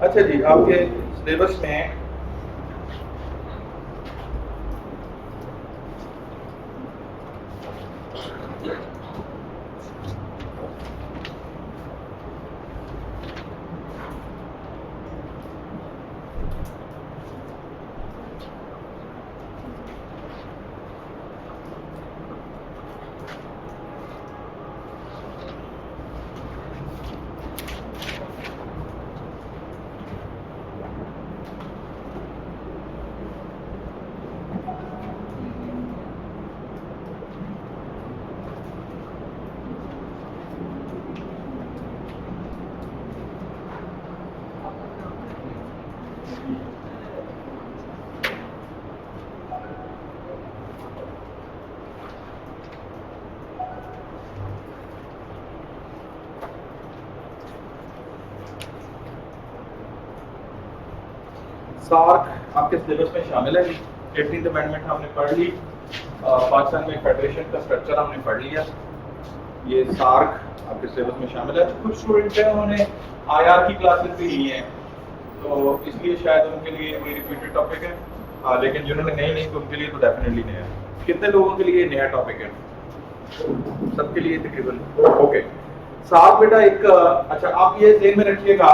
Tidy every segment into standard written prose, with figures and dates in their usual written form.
अच्छा जी, आपके सिलेबस में सार्क आपके सिलेबस में शामिल है। 18th अमेंडमेंट हमने पढ़ ली, पाकिस्तान में फेडरेशन का स्ट्रक्चर हमने पढ़ लिया। ये सार्क आपके सिलेबस में शामिल है। कुछ स्टूडेंट हैं उन्होंने आईआर की क्लासेस भी ली हैं, तो इसलिए शायद उनके लिए ये रिपीटेड टॉपिक है, लेकिन जिन्होंने नहीं ली तो उनके लिए तो डेफिनेटली नया है। कितने लोगों के लिए नया टॉपिक है? सबके लिए तकरीबन। ओके, सार्क बेटा एक अच्छा, आप ये ध्यान में रखिएगा,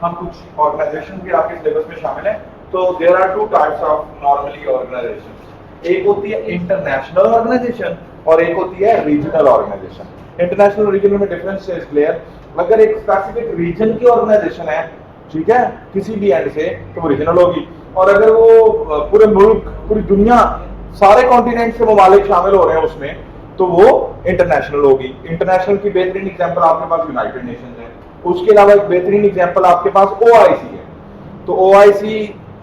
हम कुछ ऑर्गेनाइजेशन भी आपके सिलेबस में शामिल है। तो there are two types of normally organization. एक होती है इंटरनेशनल ऑर्गेनाइजेशन और एक होती है रीजनल ऑर्गेनाइजेशन। इंटरनेशनल और रीजनल में डिफरेंस इज क्लियर। अगर एक स्पेसिफिक रीजन की ऑर्गेनाइजेशन है, ठीक है, किसी भी एंड से, तो वो रीजनल होगी। और अगर वो पूरे मुल्क, पूरी दुनिया, सारे कॉन्टिनेंट से ममालिक शामिल हो रहे हैं उसमें, तो वो इंटरनेशनल होगी। इंटरनेशनल की बेहतरीन एग्जांपल आपके पास यूनाइटेड नेशंस है। उसके अलावा एक बेहतरीन एग्जांपल आपके पास ओआईसी है। तो ओआईसी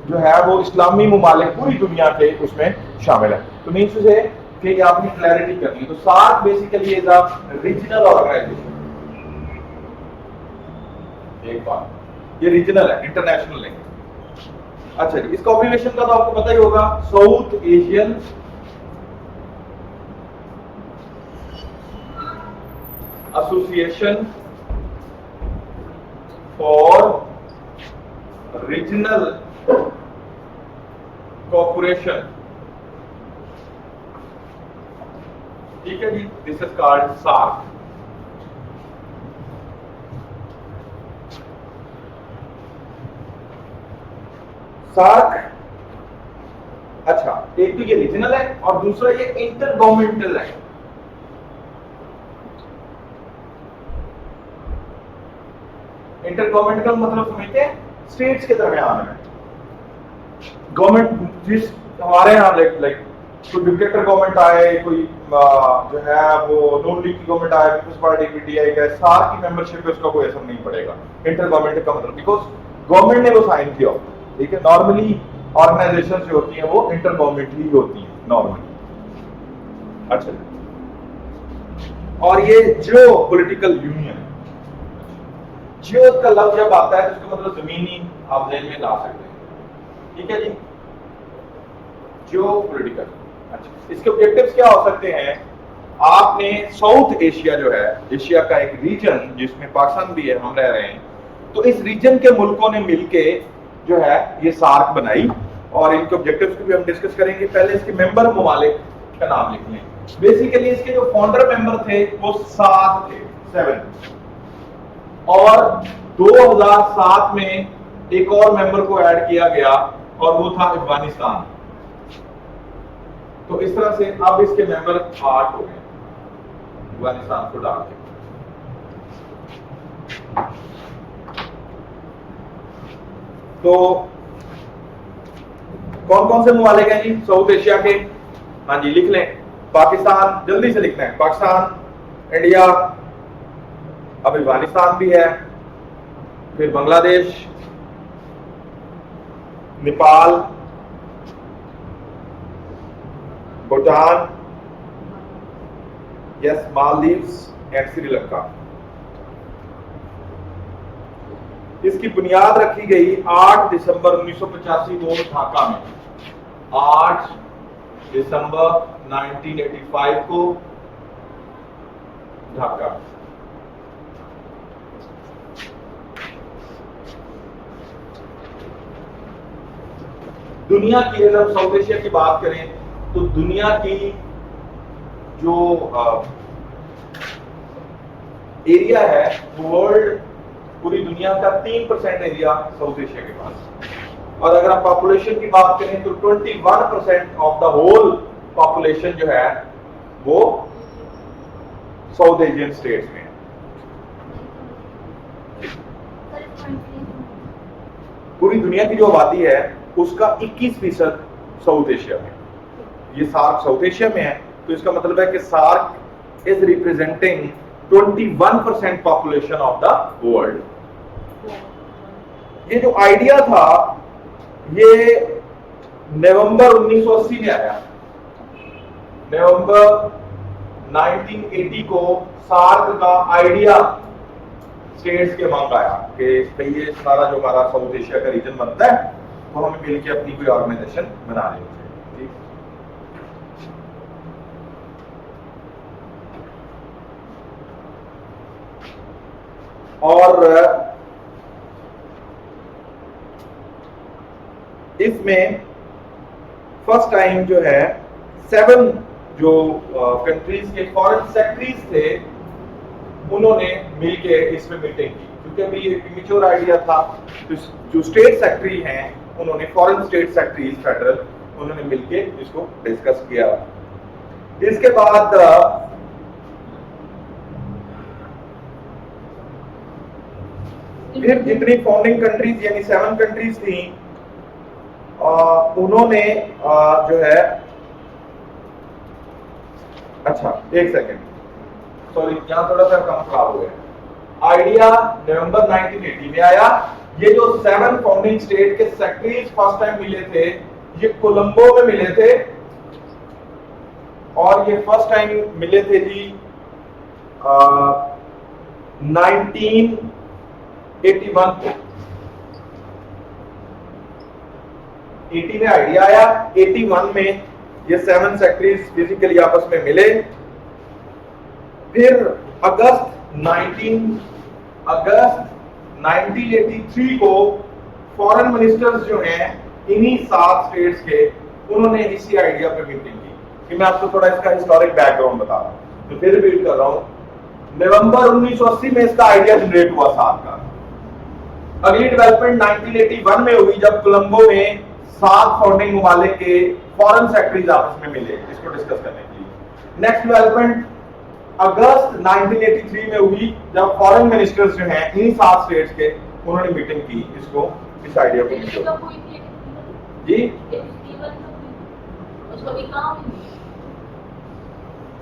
जो है वो इस्लामी ममालिक पूरी दुनिया के उसमें शामिल है। तो मीन्स से कि आपने क्लैरिटी करनी है। तो SAARC basically is a regional organization. एक बात, ये रीजनल है, इंटरनेशनल नहीं। अच्छा जी, इसका ऑब्लिगेशन का तो आपको पता ही होगा, South Asian Association for Regional Corporation, ठीक है जी, this is called SAARC. SAARC, अच्छा, एक तो ये रीजनल है और दूसरा ये इंटर गवर्नमेंटल है। इंटर गवर्नमेंटल मतलब समझते हैं, स्टेट्स के दरमियान में गवर्नमेंट, जिस हमारे यहाँ लाइक कोई डिक्टेटर गवर्नमेंट आए, कोई जो है वो नॉन लीग की गवर्नमेंट आए, पीपल्स पार्टी की टीआई का, सार्क की मेंबरशिप पे उसका कोई असर नहीं पड़ेगा। इंटर गवर्नमेंट का मतलब बिकॉज गवर्नमेंट ने वो साइन किया, ठीक है। नॉर्मली ऑर्गेनाइजेशन जो होती है वो इंटर गवर्नमेंट ही होती है नॉर्मली। अच्छा, और ये जियो पॉलिटिकल यूनियन, जियो का लफ्ज जब आता है तो इसका मतलब जमीनी आप ध्यान में ला सकते हैं, ठीक है जी, जियो पॉलिटिकल। अच्छा, इसके ऑब्जेक्टिव्स क्या हो सकते हैं? आपने साउथ एशिया जो है, एशिया का एक रीजन जिसमें पाकिस्तान भी है, हम रह रहे हैं, तो इस रीजन के मुल्कों ने मिलके जो है ये सार्क बनाई और इनके ऑब्जेक्टिव्स को भी हम डिस्कस करेंगे। पहले इसके मेंबर ममालिक का नाम लिख लें। बेसिकली इसके जो फाउंडर मेंबर थे वो 7 थे, 7, और 2007 में एक और मेंबर को ऐड किया गया और वो था अफगानिस्तान। तो इस तरह से अब इसके मेंबर 8 हो गए अफगानिस्तान को डाल के। तो कौन कौन से ममालिक हैं जी साउथ एशिया के? हाँ जी, लिख लें। पाकिस्तान, जल्दी से लिखना है, पाकिस्तान, इंडिया, अब अफगानिस्तान भी है, फिर बांग्लादेश, नेपाल, भूटान, यस, मालदीव्स एंड श्रीलंका। इसकी बुनियाद रखी गई 8 दिसंबर 1985 को ढाका में। 8 दिसंबर 1985 को ढाका। दुनिया की, अगर हम साउथ एशिया की बात करें तो दुनिया की जो एरिया है, वर्ल्ड, पूरी दुनिया का 3% एरिया साउथ एशिया के पास। और अगर हम पॉपुलेशन की बात करें तो 21% ऑफ द होल पॉपुलेशन जो है वो साउथ एशियन स्टेट्स में है। पूरी दुनिया की जो आबादी है उसका 21% साउथ एशिया में। ये सार्क साउथ एशिया में है, तो इसका मतलब है कि SAARC is representing 21% population of the world. ये जो आइडिया था ये नवंबर 1980 में आया। नवंबर 1980 को सार्क का आइडिया स्टेट्स के मांग आया कि भाई ये सारा जो हमारा साउथ एशिया का रीजन बनता है तो हमें मिलकर अपनी कोई ऑर्गेनाइजेशन बना लेनी चाहिए। और इसमें फर्स्ट टाइम जो है 7 जो कंट्रीज के फॉरेन सेक्रेटरीज थे उन्होंने मिलके इसमें मीटिंग की, क्योंकि अभी ये प्रीमेच्योर आइडिया था। तो जो स्टेट सेक्रेटरी हैं उन्होंने, फॉरेन स्टेट सेक्रेटरी फेडरल, उन्होंने मिलके इसको डिस्कस किया। इसके बाद फिर जितनी फाउंडिंग कंट्रीज यानी 7 कंट्रीज थी उन्होंने जो है, अच्छा एक सेकेंड, सॉरी यहाँ थोड़ा सा काम खराब हो गया। आइडिया नवंबर 1980 में आया। ये जो 7 फाउंडिंग स्टेट के सेक्रेटरीज फर्स्ट टाइम मिले थे ये कोलंबो में मिले थे, और ये फर्स्ट टाइम मिले थे जी 1981 को। 80 में आइडिया आया, 81 में ये 7 सेक्रेटरीज फिजिकली आपस में मिले। फिर अगस्त 1983 को फॉरेन मिनिस्टर्स जो हैं इन्हीं 7 स्टेट्स के, उन्होंने इसी आइडिया पे मीटिंग की। कि मैं आपको थोड़ा इसका हिस्टोरिक बैकग्राउंड बता रहा हूं, तो फिर रिपीट कर रहा हूं। नवंबर 1980 में इसका आइडिया जनरेट हुआ सार्क का। अगली डेवलपमेंट 1981 में हुई जब कोलंबो में 7 फाउंडिंग ममालिक के फॉरेन सेक्रेटरीज आपस में मिले इसको डिस्कस करने के लिए। नेक्स्ट डेवलपमेंट अगस्त 1983 में हुई जब फॉरेन मिनिस्टर्स जो हैं इन 7 स्टेट्स के, उन्होंने मीटिंग की इसको, इस आइडिया को जी।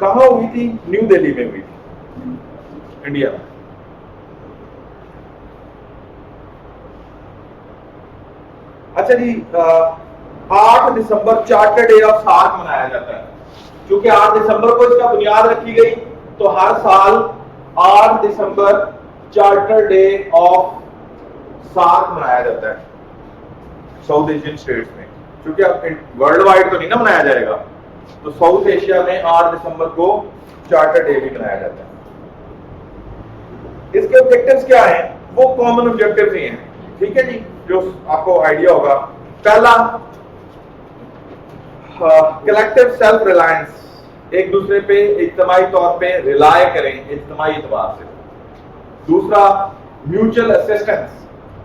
कहाँ हुई थी? न्यू दिल्ली में हुई थी, इंडिया में। अच्छा जी, 8 दिसंबर चार्टर डे ऑफ सार्क मनाया जाता है। क्योंकि 8 दिसंबर को इसका बुनियाद रखी गई, तो हर साल 8 दिसंबर चार्टर डे ऑफ सार्क मनाया जाता है साउथ एशियन स्टेट्स में। क्योंकि अब वर्ल्ड वाइड तो नहीं ना मनाया जाएगा, तो साउथ एशिया में 8 दिसंबर को चार्टर डे भी मनाया जाता है। इसके ऑब्जेक्टिव्स क्या हैं? वो कॉमन ऑब्जेक्टिव्स ही हैं, ठीक है जी, जो आपको आइडिया होगा। पहला, कलेक्टिव सेल्फ रिलायंस, एक दूसरे पे इज्तिमाई तौर पे रिलाय करें, इज्तिमाई एतबार से। दूसरा, म्यूचुअल असिस्टेंस,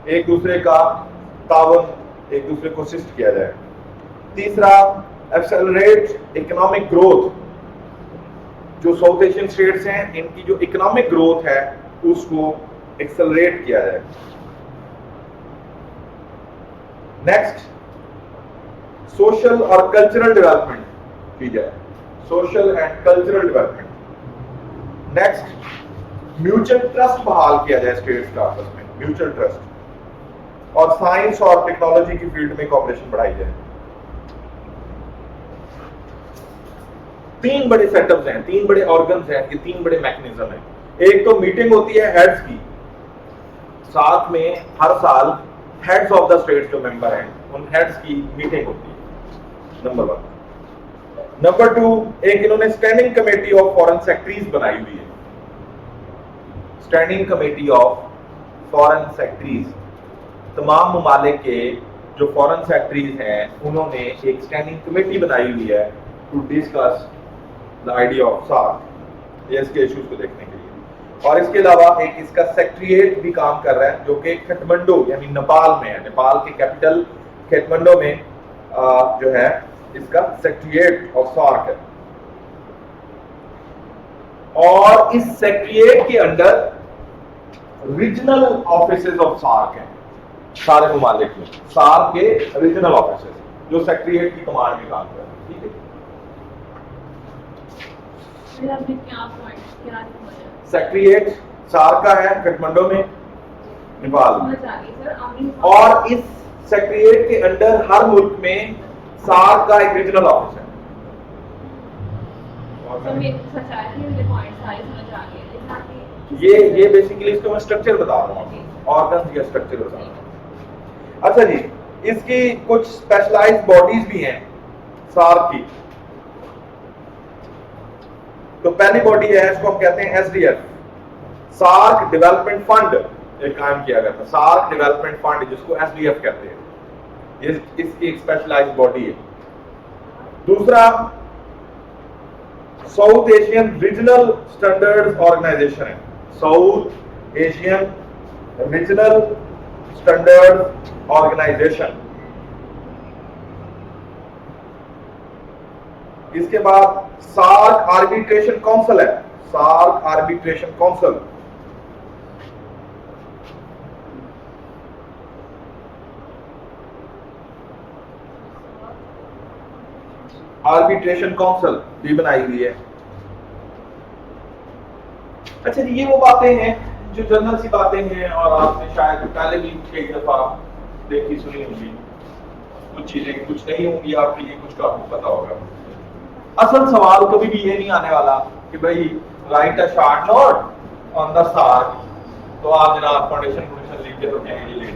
एक दूसरे का तावन, एक दूसरे को असिस्ट किया जाए। तीसरा, एक्सेलरेट इकोनॉमिक ग्रोथ, जो साउथ एशियन स्टेट्स हैं इनकी जो इकोनॉमिक ग्रोथ है उसको एक्सेलरेट किया जाए। नेक्स्ट, सोशल और कल्चरल डेवलपमेंट की जाए, social and cultural development. Next, mutual trust बहाल किया जाए स्टेट्स का आपस में, म्यूचुअल ट्रस्ट। और साइंस और टेक्नोलॉजी की फील्ड में कोऑपरेशन बढ़ाई जाए। 3 बड़े सेटअप्स हैं, 3 बड़े ऑर्गन्स हैं, ये 3 बड़े मैकेनिज्म हैं। एक तो मीटिंग होती है हेड्स की, साथ में हर साल हेड्स ऑफ द स्टेट्स जो मेंबर हैं उन हेड्स की मीटिंग होती है, नंबर 1। नंबर 2, एक इन्होंने standing committee of foreign secretaries बनाई हुई है, standing committee of foreign secretaries. तमाम ममालिक के जो फॉरेन सेक्रेटरीज हैं उन्होंने एक स्टैंडिंग कमेटी बनाई हुई है to discuss the idea of SAARC, ये इसके इश्यूज को देखने के लिए। और इसके अलावा एक इसका सेक्रेटरीट भी काम कर रहा है जो कि काठमांडू यानी नेपाल में है, नेपाल के कैपिटल काठमांडू में जो है इसका सेक्रेटरीट ऑफ सार्क है। और इस सेक्रेटरीट के under regional offices of SAARC हैं सारे ममालिक में, सार्क के रीजनल ऑफिसेज जो सेक्रेटरीट की कमांड में काम कर रहे हैं। ठीक है, सेक्रेटरीट सार्क का है काठमांडू में नेपाल में, और इस सेक्रेटरीट के अंडर हर मुल्क में सार्क का एक रीजनल ऑफिस है। ये बेसिकली इसको मैं स्ट्रक्चर बता रहा हूँ, ऑर्गन्स का स्ट्रक्चर बता रहा हूँ। अच्छा जी, इसकी कुछ स्पेशलाइज्ड बॉडीज भी हैं सार्क की। तो पहली बॉडी है, इसको हम कहते हैं एसडीएफ, सार्क डेवलपमेंट फंड, एक कायम किया गया था सार्क डेवलपमेंट फंड, जिसको एसडीएफ कहते हैं। ये इसकी एक स्पेशलाइज्ड बॉडी है। दूसरा South Asian Regional Standards Organisation है, South Asian Regional Standard Organisation. इसके बाद सार्क आर्बिट्रेशन काउंसिल है, SAARC arbitration council. Arbitration council भी बनाई हुई है। अच्छा जी, ये वो बातें हैं जो जनरल सी बातें हैं और आपने शायद पहले भी कई दफा देखी सुनी होंगी। कुछ चीजें कुछ नहीं होंगी आपके लिए, कुछ का आपको पता होगा। असल सवाल कभी भी ये नहीं आने वाला कि भाई right a short note on the SAARC, तो आप जनाब फाउंडेशन लिख के तो कहेंगे ले,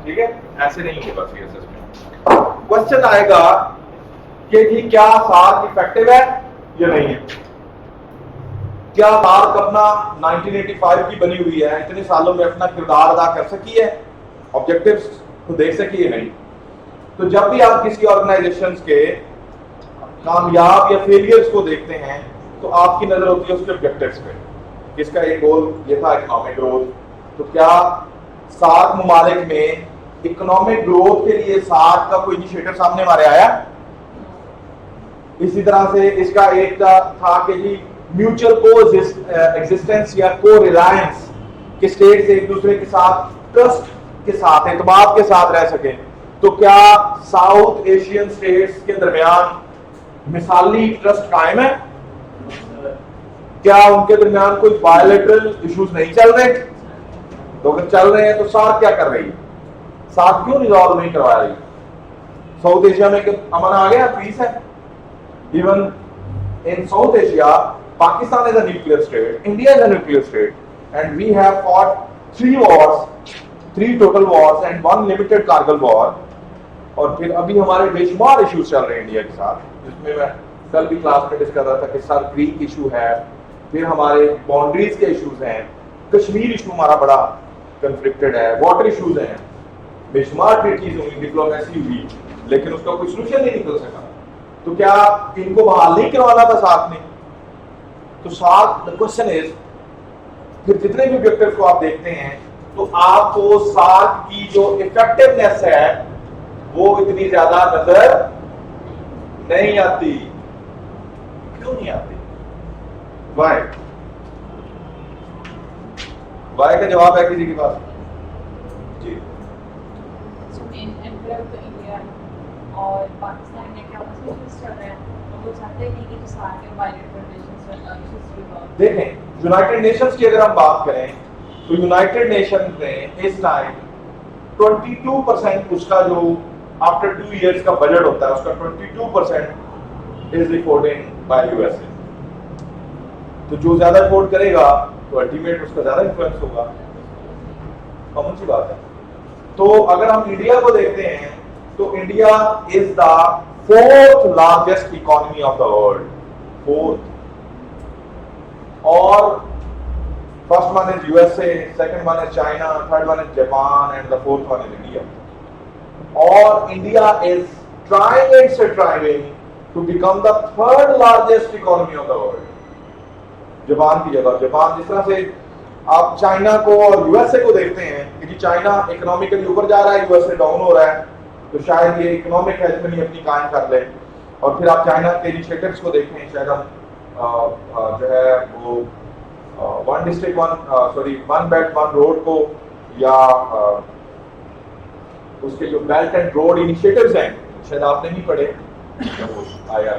ठीक है, ऐसे नहीं होगा सीएसएस में। क्वेश्चन आएगा कि जी क्या सार्क इफेक्टिव है या नहीं है, क्या सार्क अपना 1985 की बनी हुई है, इतने सालों में अपना किरदार अदा कर सकी है, ऑब्जेक्टिव्स को देख सकी है नहीं। तो जब भी आप किसी ऑर्गेनाइजेशन के कामयाब या फेलियर्स को देखते हैं तो आपकी नजर होती है उसके ऑब्जेक्टिव्स पे। किसका एक गोल ये था इकोनॉमिक ग्रोथ, तो क्या सार्क ममालिक में इकोनॉमिक ग्रोथ के लिए सार्क का कोई इनिशिएटिव सामने हमारे आया? इसी तरह से इसका एक था कि जी म्यूचुअल को एग्जिस्टेंस या को रिलायंस के स्टेट्स एक दूसरे के साथ ट्रस्ट के साथ एतमाद के साथ रह सके। तो क्या साउथ एशियन स्टेट्स के दरमियान मिसाली ट्रस्ट कायम है? क्या उनके दरमियान कोई बायलैटरल इश्यूज नहीं चल रहे? तो अगर चल रहे हैं तो सार्क क्या कर रही है? सार्क क्यों रिजॉल्व नहीं करवा रही? साउथ एशिया में अमन आ गया, पीस है। Even in south Asia, Pakistan is a nuclear state, India is a nuclear state, and we have fought 3 wars, 3 total wars and 1 limited Kargil war। और फिर अभी हमारे बेशुमार इश्यूज चल रहे हैं इंडिया के साथ, जिसमें मैं कल भी क्लास में डिस्कस कर रहा था कि सर क्रीक इशू है, फिर हमारे बाउंड्रीज के इश्यूज हैं, कश्मीर इशू हमारा बड़ा कंफ्लिक्टेड है, वाटर इश्यूज हैं, बेशुमार ट्रीटीज हुई, डिप्लोमेसी हुई, लेकिन उसका कोई सोल्यूशन नहीं निकल सका। तो क्या इनको बहाल नहीं करवाना था सार्क ने? तो सार्क, द क्वेश्चन इज, फिर जितने भी ऑब्जेक्टिव्स को आप देखते हैं तो आपको सार्क की जो इफेक्टिवनेस है वो इतनी ज्यादा नजर नहीं आती। क्यों नहीं आती? वाई? वाई का जवाब है किसी के पास? जी। और पाकिस्तान में क्या मसले चल रहे हैं, वो चाहते हैं कि जो सार्क के बायलैटरल रिलेशंस देखें, यूनाइटेड नेशंस की अगर हम बात करें तो यूनाइटेड नेशन ने इस टाइम 22% उसका जो आफ्टर 2 इयर्स का बजट होता है उसका 22% इज रिपोर्टिंग बाय यूएसए। तो जो ज्यादा रिपोर्ट करेगा तो अल्टीमेट उसका ज्यादा इन्फ्लुएंस होगा, कॉमन सी बात है। तो अगर हम इंडिया को देखते हैं तो India is the 4th largest economy of the world, 4th, और first one is USA, second one is China, third one is Japan and the 4th one is India. और India is trying and striving to become the third largest economy of the world. Japan की जगह, Japan जिस तरह से आप China को और USA को देखते हैं क्योंकि चाइना इकोनॉमिकली ऊपर जा रहा है, यूएसए डाउन हो रहा है, तो शायद ये इकोनॉमिक हेजमनी अपनी कायम कर ले। और फिर आप चाइना के इनिशिएटिव्स को देखें, शायद हम जो है वो one district one belt one road को, या उसके जो बेल्ट एंड रोड इनिशिएटिव्स हैं शायद आपने नहीं पढ़े आया।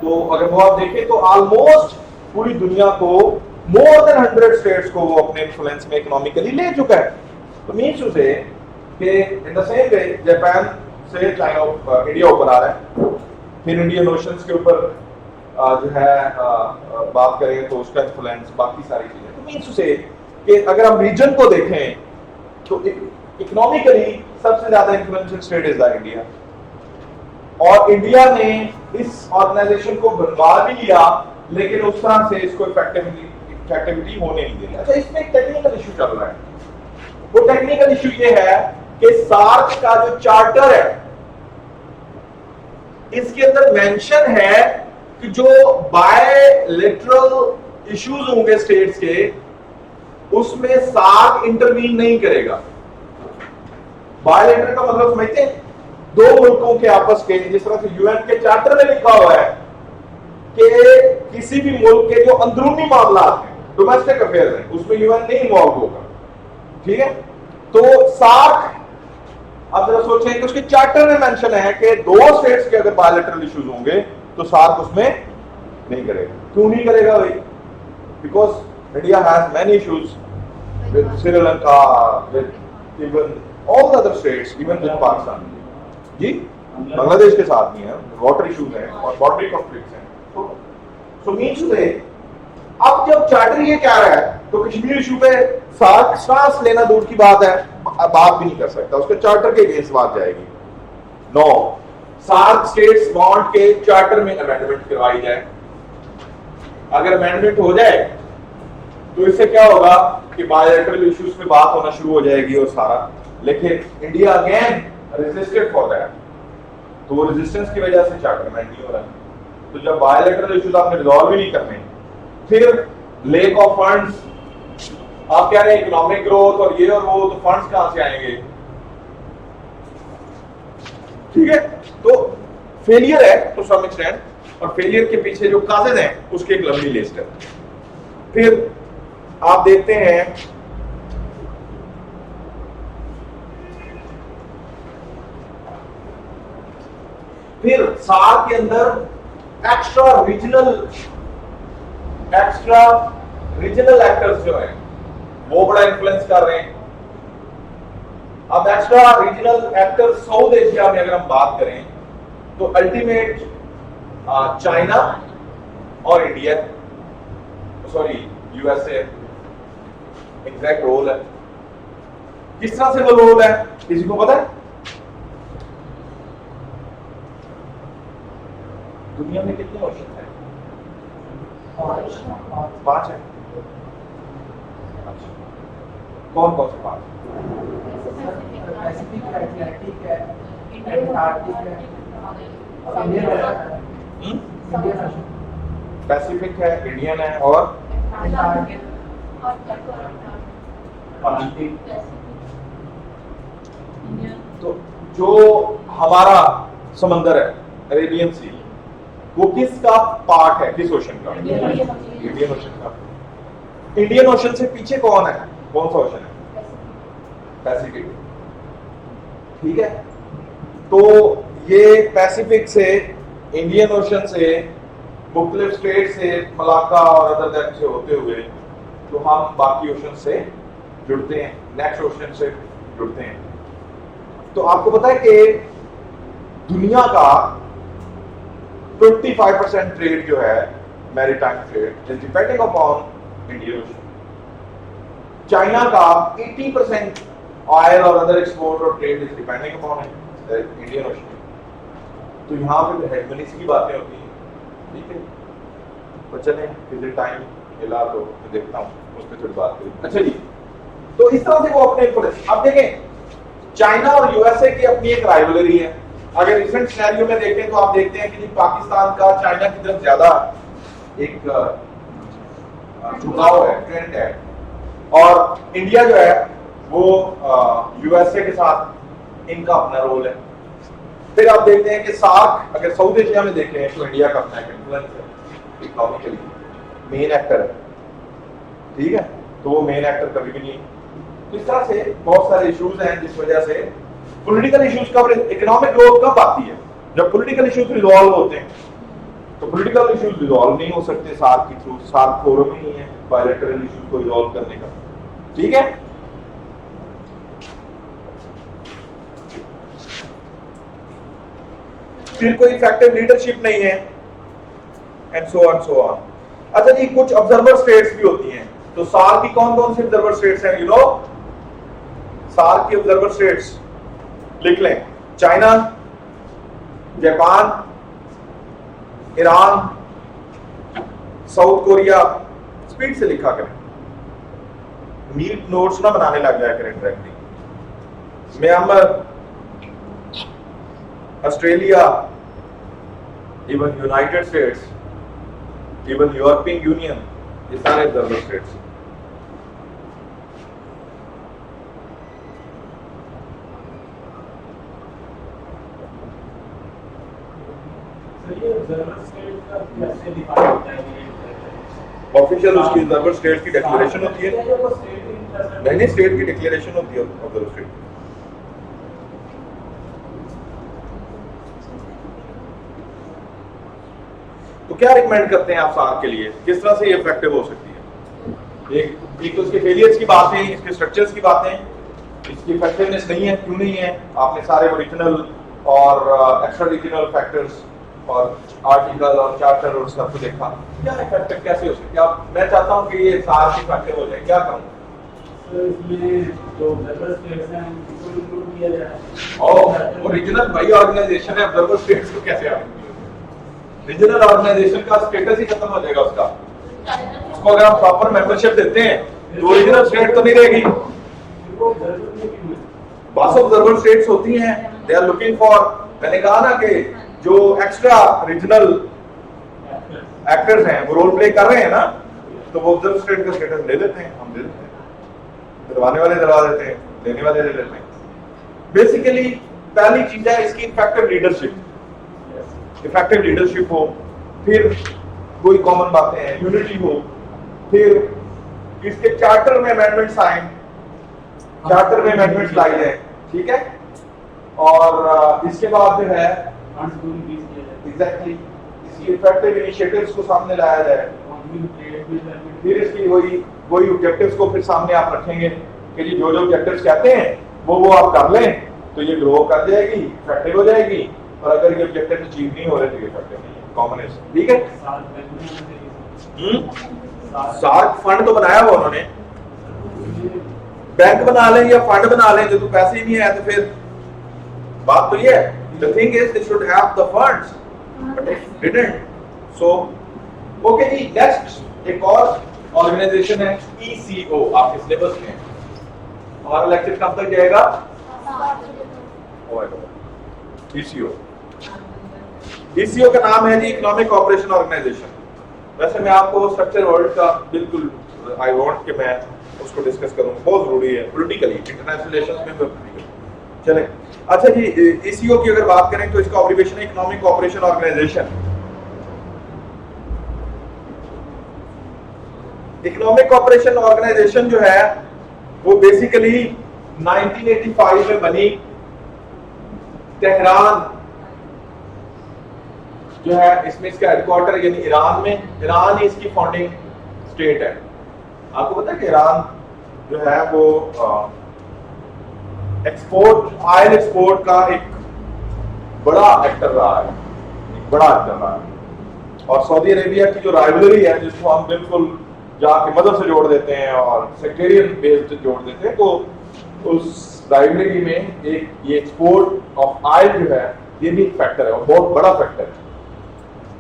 तो अगर वो आप देखें तो ऑलमोस्ट पूरी दुनिया को मोर देन 100 स्टेट्स को वो अपने इन्फ्लुएंस में इकोनॉमिकली ले चुका है। तो मीन्स टू से कि इन द सेम वे जापान से चाइना इंडिया ऊपर आ रहा है, फिर इंडियन ओशंस के ऊपर जो है बात करें तो उसका इन्फ्लुएंस, बाकी सारी चीजें। तो मीन्स टू से कि अगर हम रीजन को देखें तो इकोनॉमिकली सबसे ज्यादा influential state is the India, और इंडिया ने इस ऑर्गेनाइजेशन को बनवा भी लिया लेकिन उस तरह से इसको इफेक्टिविटी होने नहीं दे रही। अच्छा, इसमें एक टेक्निकल इशू चल रहा है। वो टेक्निकल इशू ये है कि सार्क का जो चार्टर है इसके अंदर मेंशन है कि जो बायलैटरल इश्यूज होंगे स्टेट्स के उसमें सार्क इंटरवीन नहीं करेगा। बायलैटरल का मतलब समझते हैं, दो मुल्कों के आपस के, जिस तरह से यूएन के चार्टर में लिखा हुआ है कि किसी भी मुल्क के जो अंदरूनी मामला हैं, डोमेस्टिक अफेयर्स हैं, उसमें यूएन नहीं इन्वॉल्व होगा। ठीक है, तो सार्क आप जरा सोचें कि उसके चार्टर में मेंशन है कि दो स्टेट्स के अगर बायलैटरल इश्यूज होंगे तो सार्क उसमें नहीं करेगा। क्यों नहीं करेगा भाई? Because India has many issues with Sri Lanka, with even all the other states, even with Pakistan. जी, बांग्लादेश के साथ भी है, वाटर इश्यूज हैं और बॉर्डर कॉन्फ्लिक्ट्स हैं। सो मीन्स टू से अब जब चार्टर ये कह रहा है तो कश्मीर इशू पे सार्क सांस लेना दूर की बात है, बात भी नहीं कर सकता, उसके चार्टर के अगेंस्ट बात जाएगी। नो, सार्क स्टेट्स वांट के चार्टर में अमेंडमेंट करवाई जाए। अगर अमेंडमेंट हो जाए तो इससे क्या होगा कि बायलैटरल इश्यूज पे बात होना शुरू हो जाएगी और सारा, लेकिन India again resisted for that, तो वो रेजिस्टेंस की वजह से चार्टर अमेंड नहीं हो रहा है। तो जब बायलैटरल इश्यूज आपने रिजॉल्व ही नहीं करने, फिर लेक ऑफ फंड्स, आप कह रहे हैं इकोनॉमिक ग्रोथ और ये और वो, तो फंड्स कहां से आएंगे? ठीक है, तो फेलियर है टू सम एक्सटेंट, और फेलियर के पीछे जो काजेज हैं उसकी एक लंबी लिस्ट है। फिर आप देखते हैं फिर सार्क के अंदर एक्स्ट्रा रीजनल एक्टर्स जो हैं वो बड़ा इन्फ्लुएंस कर रहे हैं। अब extra regional actors South Asia में अगर हम बात करें तो अल्टीमेट चाइना और India, sorry USA exact role है। किस तरह से वो रोल है किसी को पता है? दुनिया में कितने ओशन है? 5 है। अच्छा, कौन कौन से 5? पैसिफिक है, अटलांटिक है, अंटार्कटिक है, इंडियन ओशन, पैसिफिक है, इंडियन है और अंटार्कटिक, अटलांटिक। तो जो हमारा समंदर है अरेबियन सी, वो किसका पार्ट है? किस ओशन का? इंडियन ओशन का। इंडियन ओशन से पीछे कौन है? कौन सा ओशन है? पैसिफिक। ठीक है, तो ये पैसिफिक से, इंडियन ओशन से, मुख्तलिफ स्टेट से, मलाक्का और अदर दैट से होते हुए तो हम बाकी ओशन से जुड़ते हैं, नेक्स्ट ओशन से जुड़ते हैं। तो आपको पता है कि दुनिया का 25% ट्रेड जो है, maritime trade, is depending upon Indian ocean. China का 80% ऑयल और अदर एक्सपोर्ट और trade is depending upon Indian ocean. तो यहाँ पे हेगमनीज की बातें होती हैं। ठीक है, तो चलें किसी टाइम मिला तो मैं देखता हूँ, उस पर थोड़ी बात करें। अच्छा जी, तो इस तरह से वो अपने, आप देखें चाइना और यूएसए की अपनी एक राइवलरी है। अगर रिसेंट सिनेरियो में देखें तो आप देखते हैं कि पाकिस्तान का चाइना की तरफ ज्यादा एक झुकाव है, ट्रेंड है, और इंडिया जो है वो यूएसए के साथ इनका अपना रोल है। फिर आप देखते हैं कि सार्क, अगर साउथ एशिया में देखें तो इंडिया का अपना इन्फ्लुएंस है, इकोनॉमिकली मेन एक्टर है, ठीक है, तो वो मेन एक्टर कभी भी नहीं। तो इस तरह से बहुत सारे इश्यूज हैं जिस वजह से पॉलिटिकल इश्यूज का इकोनॉमिक ग्रोथ कब आती है, जब पॉलिटिकल इश्यूज रिजॉल्व होते हैं। तो पॉलिटिकल इश्यूज रिजॉल्व नहीं हो सकते सार्क के थ्रू, सार्क फोरम ही नहीं है बायलैटरल इश्यूज को रिजॉल्व करने का, ठीक है। फिर कोई इफेक्टिव लीडरशिप नहीं है, and so on so on. अच्छा जी, कुछ ऑब्जर्वर स्टेट्स भी होती हैं। तो सार्क की कौन कौन सी ऑब्जर्वर स्टेट्स हैं, यू नो? सार्क की ऑब्जर्वर स्टेट्स लिख लें, China, Japan, Iran, south Korea. Speed से लिखा करें, नीट नोट्स ना बनाने लग जाया करें directly. Myanmar, Australia, even United states, even European union, ये सारे ऑब्जर्वर स्टेट्स। ऑफिशियल उसकी ऑब्जर्वर स्टेट की डिक्लेरेशन होती है, नहीं स्टेट की डिक्लेरेशन होती है ऑब्जर्वर स्टेट। तो क्या रिकमेंड करते हैं आप सार्क के लिए, किस तरह से ये इफेक्टिव हो सकती है? एक तो इसके फेलियर्स की बातें, इसके स्ट्रक्चर्स की बातें, इसकी इफेक्टिवनेस नहीं है, क्यों नहीं है, आपने सारे ओरिजिनल और एक्स्ट्रा रीजनल फैक्टर्स और आर्टिकल और चार्टर और सब को देखा, क्या इफेक्टिव कैसे हो सकती है? मैं चाहता हूँ कि ये सार्क इफेक्टिव हो जाए, क्या करूँ? इसमें जो ऑब्जर्वर स्टेट्स हैं उनको इंक्लूड किया जाए। ओरिजिनल भाई ऑर्गेनाइजेशन है, ऑब्जर्वर स्टेट्स को कैसे आएंगे? रीजनल ऑर्गेनाइजेशन का स्टेटस ही खत्म हो जाएगा उसका। उसको अगर हम प्रॉपर मेंबरशिप देते हैं तो ओरिजिनल स्टेट तो नहीं रहेगी। बस ऑब्जर्वर स्टेट्स होती हैं, दे आर लुकिंग फॉर, मैंने कहा ना कि जो एक्स्ट्रा रीजनल एक्टर्स हैं वो रोल प्ले कर रहे हैं ना, तो वो ऑब्जर्वर स्टेट का स्टेटस ले लेते हैं, हम दे देते हैं, दिलवाने वाले दिलवा देते हैं, देने वाले दे देते हैं। बेसिकली पहली चीज है इसकी इफेक्टिव लीडरशिप, इफेक्टिव लीडरशिप हो, फिर कोई कॉमन बातें हैं, यूनिटी हो, फिर इसके चार्टर में अमेंडमेंट्स आए, चार्टर में अमेंडमेंट्स लाई जाए, ठीक है, और इसके बाद जो है एग्जैक्टली इसकी इफेक्टिव इनिशिएटिव्स को सामने लाया जाए, फिर इसकी वही ऑब्जेक्टिव्स को फिर सामने आप रखेंगे कि जी जो ऑब्जेक्टिव्स कहते हैं वो आप कर लें तो ये ग्रो कर जाएगी, इफेक्टिव हो जाएगी, और अगर ये ऑब्जेक्टिव अचीव नहीं हो रहे तो ये इफेक्टिव नहीं है, कॉमन है, ठीक है। सार्क फंड तो बनाया हुआ उन्होंने, बैंक बना लें या फंड बना लें, जो तो पैसे ही नहीं है तो फिर बात तो ये है। The thing is they should have the funds, but they didn't. So, okay ji, next एक और ऑर्गेनाइजेशन है ECO, आपके सिलेबस में हमारा लेक्चर कब तक जाएगा? ECO, ECO का नाम है जी इकोनॉमिक कोऑपरेशन ऑर्गेनाइजेशन। वैसे मैं आपको स्ट्रक्चर वर्ल्ड का बिल्कुल आई वांट कि मैं उसको डिस्कस करूं, बहुत जरूरी है पॉलिटिकली, इंटरनेशनल रिलेशंस में भी। चलें, अच्छा जी, ECO की अगर बात करें तो इसका अब्रिविएशन है economic cooperation organization. Economic cooperation organization जो है वो बेसिकली 1985 में बनी, तेहरान जो है इसमें इसका हेडक्वार्टर यानी ईरान में, ईरान ही इसकी फाउंडिंग स्टेट है। आपको पता है कि ईरान जो है वो ऑयल एक्सपोर्ट का एक बड़ा एक्टर रहा है, एक बड़ा एक्टर रहा है, और सऊदी अरेबिया की जो राइवलरी है जिसको हम बिल्कुल जाके मदद से जोड़ देते हैं और सेक्टेरियन बेस्ड जोड़ देते हैं, तो उस राइवलरी में एक ये एक्सपोर्ट ऑफ ऑयल जो है ये भी फैक्टर है और बहुत बड़ा फैक्टर है।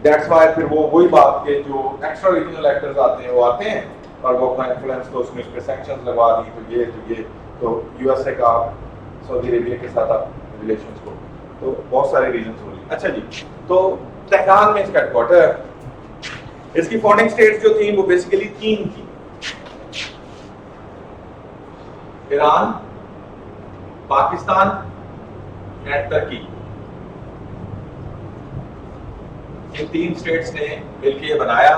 दैट्स व्हाई फिर वो वही बात के जो एक्स्ट्रा रीजनल एक्टर्स आते हैं वो आते हैं और वो अपना इन्फ्लुएंस तो उसमें सैंक्शंस लगवा दी, तो ये तो यूएसए का सऊदी अरेबिया के साथ आप रिलेशंस को, तो बहुत सारे रीजंस हो रही। अच्छा जी, तो तेहरान में इसका हेडक्वार्टर है। इसकी फाउंडिंग स्टेट्स जो थी वो बेसिकली 3 थी, ईरान, पाकिस्तान एंड टर्की। ये 3 स्टेट्स ने मिलकर ये बनाया।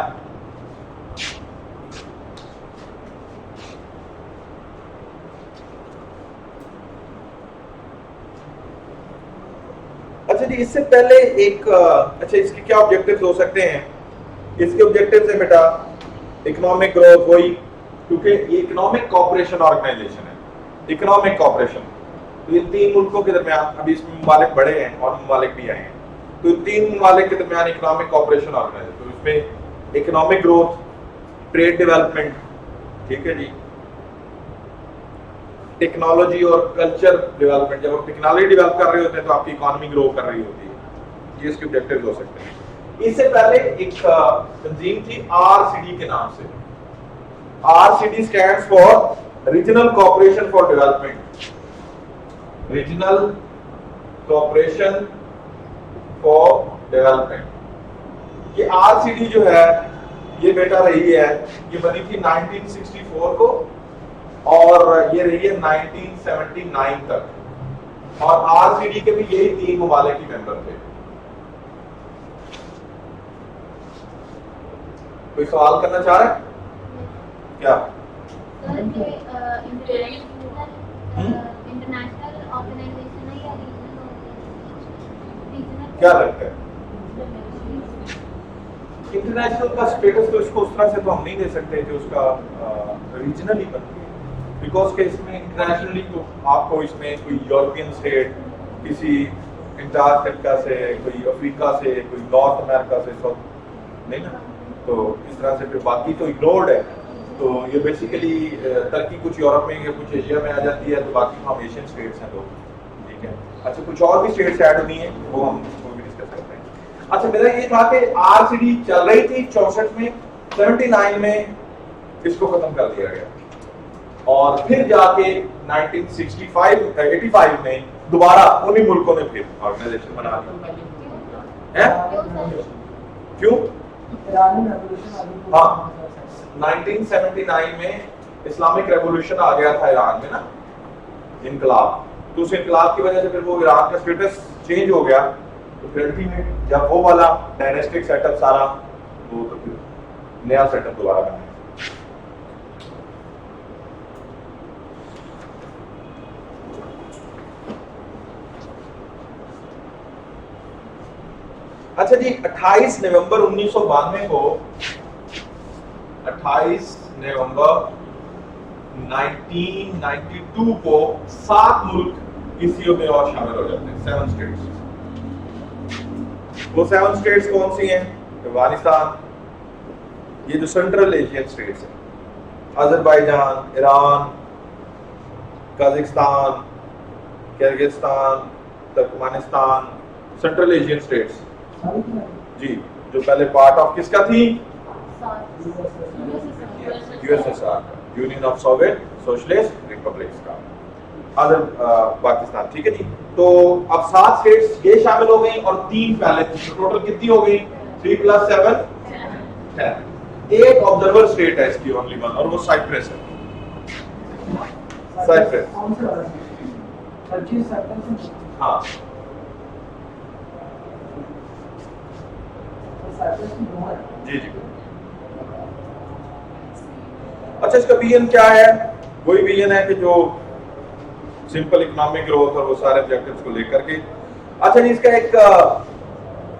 अच्छा जी, इससे पहले एक अच्छा, इसके क्या ऑब्जेक्टिव्स हो सकते हैं? इसके ऑब्जेक्टिव्स है बेटा इकोनॉमिक ग्रोथ हुई, क्योंकि ये इकोनॉमिक कोऑपरेशन ऑर्गेनाइजेशन है। इकोनॉमिक कोऑपरेशन, तो ये 3 मुल्कों के दरमियान, अभी इसमें ममालिक बड़े हैं और ममालिक भी आए हैं, तो 3 ममालिक के दरमियान इकोनॉमिक कोऑपरेशन ऑर्गेनाइजेशन, तो इसमें इकोनॉमिक ग्रोथ, ट्रेड डेवलपमेंट, ठीक है जी, टेक्नोलॉजी और कल्चर डेवलपमेंट। जब आप टेक्नोलॉजी डेवलप कर रहे होते हैं तो आपकी इकोनॉमी ग्रो कर रही होती है। ये इसके ऑब्जेक्टिव्स हो सकते हैं। इससे पहले एक तंजीम थी आरसीडी के नाम से। RCD stands for regional cooperation for development. Regional cooperation for development. ये आरसीडी जो है ये बेटा रही है, ये बनी थी 1964 को और ये रही है 1979 तक, और आरसीडी के भी यही 3 ममालिक ही मेंबर थे। कोई सवाल करना चाह रहा है क्या? इंटरनेशनल ऑर्गेनाइजेशन है या रीजनल? क्या लगता है? इंटरनेशनल का स्टेटस तो इसको उस तरह से तो हम नहीं दे सकते कि उसका रीजनली बन गया, बिकॉज के इसमें इंटरनेशनली तो आपको इसमें कोई यूरोपियन स्टेट, किसी अंटार्कटिका से, कोई अफ्रीका से, कोई नॉर्थ अमेरिका से, सब नहीं ना, तो इस तरह से फिर बाकी तो इग्नोर्ड है। तो ये बेसिकली टर्की कुछ यूरोप में या कुछ एशिया में आ जाती है, तो बाकी हम एशियन स्टेट्स हैं लोग, ठीक है। अच्छा, कुछ और भी स्टेट्स ऐड हुई हैं, वो हम भी डिस्कस करते हैं। अच्छा, मेरा ये था कि आरसीडी चल रही थी 64 में, 79 में इसको खत्म कर दिया गया, और फिर जाके 85 में दोबारा उन्हीं मुल्कों ने फिर ऑर्गेनाइजेशन बना दी है। क्यों? हाँ, 1979 में इस्लामिक रेवोल्यूशन आ गया था ईरान में ना, इनकलाब, तो उस इनकलाब की वजह से फिर वो ईरान का स्टेटस चेंज हो गया। तो फिर अल्टीमेट जब वो वाला डायनेस्टिक सेटअप सारा, वो तो फिर नया सेटअप दोबारा बना। अच्छा जी, 28 नवंबर 1992 को, 28 नवंबर 1992 को 7 मुल्क ईसीओ में और शामिल हो जाते हैं, 7 स्टेट्स। वो 7 स्टेट्स कौन सी हैं? अफगानिस्तान, ये जो सेंट्रल एशियन स्टेट्स हैं, Azerbaijan, Iran, Kazakhstan, Kyrgyzstan, Turkmenistan, Central Asian states जी, जो पहले पार्ट ऑफ किसका थी? USSR, Union of Soviet Socialist Republics का, अदर पाकिस्तान, ठीक है जी। तो अब 7 स्टेट्स ये शामिल हो गई और 3 पहले थी, तो टोटल कितनी हो गई? 3 + 7 10। एक ऑब्जर्वर स्टेट है इसकी, ओनली वन, और वो साइप्रस है। साइप्रस, हाँ जी जी। अच्छा, इसका विजन क्या है? वही विजन है कि जो सिंपल इकोनॉमिक ग्रोथ और वो सारे ऑब्जेक्टिव्स को लेकर के। अच्छा जी, इसका एक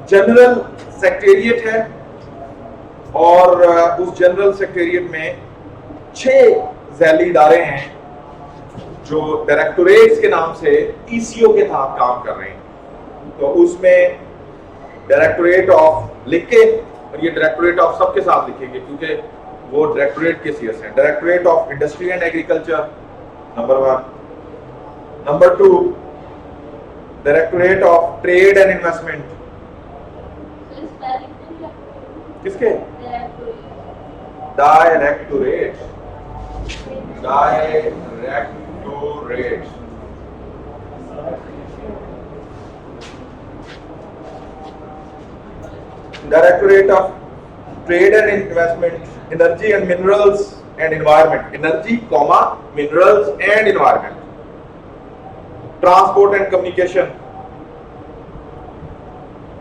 जनरल सेक्रेटेरिएट है, और उस जनरल सेक्रेटेरिएट में 6 झैली इदारे हैं जो डायरेक्टोरेट्स के नाम से ईसीओ के तहत काम कर रहे हैं। तो उसमें डायरेक्टोरेट ऑफ लिख के, और ये डायरेक्टोरेट ऑफ सबके साथ लिखेंगे क्योंकि वो डायरेक्टोरेट के सीएस हैं। Directorate of industry and agriculture number 1, number 2 directorate of trade and investment. किसके? Directorate, directorate Directorate of Trade and Investment, Energy and Minerals and Environment. Energy, minerals and environment. Transport and Communication.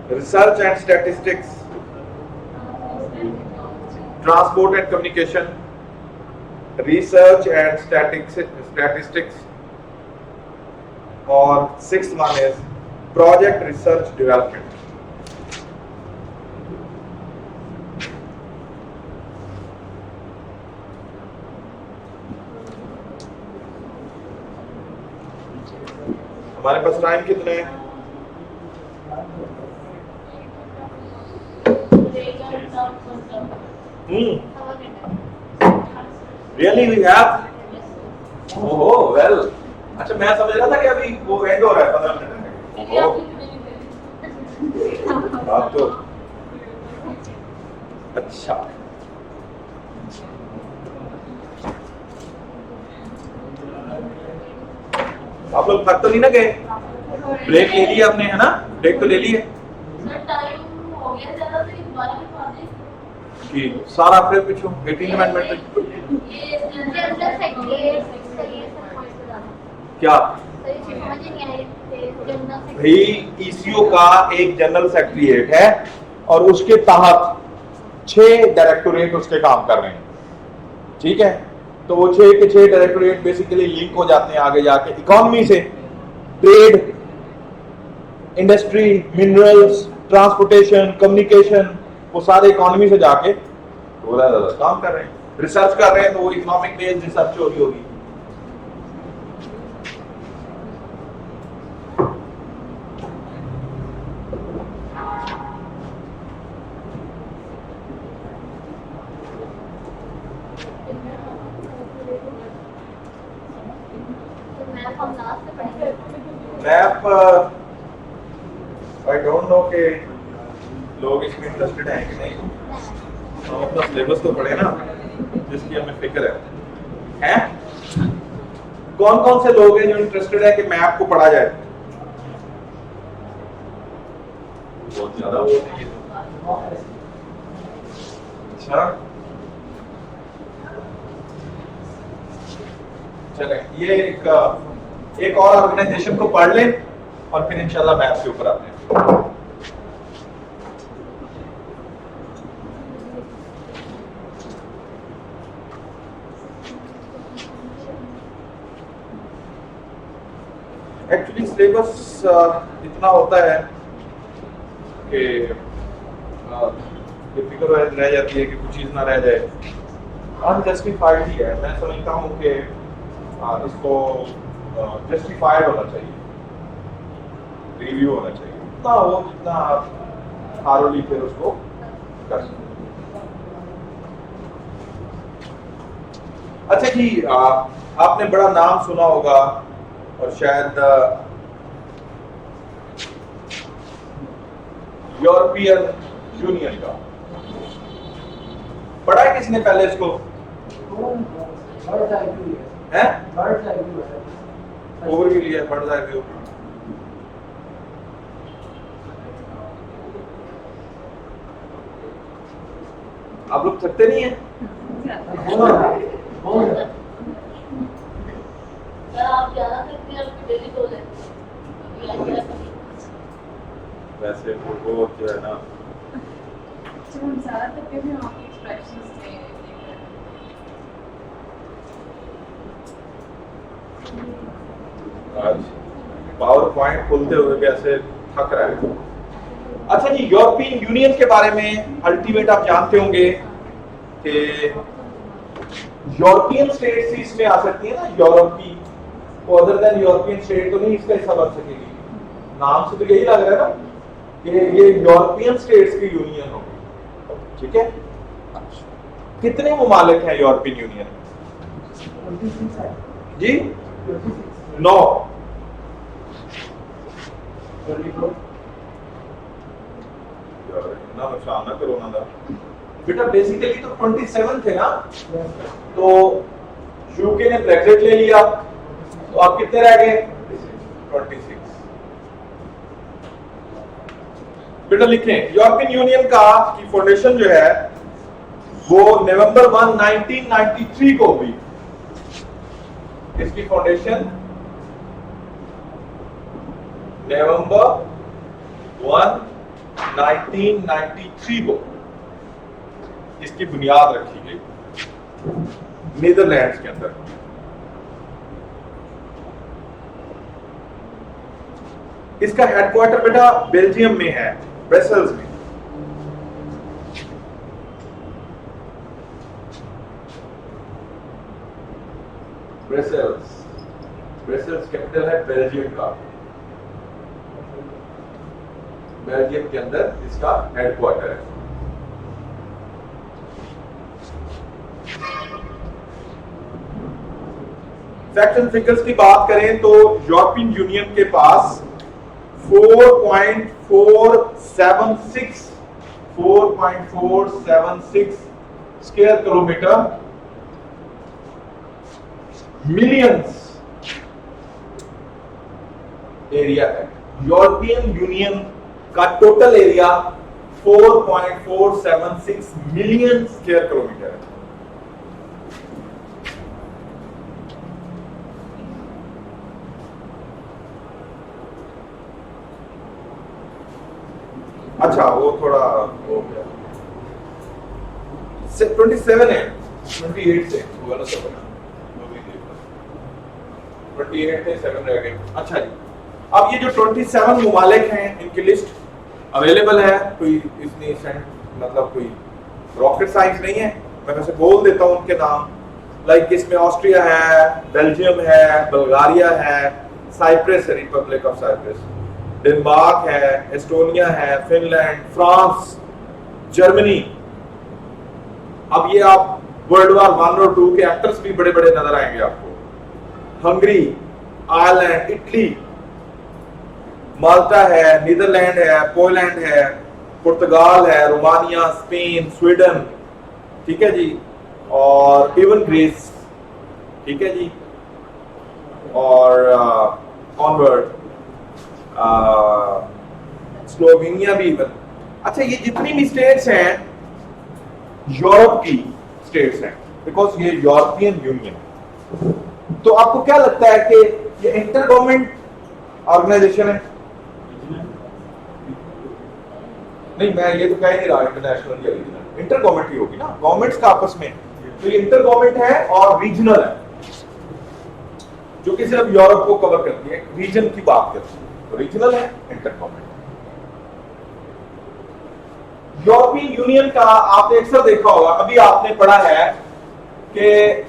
Research and Statistics. Transport and Communication. Research and Statistics. Or sixth one is Project Research Development. हमारे पास time कितने हैं? Really we have? ओहो well, अच्छा मैं समझ रहा था कि अभी वो एंड हो रहा है 15 मिनट में। ओहो आप तो अच्छा आप लोग थक तो नहीं ना गए? ब्रेक ले लिया आपने है ना? ब्रेक तो ले लिए कि सारा फिर पीछे 18 अमेंडमेंट क्या भाई ईसीओ का एक जनरल सेक्रेटरीट है और उसके तहत 6 डायरेक्टोरेट उसके काम कर रहे हैं, ठीक है? तो वो 6 के 6 डायरेक्टोरेट बेसिकली लिंक हो जाते हैं आगे जाके इकोनॉमी से, trade, industry, minerals, transportation, communication, वो सारे इकोनॉमी से जाके काम कर रहे हैं, रिसर्च कर रहे हैं, तो वो इकोनॉमिक बेस्ड रिसर्च हो रही होगी। मैप आई डोंट नो कि लोग इसमें इंटरेस्टेड हैं कि नहीं। हम अपना सिलेबस तो पढ़े ना, जिसकी हमें फिक्र है? कौन कौन से लोग हैं जो इंटरेस्टेड है कि मैप को पढ़ा जाए? बहुत ज्यादा वो नहीं है। अच्छा चलें, ये एक और ऑर्गेनाइजेशन को पढ़ लें और फिर इंशाल्लाह मैप के ऊपर आते हैं। एक्चुअली सिलेबस इतना होता है कि फिक्र रह जाती है कि कुछ चीज ना रह जाए। अनजस्टिफाइड ही है, मैं समझता हूँ कि इसको जस्टिफाइड होना चाहिए, रिव्यू होना चाहिए, इतना हो जितना आप थारोली फिर उसको कर सकते। अच्छा जी, आपने बड़ा नाम सुना होगा और शायद यूरोपियन यूनियन का पढ़ा है किसने पहले इसको? है ओवरव्यू लिया, पढ़ जाएगा। आप लोग थकते नहीं है? आप ज्यादा थकते हैं, आपकी डेली डोज है। वैसे वो जो है ना, हम ज्यादा थके भी आपके एक्सप्रेशंस थे। आज पावर पॉइंट खोलते हुए भी ऐसे थक रहा है। अच्छा जी, यूरोपियन यूनियन के बारे में अल्टीमेट आप जानते होंगे कि यूरोपियन स्टेट्स ही इसमें आ सकती है ना। यूरोप की तो अदर देन यूरोपियन स्टेट तो नहीं इसका हिस्सा बन सकेगी। नाम से तो यही लग रहा है ना कि ये यूरोपियन स्टेट्स की यूनियन होगी, ठीक है? कितने ममालिक हैं यूरोपियन यूनियन में? जी 9। नुकसान ना करो ना बेटा, बेसिकली तो 27 थे ना, तो यूके ने ब्रेक्जिट ले लिया, तो आप कितने रह गए? 26। बेटा लिखें, यूरोपियन यूनियन का की फाउंडेशन जो है वो नवंबर 1 1993 को हुई। इसकी फाउंडेशन नवंबर 1 1993 को इसकी बुनियाद रखी गई नीदरलैंड्स के अंदर। इसका हेडक्वार्टर बेटा बेल्जियम में है, ब्रसेल्स में। ब्रसेल्स कैपिटल है बेल्जियम का। बेल्जियम के अंदर इसका हेडक्वार्टर है। फैक्ट्स एंड फिगर्स की बात करें तो यूरोपियन यूनियन के पास 4.476 स्क्वायर किलोमीटर मिलियंस एरिया है। यूरोपियन यूनियन का total area 4.476 million square kilometre है। अच्छा वो थोड़ा हो गया 27 है, 28 से वो वाला सब बना 28 थे 7 रह गए। अच्छा जी, अब ये जो 27 ममालिक हैं इनकी लिस्ट अवेलेबल है, कोई इसमें मतलब कोई रॉकेट साइंस नहीं है, मैं वैसे बोल देता हूं उनके नाम। लाइक इसमें ऑस्ट्रिया है, बेल्जियम है, बुल्गारिया है, साइप्रस है, रिपब्लिक ऑफ साइप्रस, डेनमार्क है, एस्टोनिया है, फिनलैंड, फ्रांस, जर्मनी। अब ये आप वर्ल्ड वॉर 1 और 2 के एक्टर्स भी बड़े बड़े नजर आएंगे आपको। हंगरी, आयरलैंड, इटली, माल्टा है, नीदरलैंड है, पोलैंड है, पुर्तगाल है, रोमानिया, स्पेन, स्वीडन, ठीक है जी, और इवन ग्रीस, ठीक है जी, और ऑनवर्ड स्लोवेनिया भी इवन। अच्छा, ये जितनी भी स्टेट्स हैं यूरोप की स्टेट्स हैं, बिकॉज ये यूरोपियन यूनियन। तो आपको क्या लगता है कि ये इंटर गवर्नमेंट ऑर्गेनाइजेशन है? नहीं, मैं ये तो कह ही नहीं रहा इंटरनेशनल या रीजनल, इंटर गवर्नमेंट ही होगी ना, गवर्नमेंट्स का आपस में। तो ये इंटर गवर्नमेंट है और रीजनल है, जो कि सिर्फ यूरोप को कवर करती है, रीजन की बात करती है, तो रीजनल है, इंटर गवर्नमेंट। यूरोपियन यूनियन का आपने अक्सर देखा होगा, अभी आपने पढ़ा है कि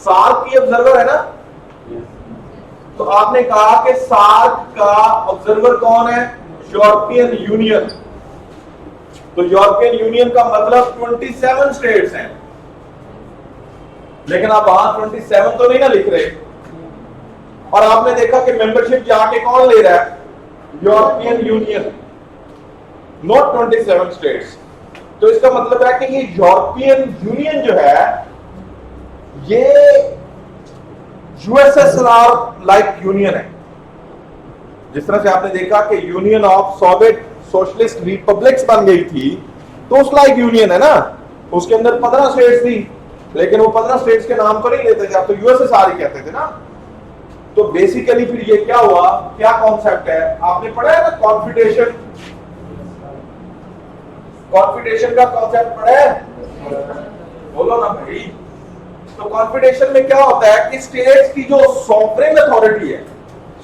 सार्क की ऑब्जर्वर है ना, तो आपने कहा कि सार्क का ऑब्जर्वर कौन है? European union. तो यूरोपियन यूनियन का मतलब 27 स्टेट्स हैं, लेकिन आप वहां 27 तो नहीं ना लिख रहे। और आपने देखा कि मेंबरशिप जाके कौन ले रहा है? European union, not 27 states. तो इसका मतलब है कि ये यूरोपियन यूनियन जो है ये यूएसएसआर लाइक यूनियन है। जिस तरह से आपने देखा कि union of Soviet Socialist republics बन गई थी, तो उस लाइक यूनियन है ना, उसके अंदर 15 स्टेट्स थी, लेकिन वो 15 स्टेट्स के नाम तो नहीं लेते थे, आप तो यूएसएसआर ही कहते थे ना। तो बेसिकली फिर ये क्या हुआ, क्या कॉन्सेप्ट है आपने पढ़ा है ना, कॉन्फेडरेशन। कॉन्फेडरेशन का कॉन्सेप्ट पढ़ा है, बोलो ना भाई। तो कॉन्फेडरेशन में क्या होता है कि स्टेट्स की जो सॉवरेन अथॉरिटी है,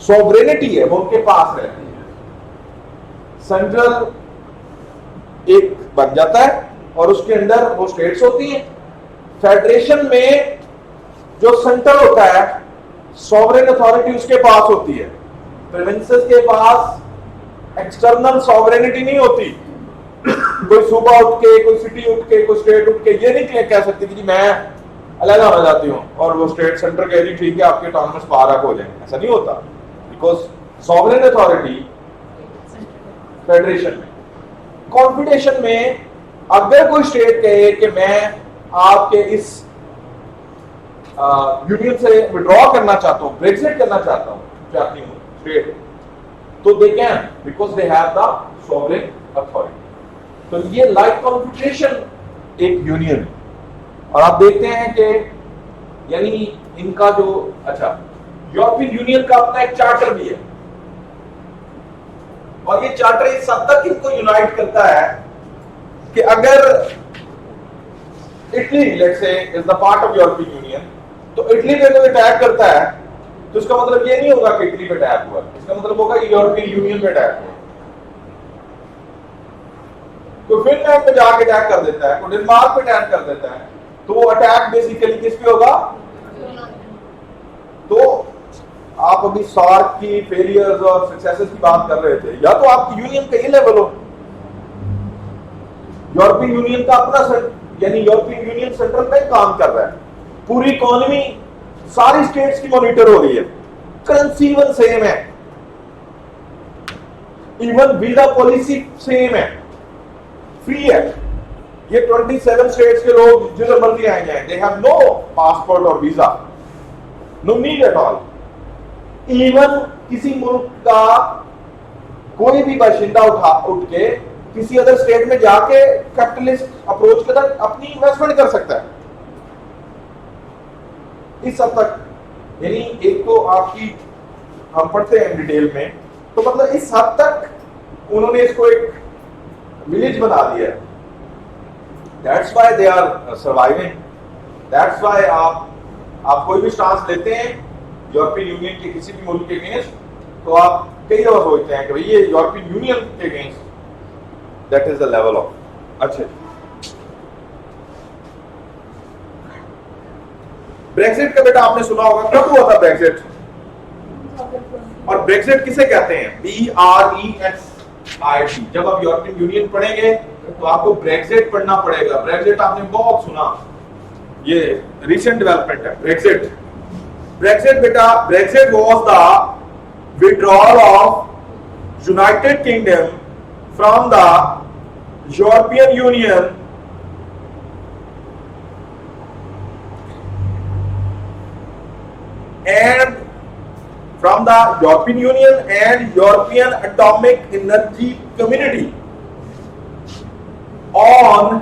सॉवरेनिटी है, वो उनके पास रहती है। सेंट्रल एक बन जाता है और उसके अंदर वो स्टेट्स होती हैं। फेडरेशन में जो सेंटर होता है, सॉवरेन अथॉरिटी उसके पास होती है। प्रोविंसेस के पास एक्सटर्नल सॉवरेनिटी नहीं होती। कोई सूबा उठ के, कोई सिटी उठ के, कोई स्टेट उठ के ये नहीं कह सकती कि जी मैं अलग हो जाती हूँ और वो स्टेट सेंटर कह दी ठीक है आपके ऑटोनमस पावर हो जाए, ऐसा नहीं होता। बिकॉज सॉवरेन अथॉरिटी फेडरेशन में। कॉन्फेडरेशन में अगर कोई स्टेट कहे कि मैं आपके इस यूनियन से विड्रॉ करना चाहता हूं, ब्रेक्सिट करना चाहता हूं, स्टेट, तो they can, because they have the sovereign authority. तो ये लाइक कॉन्फेडरेशन एक यूनियन है। और आप देखते हैं कि यानी इनका जो यूरोपियन यूनियन का अपना एक चार्टर भी है, और ये चार्टर इस हद तक इनको यूनाइट करता है कि अगर Italy let's say is the part of European union, तो इटली पे कोई अटैक करता है तो इसका मतलब ये नहीं होगा कि इटली पे अटैक हुआ, इसका मतलब होगा कि यूरोपियन यूनियन पे अटैक हुआ। तो फिनलैंड पे जाके अटैक कर देता है, तो डेनमार्क पे अटैक कर देता है, तो वो अटैक बेसिकली किस पे होगा? तो आप अभी सार्क की फेलियर्स और सक्सेसेस की बात कर रहे थे, या तो आपकी यूनियन का ये लेवल हो, यूरोपियन यूनियन का अपना यानी यूरोपियन यूनियन सेंट्रल बैंक काम कर रहा है, पूरी इकोनॉमी सारी स्टेट्स की मॉनिटर हो रही है, करेंसी इवन सेम है, इवन वीजा पॉलिसी सेम है, फ्री है। ये 27 स्टेट्स के लोग जिधर मर्जी आए जाएं, दे हैव नो पासपोर्ट और visa, no need at all. Even किसी मुल्क का कोई भी बाशिंदा उठ के किसी अदर स्टेट में जाके कैपिटलिस्ट अप्रोच के तहत अपनी इन्वेस्टमेंट कर सकता है। इस हद तक, यानी एक तो आपकी हम पढ़ते हैं डिटेल में, तो मतलब इस हद तक उन्होंने इसको एक विलेज बना दिया है। That's why they are surviving, that's why आप कोई भी स्टांस लेते हैं यूरोपियन यूनियन के किसी भी मुल्क के अगेंस्ट, तो आप कई दफा सोचते हैं कि भाई ये यूरोपियन यूनियन के against, that is the level of. अच्छा, ब्रेक्सिट का बेटा आपने सुना होगा, कब हुआ था ब्रेक्सिट? और ब्रेक्सिट किसे कहते हैं? BREXIT। जब आप यूरोपियन यूनियन पढ़ेंगे तो आपको ब्रेक्सिट पढ़ना पड़ेगा। ब्रेक्सिट आपने बहुत सुना, ये रिसेंट डेवलपमेंट है ब्रेक्सिट। ब्रेक्सिट बेटा, Brexit was the withdrawal of United kingdom from the European union and from the European Union and European Atomic Energy Community on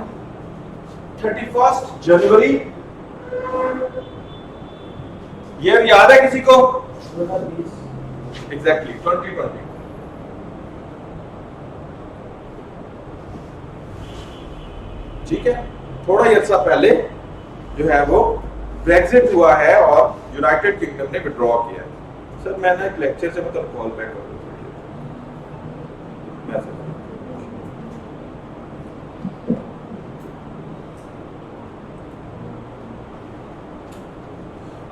31st January। ये याद है किसी को? Exactly 2020। ठीक है, थोड़ा ही अर्सा पहले जो है वो ब्रेक्सिट हुआ है और यूनाइटेड किंगडम ने विड्रॉ किया है। सर मैंने एक लेक्चर से मतलब कॉल बैक कर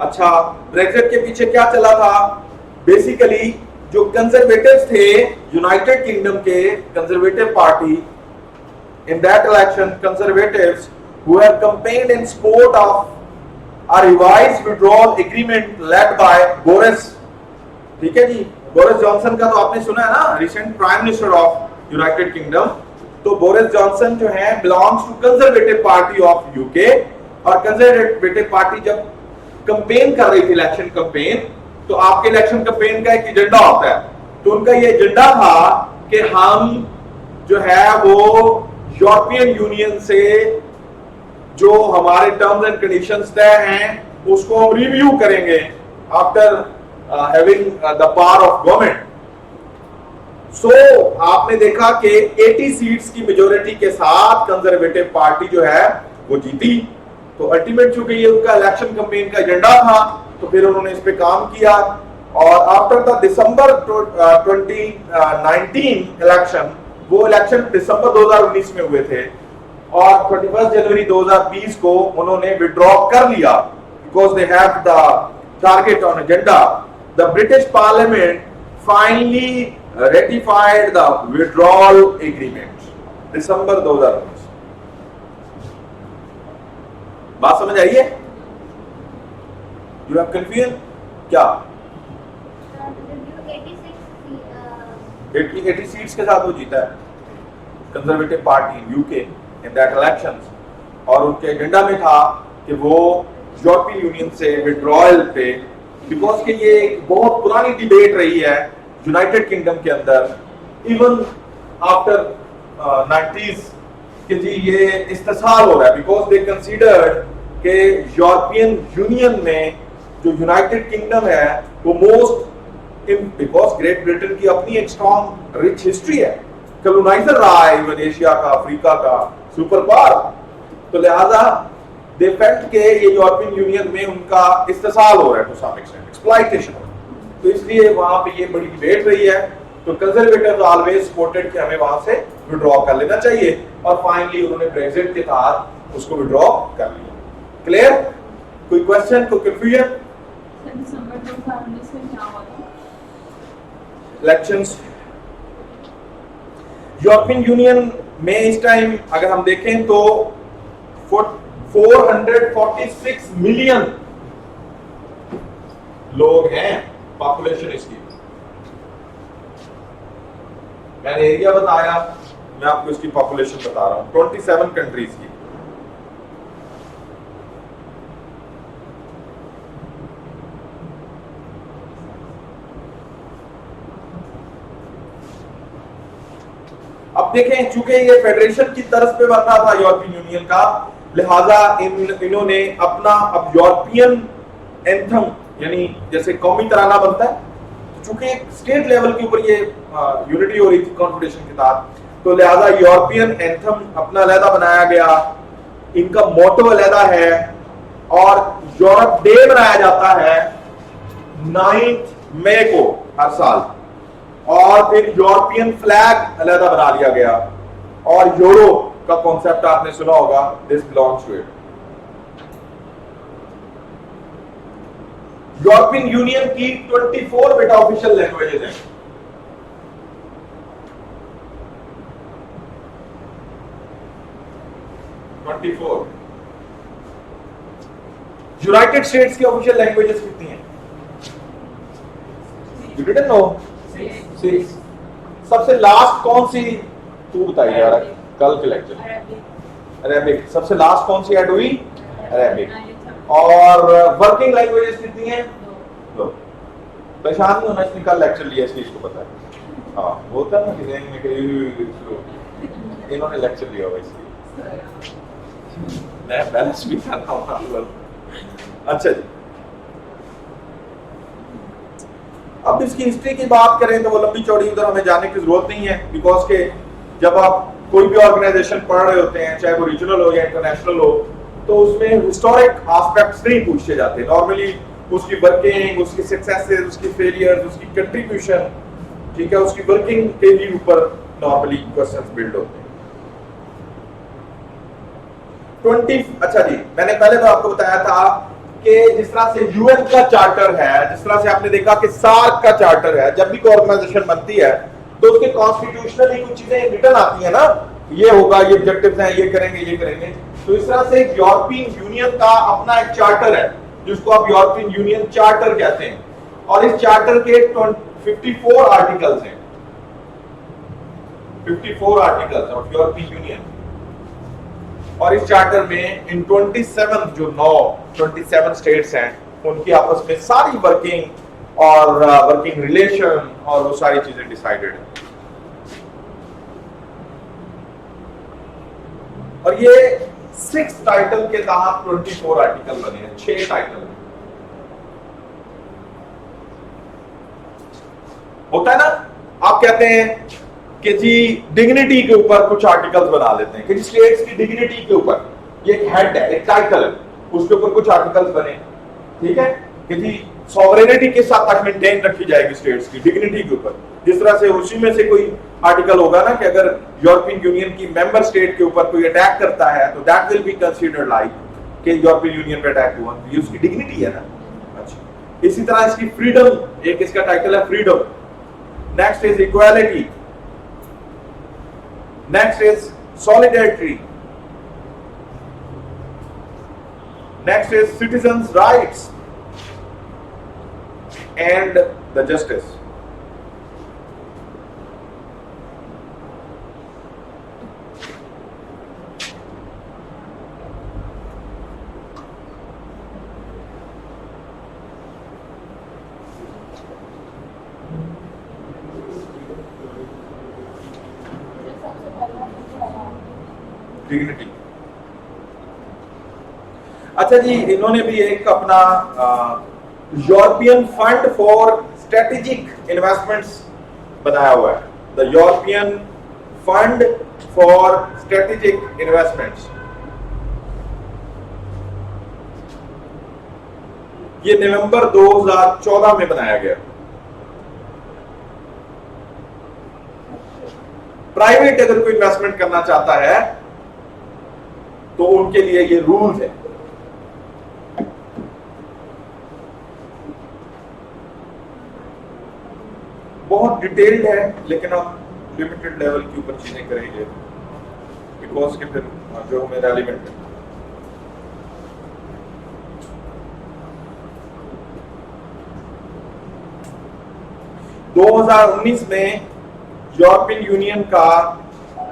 अच्छा, ब्रेक्सिट के पीछे क्या चला था? बेसिकली जो कंजर्वेटिव्स थे यूनाइटेड किंगडम के, conservative party, in that election conservatives who have campaigned in support of a revised withdrawal agreement led by Boris. ठीक है जी, बोरिस जॉनसन का तो आपने सुना है ना, recent prime minister of United Kingdom. तो बोरिस जॉनसन जो है belongs to Conservative Party of UK, और कंजर्वेटिव पार्टी जब कैंपेन कर रही थी, इलेक्शन कैंपेन, तो आपके इलेक्शन कैंपेन का एक एजेंडा होता है, तो उनका ये एजेंडा था कि हम जो है वो यूरोपियन यूनियन से जो हमारे टर्म्स एंड कंडीशंस तय हैं उसको हम रिव्यू करेंगे after having the power of government. So आपने देखा कि 80 सीट्स की मेजोरिटी के साथ कंजर्वेटिव पार्टी जो है वो जीती। तो अल्टीमेट चूंकि ये उनका इलेक्शन कैंपेन का एजेंडा था, तो फिर उन्होंने इस पे काम किया, और आफ्टर द दिसंबर 2019 इलेक्शन, वो इलेक्शन दिसंबर 2019 में हुए थे, और 21 जनवरी 2020 को उन्होंने विड्रॉ कर लिया, because they have the target on agenda. The British parliament finally ratified the withdrawal agreement December 2019। बात समझ आई है? यू हैव कंफ्यूजन क्या? 80 सीट्स के साथ वो जीता है conservative party in UK in that elections, और उनके एजेंडा में था कि वो यूरोपियन यूनियन से विड्रॉयल पे, बिकॉज कि ये एक बहुत पुरानी डिबेट रही है यूनाइटेड किंगडम के अंदर इवन आफ्टर 90s कि जी ये इस्तेसाल हो रहा है, बिकॉज दे कंसीडर्ड कि यूरोपियन यूनियन में जो यूनाइटेड किंगडम है वो मोस्ट, बिकॉज ग्रेट ब्रिटेन की अपनी एक स्ट्रॉन्ग रिच हिस्ट्री है, कॉलोनाइजर रहा है इवन एशिया का, अफ्रीका का सुपर पावर, तो लिहाजा दे फेल्ट के ये यूरोपियन यूनियन में उनका इस्तेसाल हो रहा है, टू सम एक्सटेंट एक्सप्लॉइटेशन हो रहा है, तो इसलिए वहां पे ये बड़ी डिबेट रही है। तो कंजर्वेटिव्स ऑलवेज सपोर्टेड कि हमें वहां से विड्रॉ कर लेना चाहिए, और फाइनली उन्होंने ब्रेक्सिट के तहत उसको विड्रॉ कर लिया। क्लियर? कोई क्वेश्चन, कोई कंफ्यूजन? दिसंबर 2019 में क्या हुआ था? इलेक्शंस यूरोपियन यूनियन में इस टाइम अगर हम देखें तो 446 मिलियन लोग हैं पॉपुलेशन इसकी। मैंने एरिया बताया, मैं आपको इसकी पॉपुलेशन बता रहा हूं, 27 कंट्रीज की। अब देखें, चूंकि ये फेडरेशन की तरफ पे बन रहा था यूरोपियन यूनियन का, लिहाजा इन्होंने अपना अब यूरोपियन एंथम यानी जैसे कौमी तराना बनता है, चूंकि स्टेट लेवल के ऊपर ये यूनिटी हो रही थी कॉन्फेडरेशन के साथ, तो लिहाजा यूरोपियन एंथम अपना अलहदा बनाया गया, इनका मोटो अलहदा है, और यूरोप डे मनाया जाता है 9 मई को हर साल, और फिर यूरोपियन फ्लैग अलहदा बना लिया गया, और यूरो का कॉन्सेप्ट आपने सुना होगा, this belongs to it. European Union की 24 बेटा ऑफिशियल लैंग्वेजेस हैं। यूनाइटेड स्टेट्स की ऑफिशियल लैंग्वेजेस कितनी हैं? You didn't know? 6। सबसे लास्ट कौन सी, तू बताइए यार, कल के लेक्चर। अरेबिक। सबसे लास्ट कौन सी ऐड हुई? अरेबिक। और वर्किंग लैंग्वेजेस कितनी हैं? 2। परेशान नहीं होना, इसने कल लेक्चर लिया इसलिए इसको पता है। हाँ, होता है ना कि में कि इन्होंने लेक्चर लिया हुआ इसलिए मैं बैलेंस भी कर रहा हूँ। अच्छा जी, अब इसकी हिस्ट्री की बात करें तो वो लंबी चौड़ी उधर हमें जाने की जरूरत नहीं है, बिकॉज के जब आप कोई भी ऑर्गेनाइजेशन पढ़ रहे होते हैं, चाहे वो रीजनल हो या इंटरनेशनल हो, तो उसमें हिस्टोरिक एस्पेक्ट्स नहीं पूछे जाते। नॉर्मली उसकी वर्किंग, उसकी सक्सेसेस, उसकी फेलियर्स, उसकी कंट्रीब्यूशन, ठीक है, उसकी वर्किंग के ही ऊपर नॉर्मली क्वेश्चंस बिल्ड होते हैं। 20 अच्छा जी, मैंने पहले तो आपको बताया था कि जिस तरह से यूएन का चार्टर है, जिस तरह से आपने देखा कि सार्क का चार्टर है, जब भी कोई ऑर्गेनाइजेशन बनती है तो उसके कॉन्स्टिट्यूशनली कुछ चीजें रिटर्न आती है ना, ये होगा, ये ऑब्जेक्टिव्स हैं, ये करेंगे, ये करेंगे। तो इस तरह से यूरोपियन यूनियन का अपना एक चार्टर है जिसको आप यूरोपियन यूनियन चार्टर कहते हैं, और इस चार्टर के 54 आर्टिकल्स हैं, 54 आर्टिकल्स ऑफ यूरोपियन यूनियन। और इस चार्टर में इन 27 स्टेट्स हैं, उनकी आपस में सारी वर्किंग और वर्किंग रिलेशन और वो सारी चीजें डिसाइडेड है। और ये 6 टाइटल के तहत 24 आर्टिकल बने हैं, 6 टाइटल। होता है ना, आप कहते हैं कि जी डिग्निटी के ऊपर कुछ आर्टिकल्स बना लेते हैं, कि स्टेट्स की डिग्निटी के ऊपर, ये एक हेड है, एक टाइटल है, उसके ऊपर कुछ आर्टिकल्स बने, ठीक है, कि जी सॉवरेनिटी के साथ तक मेंटेन रखी जाएगी स्टेट्स की डिग्निटी के ऊपर। जिस तरह से उसी में से कोई आर्टिकल होगा ना कि अगर यूरोपियन यूनियन की मेंबर स्टेट के ऊपर कोई अटैक करता है तो that will be considered like कि यूरोपियन यूनियन पे अटैक हुआ, ये उसकी डिग्निटी है ना। अच्छा, इसी तरह इसकी फ्रीडम, एक इसका टाइटल है freedom. Next is equality, next is solidarity, next is citizens rights and the justice. Dignity. अच्छा जी, इन्होंने भी एक अपना European fund for strategic investments बनाया हुआ है, the European fund for strategic investments. ये नवंबर 2014 में बनाया गया। प्राइवेट अगर कोई इन्वेस्टमेंट करना चाहता है तो उनके लिए ये रूल्स है। बहुत डिटेल्ड है, लेकिन हम लिमिटेड लेवल के ऊपर चीजें करेंगे बिकॉज के फिर जो हमें रेलिवेंट है। (2019) में यूरोपियन यूनियन का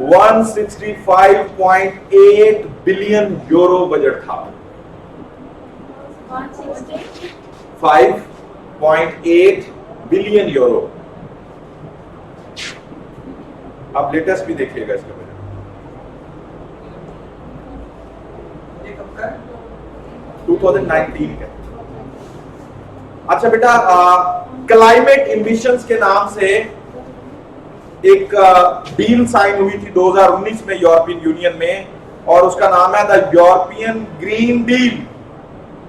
165.8 बिलियन यूरो बजट था। 5.8 बिलियन यूरो। आप लेटेस्ट भी देखिएगा इसका बजट। 2019 का। अच्छा बेटा, क्लाइमेट एम्बिशंस के नाम से एक डील साइन हुई थी 2019 में यूरोपियन यूनियन में, और उसका नाम है the European green deal.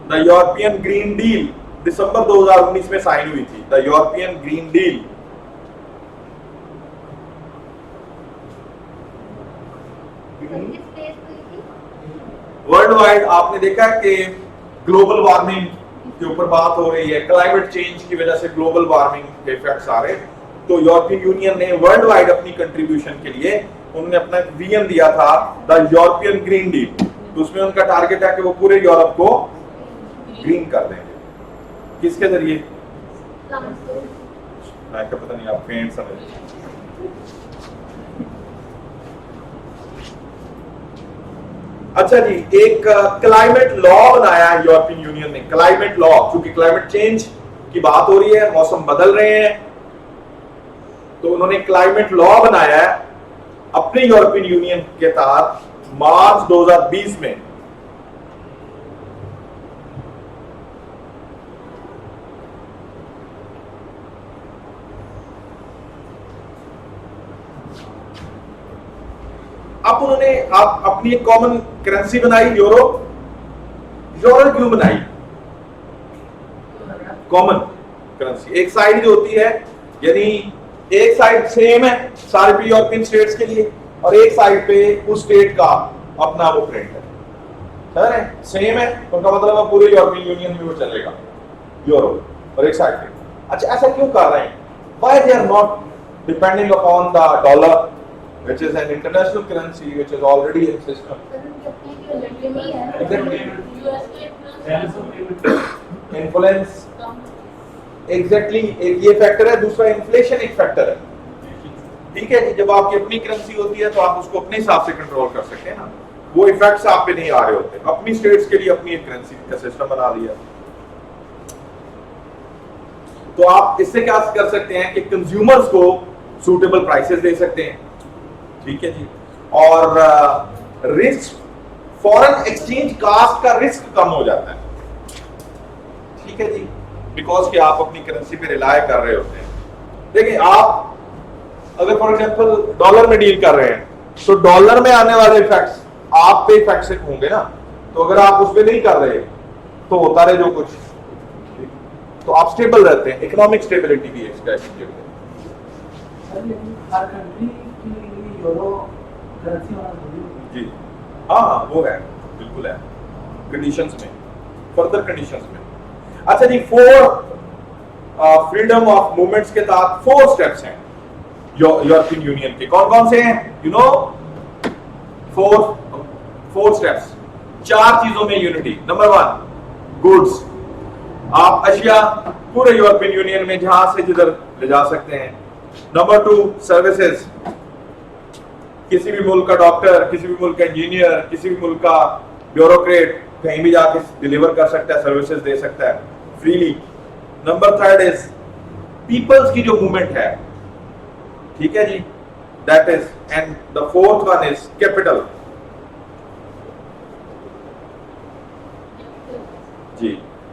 The European green deal December 2019 में साइन हुई थी, the European green deal. World wide आपने देखा कि ग्लोबल वार्मिंग के ऊपर बात हो रही है, क्लाइमेट चेंज की वजह से ग्लोबल वार्मिंग के इफेक्ट्स आ रहे हैं। तो यूरोपियन यूनियन ने वर्ल्ड वाइड अपनी कंट्रीब्यूशन के लिए उन्होंने अपना विजन दिया था, द यूरोपियन ग्रीन डील। तो उसमें उनका टारगेट है कि वो पूरे यूरोप को ग्रीन कर देंगे। किसके जरिए? पता नहीं, आप फेंट समझ। अच्छा जी, एक क्लाइमेट लॉ बनाया यूरोपियन यूनियन ने। क्लाइमेट लॉ, क्योंकि क्लाइमेट चेंज की बात हो रही है, मौसम बदल रहे हैं, तो उन्होंने क्लाइमेट लॉ बनाया है अपने यूरोपियन यूनियन के तहत मार्च 2020 में। अब उन्होंने आप अपनी एक कॉमन करेंसी बनाई, यूरो। यूरो क्यों बनाई? Common currency. एक साइड जो होती है, यानी एक साइड सेम है सारे यूरोपियन स्टेट्स के लिए, और एक साइड पे उस स्टेट का अपना वो प्रिंट है। समझ रहे? सेम है तो उसका मतलब है पूरे यूरोपियन यूनियन में वो चलेगा यूरो, और एक साइड पे। अच्छा, ऐसा क्यों कर रहे हैं? Why they are not depending upon the dollar which is an international currency which is already in system. Influence exactly एक ये फैक्टर है, दूसरा इन्फ्लेशन एक फैक्टर है। ठीक है जी, जब आपकी अपनी करेंसी होती है तो आप उसको अपने हिसाब से कंट्रोल कर सकते हैं ना, वो इफेक्ट्स आप पे नहीं आ रहे होते। अपनी स्टेट्स के लिए अपनी एक करेंसी का सिस्टम बना दिया। तो आप इससे क्या कर सकते हैं कि कंज्यूमर्स को सूटेबल प्राइसेस दे सकते हैं। ठीक है जी, और रिस्क, फॉरेन एक्सचेंज कास्ट का रिस्क कम हो जाता है। ठीक है जी, बिकॉज कि आप अपनी करेंसी पे रिलाय कर रहे होते हैं। देखिए, आप अगर फॉर एग्जांपल डॉलर में डील कर रहे हैं तो डॉलर में आने वाले इफेक्ट्स आप पे इफेक्ट्स होंगे ना, तो अगर आप उस पे नहीं कर रहे तो होता रहे जो कुछ, तो आप स्टेबल रहते हैं। इकोनॉमिक स्टेबिलिटी भी है इसका एफेक्टिव है। हर कंट्री की यूरो करेंसी होना जरूरी है जी। हाँ, वो है, बिल्कुल है, कंडीशंस में, फर्दर कंडीशंस में। अच्छा जी, 4 फ्रीडम ऑफ मूवमेंट्स के तहत 4 स्टेप्स हैं यूरोपियन यूनियन के। कौन कौन से हैं? यू नो, 4 स्टेप्स, 4 चीजों में यूनिटी। Number 1, goods. आप अशिया पूरे यूरोपियन यूनियन में जहां से जिधर ले जा सकते हैं। Number 2, services. किसी भी मुल्क का डॉक्टर, किसी भी मुल्क का इंजीनियर, किसी भी मुल्क का ब्यूरोक्रेट कहीं भी जाके डिलीवर कर सकता है, सर्विसेज दे सकता है फ्रीली। नंबर 3 इज पीपल्स की जो मूवमेंट है। ठीक है जी, that is, and the 4th one is capital.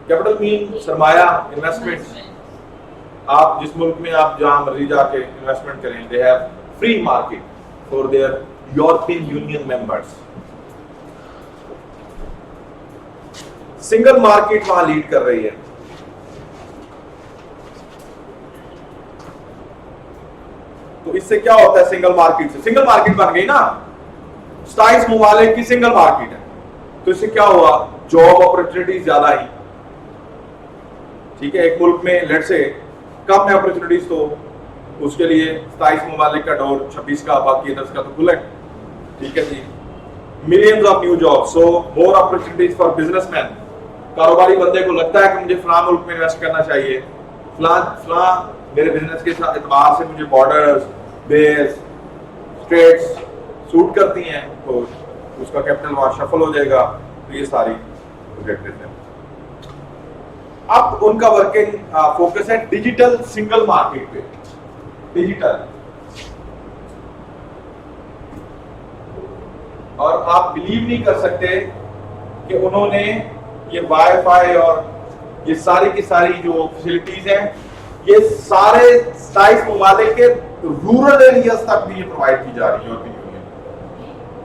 Capital mean सरमाया, इन्वेस्टमेंट। आप जिस मुल्क में आप जहां मर्जी जाके इन्वेस्टमेंट करें, they have free market for their European union members. Single market वहां लीड कर रही है। तो इससे क्या होता है सिंगल मार्केट से? सिंगल मार्केट बन गई ना, 27 ममालिक की सिंगल मार्केट है। तो इससे क्या हुआ? जॉब अपॉर्चुनिटीज ज्यादा आई। ठीक है, एक मुल्क में लेट से कम है अपॉर्चुनिटीज, तो उसके लिए 27 ममालिक का डोर 26 का, बाकी 10 का तो खुला है। ठीक है जी, millions of new job, so more opportunities for businessman. कारोबारी बंदे को लगता है कि मुझे फलां मुल्क में इन्वेस्ट करना चाहिए, फलां मेरे बिजनेस के साथ एतबार से मुझे बॉर्डर्स, बेस, स्ट्रेट्स सूट करती हैं, तो उसका कैपिटल वहां शफल हो जाएगा। तो ये सारी ऑब्जेक्टिव्स हैं। अब उनका वर्किंग फोकस है डिजिटल सिंगल मार्केट पे। डिजिटल, और आप बिलीव नहीं कर सकते कि उन्होंने ये वाईफाई और ये सारी की सारी जो फैसिलिटीज हैं, ये सारे 27 ममालिक के रूरल एरियाज तक भी ये प्रोवाइड की जा रही है यूरोपियन यूनियन,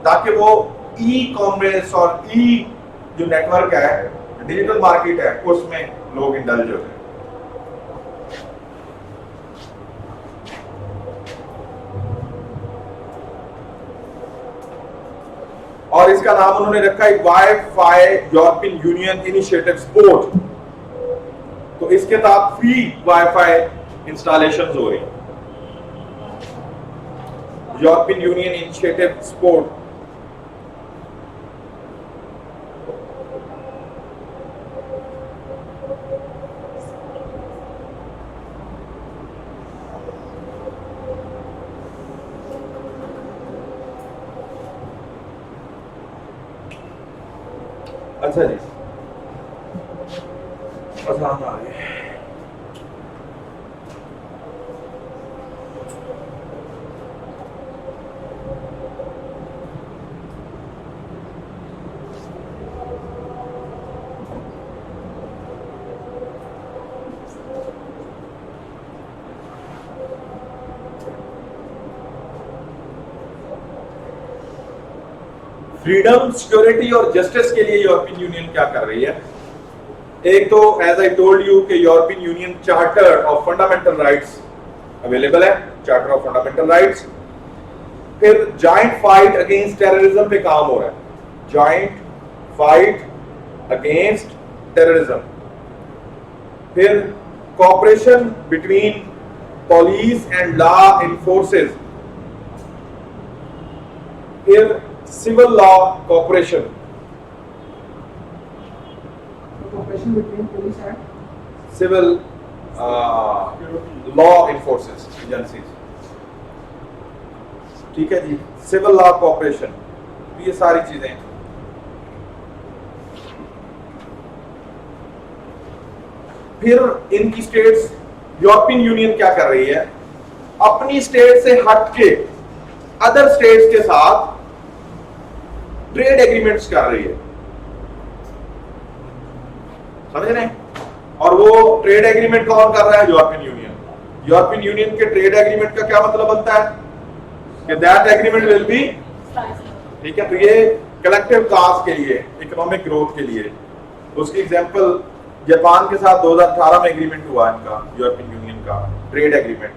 ताकि वो ई कॉमर्स और ई जो नेटवर्क है, डिजिटल मार्केट है, उसमें लोग इंडल्ज हो जाए। और इसका नाम उन्होंने रखा है wifi European union initiative support. तो इसके तहत फ्री वाईफाई इंस्टॉलेशंस हो रही, यूरोपियन यूनियन इनिशिएटिव सपोर्ट। अच्छा जी, आसान आ गए। फ्रीडम, सिक्योरिटी और जस्टिस के लिए यूरोपियन यूनियन क्या कर रही है? एक तो एज आई टोल्ड यू कि European union charter of fundamental rights available है, चार्टर ऑफ फंडामेंटल राइट्स। फिर जॉइंट फाइट अगेंस्ट टेररिज्म पे काम हो रहा है, जॉइंट फाइट अगेंस्ट टेररिज्म। फिर cooperation between police and law enforces. फिर civil law cooperation, cooperation between police and civil law enforces agencies. ठीक है जी, सिविल लॉ कोऑपरेशन, ये सारी चीजें। फिर इनकी स्टेट्स, यूरोपियन यूनियन क्या कर रही है? अपनी स्टेट से हटके अदर स्टेट्स के साथ ट्रेड एग्रीमेंट्स कर रही है, समझ रहे हैं? और वो ट्रेड एग्रीमेंट कौन कर रहा है? European union. यूरोपियन यूनियन के ट्रेड एग्रीमेंट का क्या मतलब बनता है? कि दैट एग्रीमेंट विल बी, ठीक है, तो ये कलेक्टिव काज के लिए, इकोनॉमिक ग्रोथ के लिए। उसकी एग्जांपल जापान के साथ 2018 में एग्रीमेंट हुआ इनका, यूरोपियन यूनियन का ट्रेड एग्रीमेंट।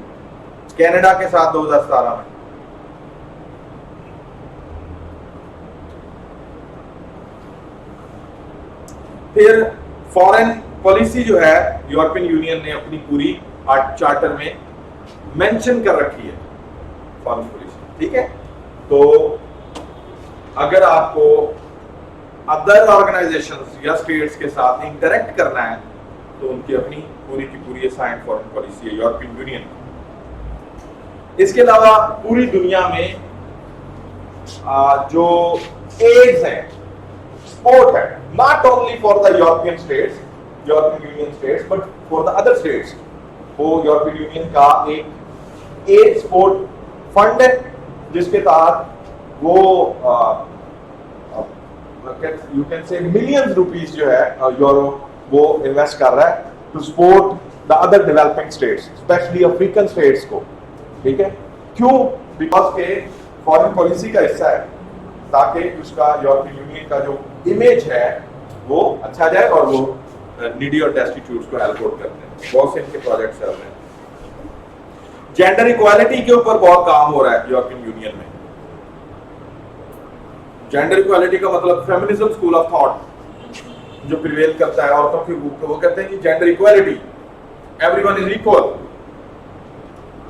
कनाडा के साथ 2017 में। फिर फॉरेन पॉलिसी जो है यूरोपियन यूनियन ने अपनी पूरी चार्टर में मेंशन कर रखी है, फॉरेन पॉलिसी। ठीक है, तो अगर आपको अदर ऑर्गेनाइजेशंस या स्टेट्स के साथ इंटरेक्ट करना है तो उनकी अपनी पूरी की पूरी असाइंड फॉरेन पॉलिसी है यूरोपियन यूनियन। इसके अलावा पूरी दुनिया में जो एड्स है, सपोर्ट है, not only for the European states, European Union states, but for the other states. वो यूरोपियन यूनियन का एक एड सपोर्ट फंड है, जिसके तहत वो you can say millions rupees जो है यूरो, वो इन्वेस्ट कर रहा है to support the other developing states, specially African states को। ठीक है, क्यों? बिकॉज के फॉरेन पॉलिसी का हिस्सा है, ताकि उसका यूरोपियन यूनियन का जो इमेज है वो अच्छा जाए और वो नीडी और डेस्टिट्यूट्स को हेल्प आउट करते हैं। बहुत से इनके प्रोजेक्ट्स चल रहे हैं। जेंडर इक्वालिटी के ऊपर बहुत काम हो रहा है यूरोपियन यूनियन में। जेंडर इक्वालिटी का मतलब फेमिनिज्म स्कूल ऑफ थॉट जो प्रिवेल करता है औरतों के ग्रुप को, वो कहते हैं कि gender equality, everyone is equal.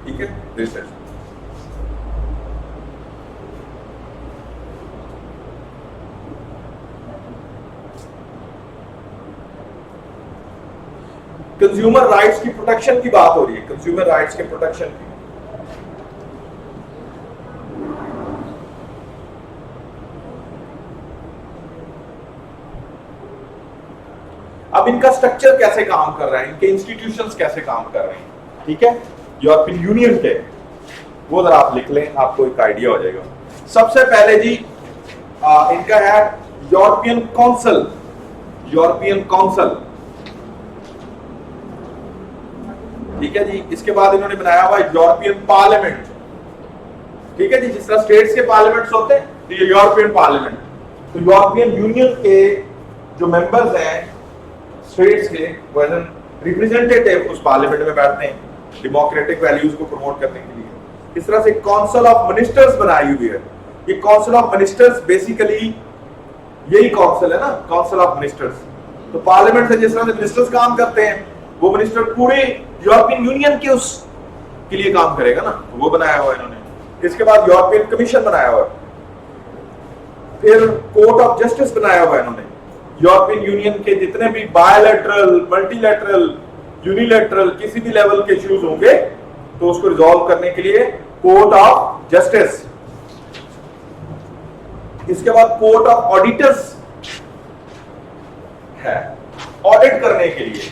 ठीक है, दिस इज कंज्यूमर राइट्स की प्रोटेक्शन की बात हो रही है, कंज्यूमर राइट्स के प्रोटेक्शन की। अब इनका स्ट्रक्चर कैसे काम कर रहा है, इनके इंस्टीट्यूशंस कैसे काम कर रहे हैं, ठीक है, यूरोपियन यूनियन के, वो जरा आप लिख लें, आपको एक आइडिया हो जाएगा। सबसे पहले जी इनका है यूरोपियन काउंसिल, यूरोपियन काउंसिल, ठीक है जी। इसके बाद इन्होंने बनाया हुआ यूरोपियन पार्लियामेंट, ठीक है जी। जिस तरह स्टेट्स के पार्लियामेंट्स होते हैं, तो ये यूरोपियन पार्लियामेंट। तो यूरोपियन यूनियन के जो मेंबर्स हैं स्टेट्स के, वो रिप्रेजेंटेटिव उस पार्लियामेंट में बैठते हैं डेमोक्रेटिक वैल्यूज को प्रमोट करने के लिए। इस तरह से काउंसिल ऑफ मिनिस्टर्स बनाई हुई है। ये काउंसिल ऑफ मिनिस्टर्स बेसिकली यही काउंसिल है ना, काउंसिल ऑफ मिनिस्टर्स। तो पार्लियामेंट से जिस तरह से मिनिस्टर्स काम करते हैं, वो मिनिस्टर पूरे यूरोपियन यूनियन के उस के लिए काम करेगा ना, वो बनाया हुआ है इन्होंने। इसके बाद यूरोपियन कमीशन बनाया हुआ है, फिर कोर्ट ऑफ जस्टिस बनाया हुआ है इन्होंने। यूरोपियन यूनियन के जितने भी बायलैटरल, मल्टीलैटरल, यूनिलैटरल किसी भी लेवल के इश्यूज होंगे, तो उसको रिजॉल्व करने के लिए कोर्ट ऑफ जस्टिस। इसके बाद कोर्ट ऑफ ऑडिटर्स है, ऑडिट करने के लिए,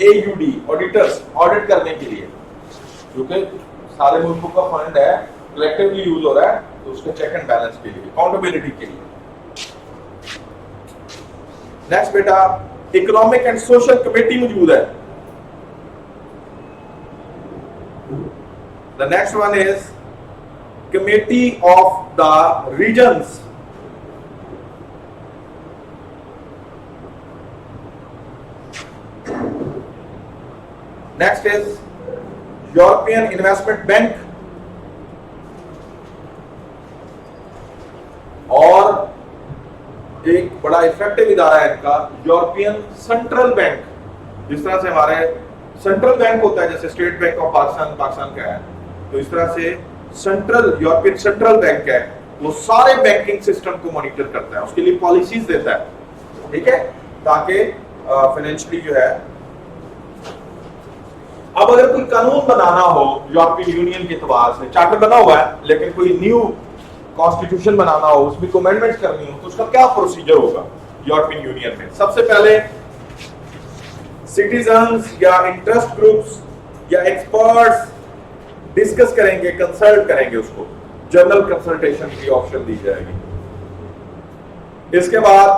AUD ऑडिटर्स, ऑडिट करने के लिए, क्योंकि सारे मुल्कों का फंड है, कलेक्टिवली यूज हो रहा है, तो उसके चेक एंड बैलेंस के लिए, अकाउंटेबिलिटी के लिए। नेक्स्ट बेटा इकोनॉमिक एंड सोशल कमेटी मौजूद है। The next one is committee of the regions. Next is European Investment Bank, और एक बड़ा इफेक्टिव इदारा है इनका यूरोपियन सेंट्रल बैंक। जिस तरह से हमारे सेंट्रल बैंक होता है, जैसे state bank of Pakistan Pakistan का है, तो इस तरह से सेंट्रल यूरोपियन सेंट्रल बैंक है, वो सारे बैंकिंग सिस्टम को मॉनिटर करता है, उसके लिए पॉलिसीज देता है, ठीक है, ताकि फाइनेंशियली जो है। अब अगर कोई कानून बनाना हो यूरोपियन यूनियन के एतबार से, चार्टर बना हुआ है, लेकिन कोई न्यू कॉन्स्टिट्यूशन बनाना हो, उसमें कोई अमेंडमेंट्स करनी हो, तो उसका क्या प्रोसीजर होगा यूरोपियन यूनियन में? सबसे पहले सिटीजंस या इंटरेस्ट ग्रुप्स या एक्सपर्ट्स डिस्कस करेंगे, कंसल्ट करेंगे, उसको जनरल कंसल्टेशन की ऑप्शन दी जाएगी। इसके बाद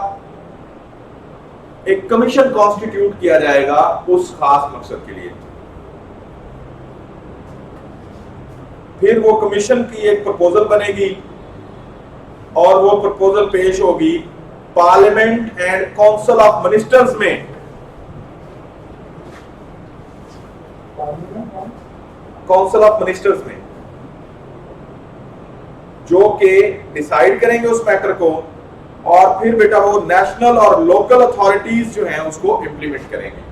एक कमीशन कॉन्स्टिट्यूट किया जाएगा उस खास मकसद के लिए। फिर वो कमीशन की एक प्रपोजल बनेगी और वो प्रपोजल पेश होगी parliament and council of ministers में। काउंसिल ऑफ मिनिस्टर्स में, जो के डिसाइड करेंगे उस मैटर को, और फिर बेटा वो नेशनल और लोकल अथॉरिटीज जो हैं उसको इंप्लीमेंट करेंगे।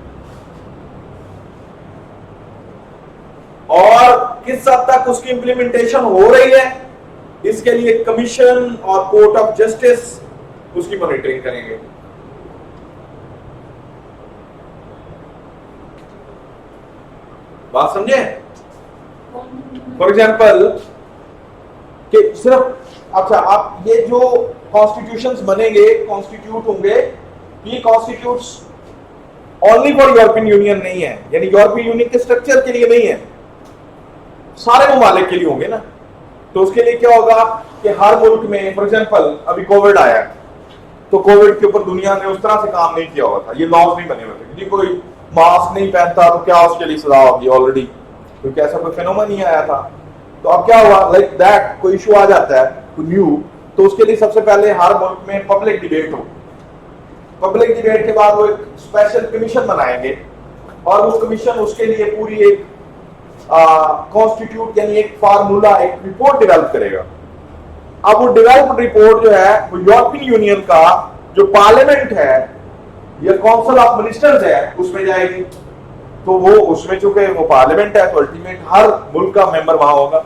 और किस हद तक उसकी इंप्लीमेंटेशन हो रही है, इसके लिए कमीशन और कोर्ट ऑफ जस्टिस उसकी मॉनिटरिंग करेंगे। बात समझे? फॉर एग्जाम्पल कि सिर्फ अच्छा, आप ये जो कॉन्स्टिट्यूशंस बनेंगे, कॉन्स्टिट्यूट होंगे, ये constitutes only for European union नहीं है, यानी यूरोपियन यूनियन के स्ट्रक्चर के लिए नहीं है, सारे ममालिक के लिए होंगे ना। तो उसके लिए क्या होगा कि हर मुल्क में, फॉर एग्जांपल अभी कोविड आया, तो कोविड के ऊपर दुनिया ने उस तरह से काम नहीं किया हुआ था, ये लॉज नहीं बने हुए थे कि कोई मास्क नहीं पहनता तो क्या उसके लिए सजा होगी ऑलरेडी, क्योंकि ऐसा कोई फेनोमेन नहीं आया था। तो अब क्या हुआ, लाइक दैट कोई इशू आ जाता है न्यू, तो उसके लिए सबसे पहले हर मुल्क में पब्लिक डिबेट हो। पब्लिक डिबेट के बाद वो एक स्पेशल कमीशन बनाएंगे और उस कमीशन उसके लिए पूरी एक कॉन्स्टिट्यूट यानी एक फार्मूला, एक रिपोर्ट डेवलप करेगा। अब वो डेवलप्ड रिपोर्ट जो है वो यूरोपियन यूनियन का जो पार्लियामेंट है या काउंसिल ऑफ मिनिस्टर्स है उसमें जाएगी। तो वो उसमें चूंकि वो पार्लियामेंट है तो अल्टीमेट हर मुल्क का मेंबर वहां होगा,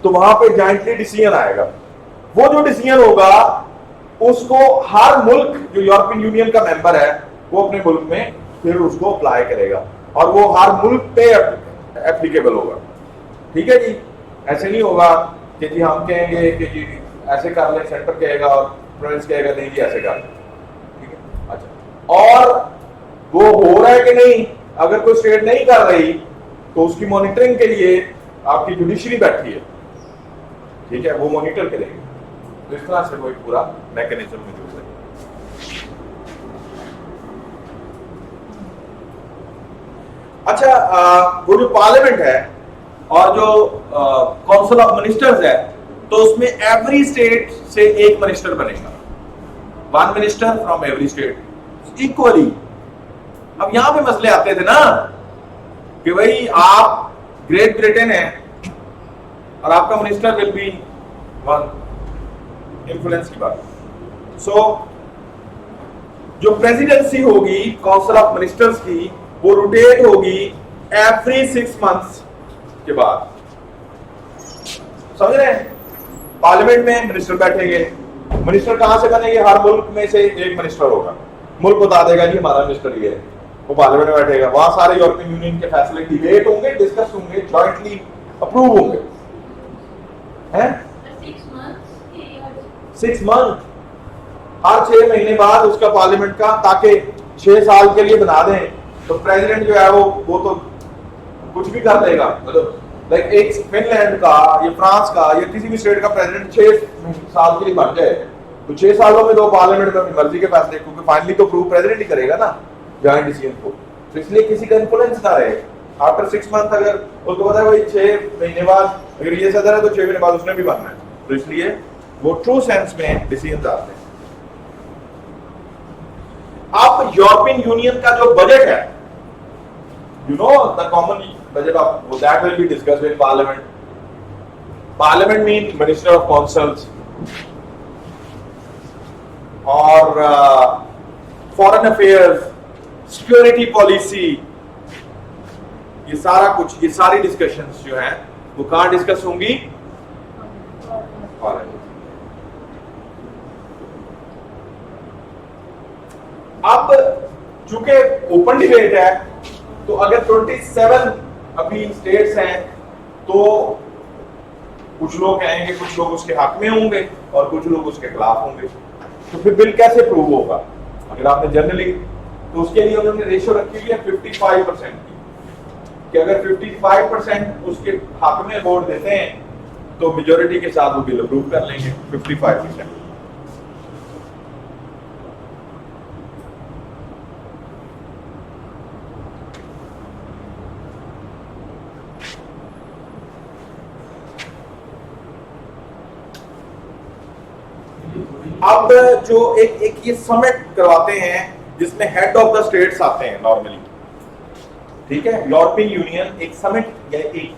तो वहां पे जॉइंटली डिसीजन आएगा। वो जो डिसीजन होगा उसको हर मुल्क जो यूरोपियन यूनियन का मेंबर है वो अपने मुल्क में फिर उसको अप्लाई करेगा और वो हर मुल्क पे एप्लीकेबल होगा। ठीक है जी, ऐसे नहीं होगा कि जी हम कहेंगे कि जी ऐसे कर ले, सेंटर कहेगा और प्रोविंस कहेगा नहीं जी ऐसे कर ले। ठीक है, अच्छा, और वो हो रहा है कि नहीं, अगर कोई स्टेट नहीं कर रही तो उसकी मॉनिटरिंग के लिए आपकी जुडिशरी बैठी है। ठीक है, वो मॉनिटर करेगी। तो इस तरह से वो एक पूरा मैकेनिज्म मौजूद है। अच्छा, वो जो पार्लियामेंट है और जो काउंसिल ऑफ मिनिस्टर्स है, तो उसमें एवरी स्टेट से एक मिनिस्टर बनेगा, one minister from every state equally. अब यहां पे मसले आते थे ना कि भाई आप ग्रेट ब्रिटेन है और आपका minister will be one, influence की बात। सो जो प्रेसिडेंसी होगी काउंसिल ऑफ मिनिस्टर्स की वो रोटेट होगी एवरी 6 मंथ्स के बाद। समझ रहे हैं? पार्लियामेंट में मिनिस्टर बैठेंगे, मिनिस्टर कहां से बनेंगे, हर मुल्क में से एक मिनिस्टर होगा, मुल्क बता देगा जी हमारा मिनिस्टर ये है, वो पार्लियामेंट में बैठेगा, वहां सारे यूरोपियन यूनियन के फैसले डिबेट होंगे, डिस्कस होंगे, जॉइंटली अप्रूव होंगे। हैं 6 मंथ, हर 6 महीने बाद उसका पार्लियामेंट का, ताकि 6 साल के लिए बना दें। तो प्रेसिडेंट जो है वो तो कुछ भी कर देगा, मतलब लाइक एक फिनलैंड का या फ्रांस का या किसी भी स्टेट का प्रेसिडेंट 6 साल के लिए बन जाए तो 6 सालों में 2 पार्लियामेंट में अपनी मर्जी के फैसले, क्योंकि फाइनली तो अप्रूव प्रेसिडेंट ही करेगा ना जॉइंट डिसीजन को। तो इसलिए किसी का इन्फ्लुएंस ना रहे। आफ्टर 6 मंथ अगर उसको पता है भाई 6 महीने बाद अगर ये सदर है तो 6 महीने बाद उसने भी बनना है, तो इसलिए वो ट्रू सेंस में डिसीजन आते हैं। अब यूरोपियन यूनियन का जो बजट है, you know the common budget of that will be discussed in parliament. Parliament mean minister of councils और फॉरेन अफेयर्स, सिक्योरिटी पॉलिसी, ये सारा कुछ, ये सारी डिस्कशंस जो हैं वो कहां डिस्कस होंगी? अब चूंकि ओपन डिबेट है तो अगर 27 अभी स्टेट्स हैं तो कुछ लोग कहेंगे, कुछ लोग उसके हक में होंगे और कुछ लोग उसके खिलाफ होंगे। तो फिर बिल कैसे प्रूव होगा? अगर आपने जनरली, तो उसके लिए उन्होंने रेशियो रखी हुई है 55% की, कि अगर 55% उसके हक में वोट देते हैं तो मेजोरिटी के साथ वो बिल अप्रूव कर लेंगे 55%। अब जो एक ये समिट करवाते हैं जिसमें हेड ऑफ द स्टेट्स आते हैं नॉर्मली, ठीक है, यूरोपियन यूनियन एक समिट या एक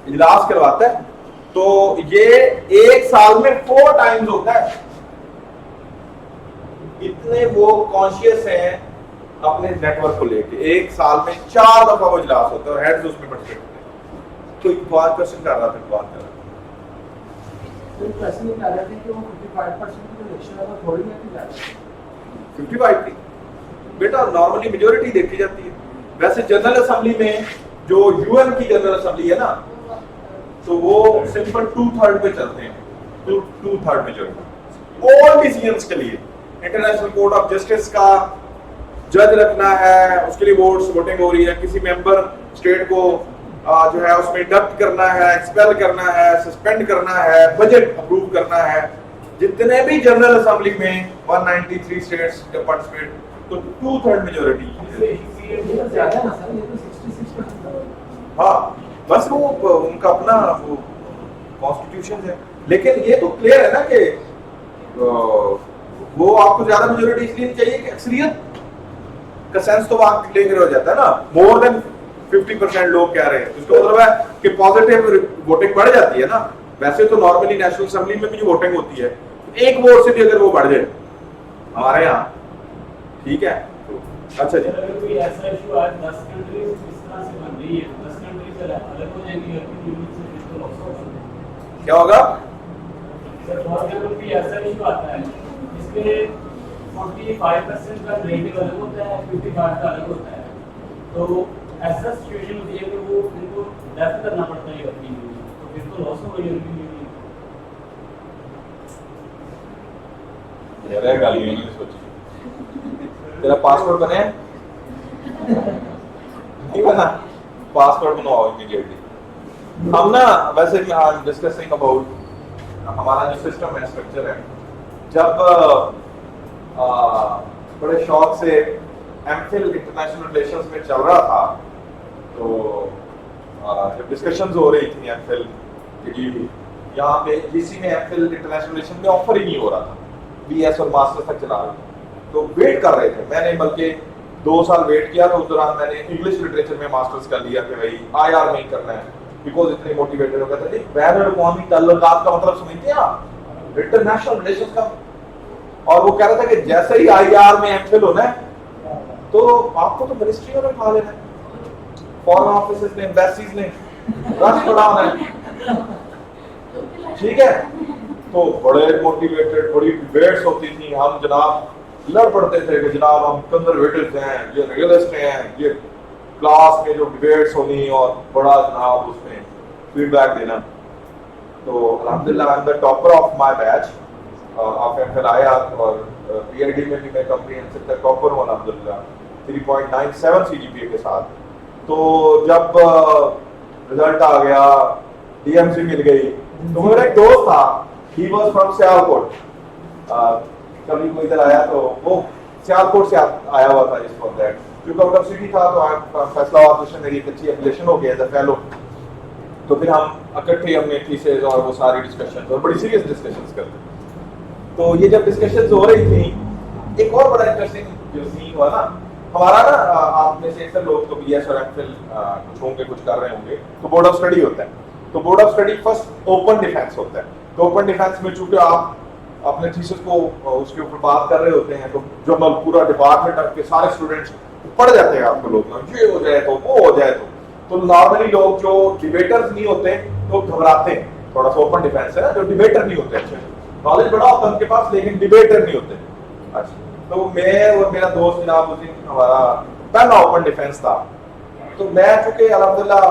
इजलास करवाता है, तो ये एक साल में 4 टाइम्स होता है। इतने वो कॉन्शियस हैं अपने नेटवर्क को लेके, एक साल में 4 दफा वो इजलास होता है और हेड्स उसमें पार्टिसिपेट करते हैं। तो एक बात क्वेश्चन कर रहा था, बात कर रहा था, तो ऐसे नहीं कह रहे थे कि वो 55% की इलेक्शन है, थोड़ी नहीं जा रही 55 की बेटा नॉर्मली मेजोरिटी देखी जाती है। वैसे जनरल असेंबली में जो यूएन की जनरल असेंबली है ना, तो वो सिंपल 2/3 पे चलते हैं, 2/3 मेजोरिटी ऑल डिसीजंस के लिए। इंटरनेशनल कोर्ट ऑफ जस्टिस का जज रखना है, उसके लिए वोटिंग हो रही है, किसी मेंबर स्टेट को जो है उसमें इंडक्ट करना है, एक्सपेल करना है, सस्पेंड करना है, बजट अप्रूव करना है, जितने भी जनरल असेंबली में 193 स्टेट्स जब पार्टिसिपेट, तो 2/3 मेजोरिटी। ये तो ज्यादा है ना सर, ये तो 66%। हाँ, बस वो उनका अपना वो कॉन्स्टिट्यूशन है। लेकिन ये तो क्लियर है ना कि वो आपको ज्यादा मेजोरिटी इसलिए नहीं चाहिए कि अक्सरियत का सेंस तो वहां क्लियर हो जाता है ना। मोर देन 50% लोग कह रहे हैं, इसका मतलब है कि पॉजिटिव वोटिंग बढ़ जाती है ना। वैसे तो नॉर्मली नेशनल असेंबली में भी जो वोटिंग होती है, एक वोट से भी अगर वो बढ़ जाए हमारे यहाँ, ठीक है। तो अच्छा जी, अगर कोई ऐसा इशू आज 10 कंट्रीज इस तरह से बन रही है, 10 कंट्रीज अलग हो जाएंगी यूरोपियन यूनियन से, फिर तो लॉस होगा। क्या होगा सर बहुत जगह कोई ऐसा इशू आता है जिसमें 45% का रेटिंग अलग होता है, 55 का अलग होता है, तो ऐसा सिचुएशन होती है कि वो उनको लेफ्ट करना पड़ता है यूरोपियन यूनियन, तो फिर तो लॉस होगा यूरोपियन यूनियन। ये गाली मैंने सोची। तेरा पासपोर्ट बने नहीं बना? पासपोर्ट बनवाओ इमीडिएटली। हम ना वैसे आई एम डिस्कसिंग अबाउट हमारा जो सिस्टम है, स्ट्रक्चर है। जब बड़े शौक से एमफिल इंटरनेशनल रिलेशंस में चल रहा था, तो जब डिस्कशंस हो रही थी एमफिल कि यहाँ पे जीसी में एमफिल इंटरनेशनल रिलेशन में ऑफर ही नहीं हो रहा था, बीएस और मास्टर्स तक चला रहे, तो वेट कर रहे थे। मैंने बल्कि 2 साल वेट किया, तो उस दौरान मैंने इंग्लिश लिटरेचर में मास्टर्स कर लिया कि भाई आईआर में ही करना है, बिकॉज इतने मोटिवेटेड हो गए थे। बैन अल-अक़वामी ताल्लुकात का मतलब समझते हैं आप, इंटरनेशनल रिलेशंस का। और वो कह रहा था कि जैसे ही आईआर में एमफिल होना है तो आपको तो मिनिस्ट्रियों में उठा लेना है, फॉरेन ऑफिसेज ने, एम्बेसीज ने रश पड़ा होना है, ठीक है। तो बड़े मोटिवेटेड, बड़ी डिबेट्स होती थी। हम जनाब लड़ पड़ते थे कि जनाब हम कंजर्वेटिव्स हैं, ये रियलिस्ट हैं, ये क्लास में जो डिबेट्स होनी और बड़ा जनाब उसमें फीडबैक देना। तो अल्हम्दुलिल्लाह I am the topper of my batch of MPhil IR, और पीआईडी में भी मैं कॉम्प्रिहेंसिव का टॉपर हूं अल्हम्दुलिल्लाह 3.97 सीजीपीए के साथ। तो जब रिजल्ट आ गया, डीएमसी मिल गई, तो मेरा एक दोस्त था, ही वाज फ्रॉम सियालकोट। कभी कोई इधर आया तो वो सियालकोट से आया हुआ था इस फॉर दैट, क्योंकि आउट ऑफ सिटी था, तो फैसलाबाद से मेरी एक अच्छी एप्लीकेशन हो गई एज अ फेलो। तो फिर हम इकट्ठे हमने थीसिस और वो सारी डिस्कशंस और बड़ी सीरियस डिस्कशंस करते। तो ये जब डिस्कशंस हो रही थी, एक और बड़ा इंटरेस्टिंग जो सीन हुआ ना हमारा ना, आप में से अक्सर लोग तो बीएस और एमफिल कुछ होंगे, कुछ कर रहे होंगे, तो बोर्ड ऑफ स्टडी होता है। तो board of study first open defence होता है। तो ओपन डिफेंस में चूंकि आप अपने थीसिस को उसके ऊपर बात कर रहे होते हैं, तो जर्नल पूरा डिपार्टमेंट के सारे स्टूडेंट्स पढ़ जाते हैं आपको, लोग ये हो जाए तो वो हो जाए तो नॉर्मली लोग जो डिबेटर्स नहीं होते तो घबराते हैं, थोड़ा सा ओपन डिफेंस है ना, जो डिबेटर नहीं होते, अच्छे नॉलेज बड़ा होता है उनके पास लेकिन डिबेटर नहीं होते। अच्छा, तो मैं और मेरा दोस्त जनाब उस दिन हमारा पहला ओपन डिफेंस था। तो मैं चूंकि अल्हम्दुलिल्लाह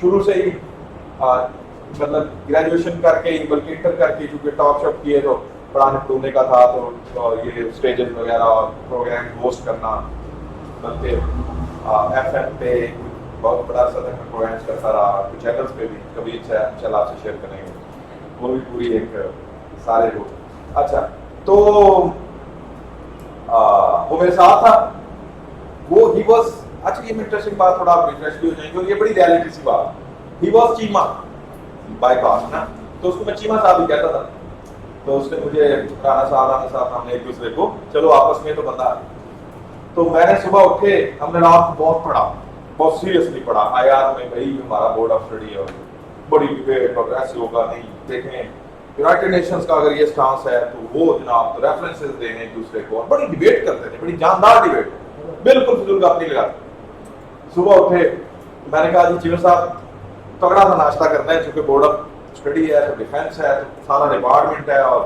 शुरू से ही मतलब ग्रेजुएशन करके ही, बल्कि इंटर करके चूंकि टॉक शॉप किए, तो पढ़ाने पढ़ूने का था, तो ये स्टेजेस वगैरह प्रोग्राम होस्ट करना, बल्कि एफएम पे बहुत बड़ा सदन में प्रोग्राम्स करता रहा, कुछ चैनल्स पे भी कभी चला आपसे शेयर करेंगे, वो भी पूरी एक सारे लोग। अच्छा, तो वो मेरे साथ था, वो ही वाज, अच्छा ये इंटरेस्टिंग बात, थोड़ा आप रिफ्रेश भी हो जाएंगे, और ये बड़ी रियलिटी सी बात, ही वाज चीमा बाईपास ना, तो उसको मैं चीमा साहब ही कहता था। तो उसने मुझे राणा साहब हमने एक दूसरे को, चलो आपस में तो बंदा। तो मैंने सुबह उठे, हमने रात को बहुत पढ़ा, बहुत सीरियसली पढ़ा आईआर में, भाई हमारा बोर्ड ऑफ स्टडी है, बड़ी डिबेट और ऐसे होगा नहीं, देखें यूनाइटेड नेशंस का अगर ये स्टांस है तो वो जनाब तो रेफरेंसेस देने एक दूसरे को, और बड़ी डिबेट करते थे, बड़ी जानदार डिबेट, बिल्कुल फिजूल बात नहीं लगाते। सुबह उठे, मैंने कहा जी चिमर साहब तगड़ा सा नाश्ता करना है, चूंकि बोर्ड ऑफ स्टडी है तो डिफेंस है तो सारा डिपार्टमेंट है, और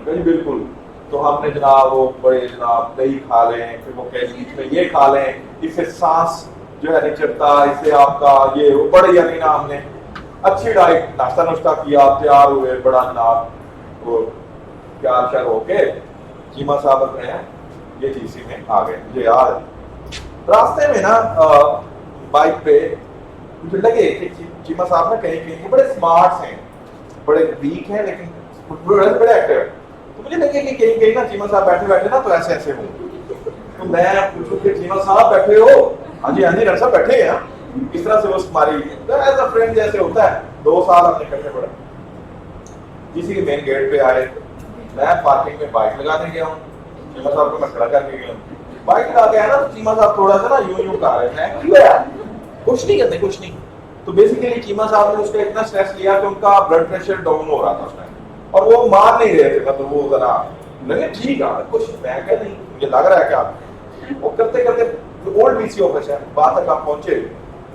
बिल्कुल। तो हमने जनाब वो बड़े जनाब दही खा लें, फिर वो बीच में ये खा लें, इससे सांस जो है नहीं चढ़ता, इससे आपका ये वो बड़े यानी ना, हमने अच्छी डाइट नाश्ता नुश्ता किया, तैयार हुए, बड़ा जनाब वो प्यार श्यार होके चीमा साहब अपने ये जीसी में आ गए। मुझे याद है रास्ते में ना बाइक पे मुझे लगे कि चीमा साहब ना कहीं कहीं बड़े स्मार्ट हैं, बड़े वीक हैं लेकिन बड़े एक्टिव। तो मुझे लगे कि कहीं कहीं ना चीमा साहब बैठे बैठे ना तो ऐसे ऐसे हों, तो मैं पूछूं कि चीमा साहब बैठे हो? हाँ जी डॉक्टर साहब बैठे हैं। इस तरह से वो हमारी एज अ फ्रेंड जैसे होता है। 2 साल हमने इकट्ठे पढ़े। किसी के मेन गेट पे आए, मैं पार्किंग में बाइक लगाने गया हूँ, चीमा साहब को मैं खड़ा करके गया हूँ। बाइक लगा के आया ना तो चीमा साहब थोड़ा सा ना यूं कर रहे हैं, क्यों यार कुछ नहीं करते कुछ नहीं। तो बेसिकली चीमा साहब ने उसका इतना स्ट्रेस लिया कि उनका ब्लड प्रेशर डाउन हो रहा था उस टाइम, और वो मार नहीं रहे थे, मतलब वो जरा लगे ठीक है कुछ, मैं क्या नहीं मुझे लग रहा है क्या। वो करते करते ओल्ड बीसी ऑफिस है, बात तक आप पहुंचे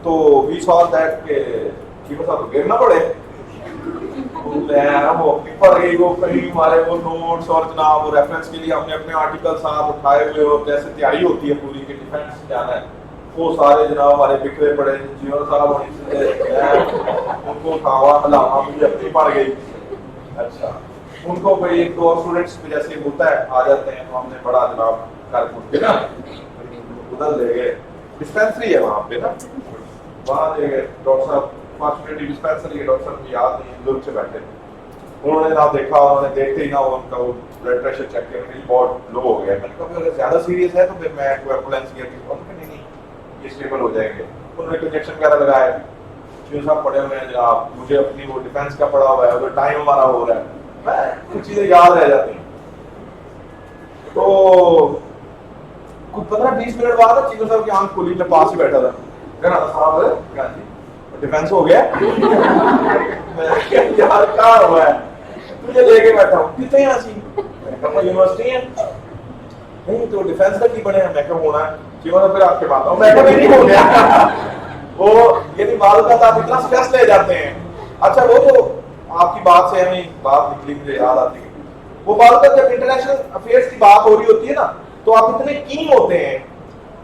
तो वी सॉ दैट के चीमा साहब को गिरना पड़े। वो पेपर गई, वो कहीं हमारे वो नोट्स और जनाब वो रेफरेंस के लिए हमने अपने आर्टिकल साथ उठाए हुए, और जैसे तैयारी होती है पूरी कि डिफेंस जाना है, वो सारे जनाब हमारे बिखरे पड़े। जीवन साहब उनको खावा हलावा मुझे अपनी पड़ गई। अच्छा, उनको कोई 1-2 स्टूडेंट्स जैसे होता है आ जाते हैं, तो हमने बड़ा जनाब कर कुट के ना उधर ले गए, डिस्पेंसरी है वहाँ पे ना, वहाँ ले गए। डॉक्टर साहब फॉर्चुनेटली डिस्पेंसरी के डॉक्टर साहब याद नहीं दूर से बैठे, उन्होंने ना देखा, उन्होंने देखते ही ना उनका वो ब्लड प्रेशर चेक किया, मेरी बहुत लो हो गया। मैंने कहा अगर ज्यादा सीरियस है तो फिर मैं कोई एम्बुलेंस किया, नहीं ये स्टेबल हो जाएंगे। उन्होंने इंजेक्शन वगैरह लगाए। चीमा साहब पड़े हुए हैं जनाब, मुझे अपनी वो डिफेंस का पड़ा हुआ है, वो टाइम हमारा हो रहा है, मैं कुछ चीजें याद रह जाती हैं। तो कुछ 15-20 मिनट बाद चीमा साहब की आंख खुली, मैं पास ही बैठा था, कहना साहब क्या जी डिफेंस हो गया। यार क्या हुआ है, तुझे लेके बैठा हूँ कितने यहाँ सी, मैं कहा यूनिवर्सिटी है, नहीं तो डिफेंस का की बने हैं, मैं कहा होना है। चीमा फिर आपके बात हूँ, मैं कहा नहीं हो गया। वो यदि बाल का आप इतना स्ट्रेस ले जाते हैं। अच्छा वो जो आपकी बात से हमें बात निकली मुझे याद आती है, वो बाल का जब इंटरनेशनल अफेयर्स की बात हो रही होती है ना, तो आप इतने कीन होते हैं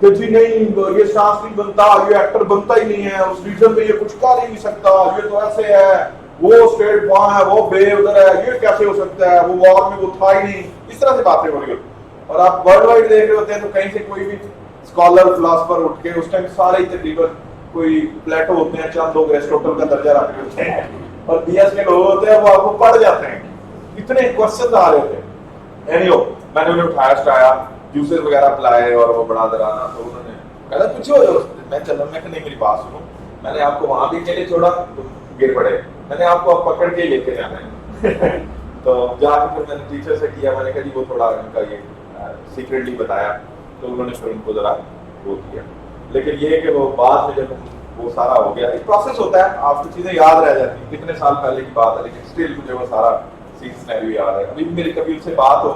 कि जी नहीं ये सांस नहीं बनता, ये एक्टर बनता ही नहीं है, उस रीजन पे ये कुछ कर ही नहीं सकता, ये तो ऐसे है, वो स्टेट वहां है, वो बे उधर है, ये कैसे हो सकता है, वो वॉर में वो था ही नहीं, इस तरह से बातें हो रही होती। और आप वर्ल्ड वाइड देख रहे होते हैं तो कहीं से कोई भी स्कॉलर फिलोसफर उठ के उस टाइम सारे ही तकरीबन कोई प्लेटो होते हैं, चंद लोग एरिस्टोटल का दर्जा रखते होते हैं, और बीएस के लोग होते हैं वो आपको पढ़ जाते हैं, इतने क्वेश्चन आ रहे होते हैं। एनीहो मैंने उन्हें उठाया स्टाया, जूसेस वगैरह पिलाए, और वो बड़ा डराना, तो उन्होंने कहला कुछ हो जाओ, मैं चला, मैं नहीं मेरी बात सुनो, मैंने आपको वहां भी अकेले छोड़ा तो गिर पड़े, मैंने आपको अब पकड़ के लेके जाना है। तो जाके फिर मैंने टीचर से किया, मैंने कहा जी वो थोड़ा उनका ये सीक्रेटली बताया, तो उन्होंने फिर उनको जरा वो किया। लेकिन ये कि वो बाद में जब वो सारा हो गया, एक प्रोसेस होता है, आपको चीजें याद रह जाती हैं, कितने साल पहले की बात है, लेकिन स्टिल मुझे वो सारा सीन सिनेरियो याद है। अभी मेरी कभी उनसे बात हो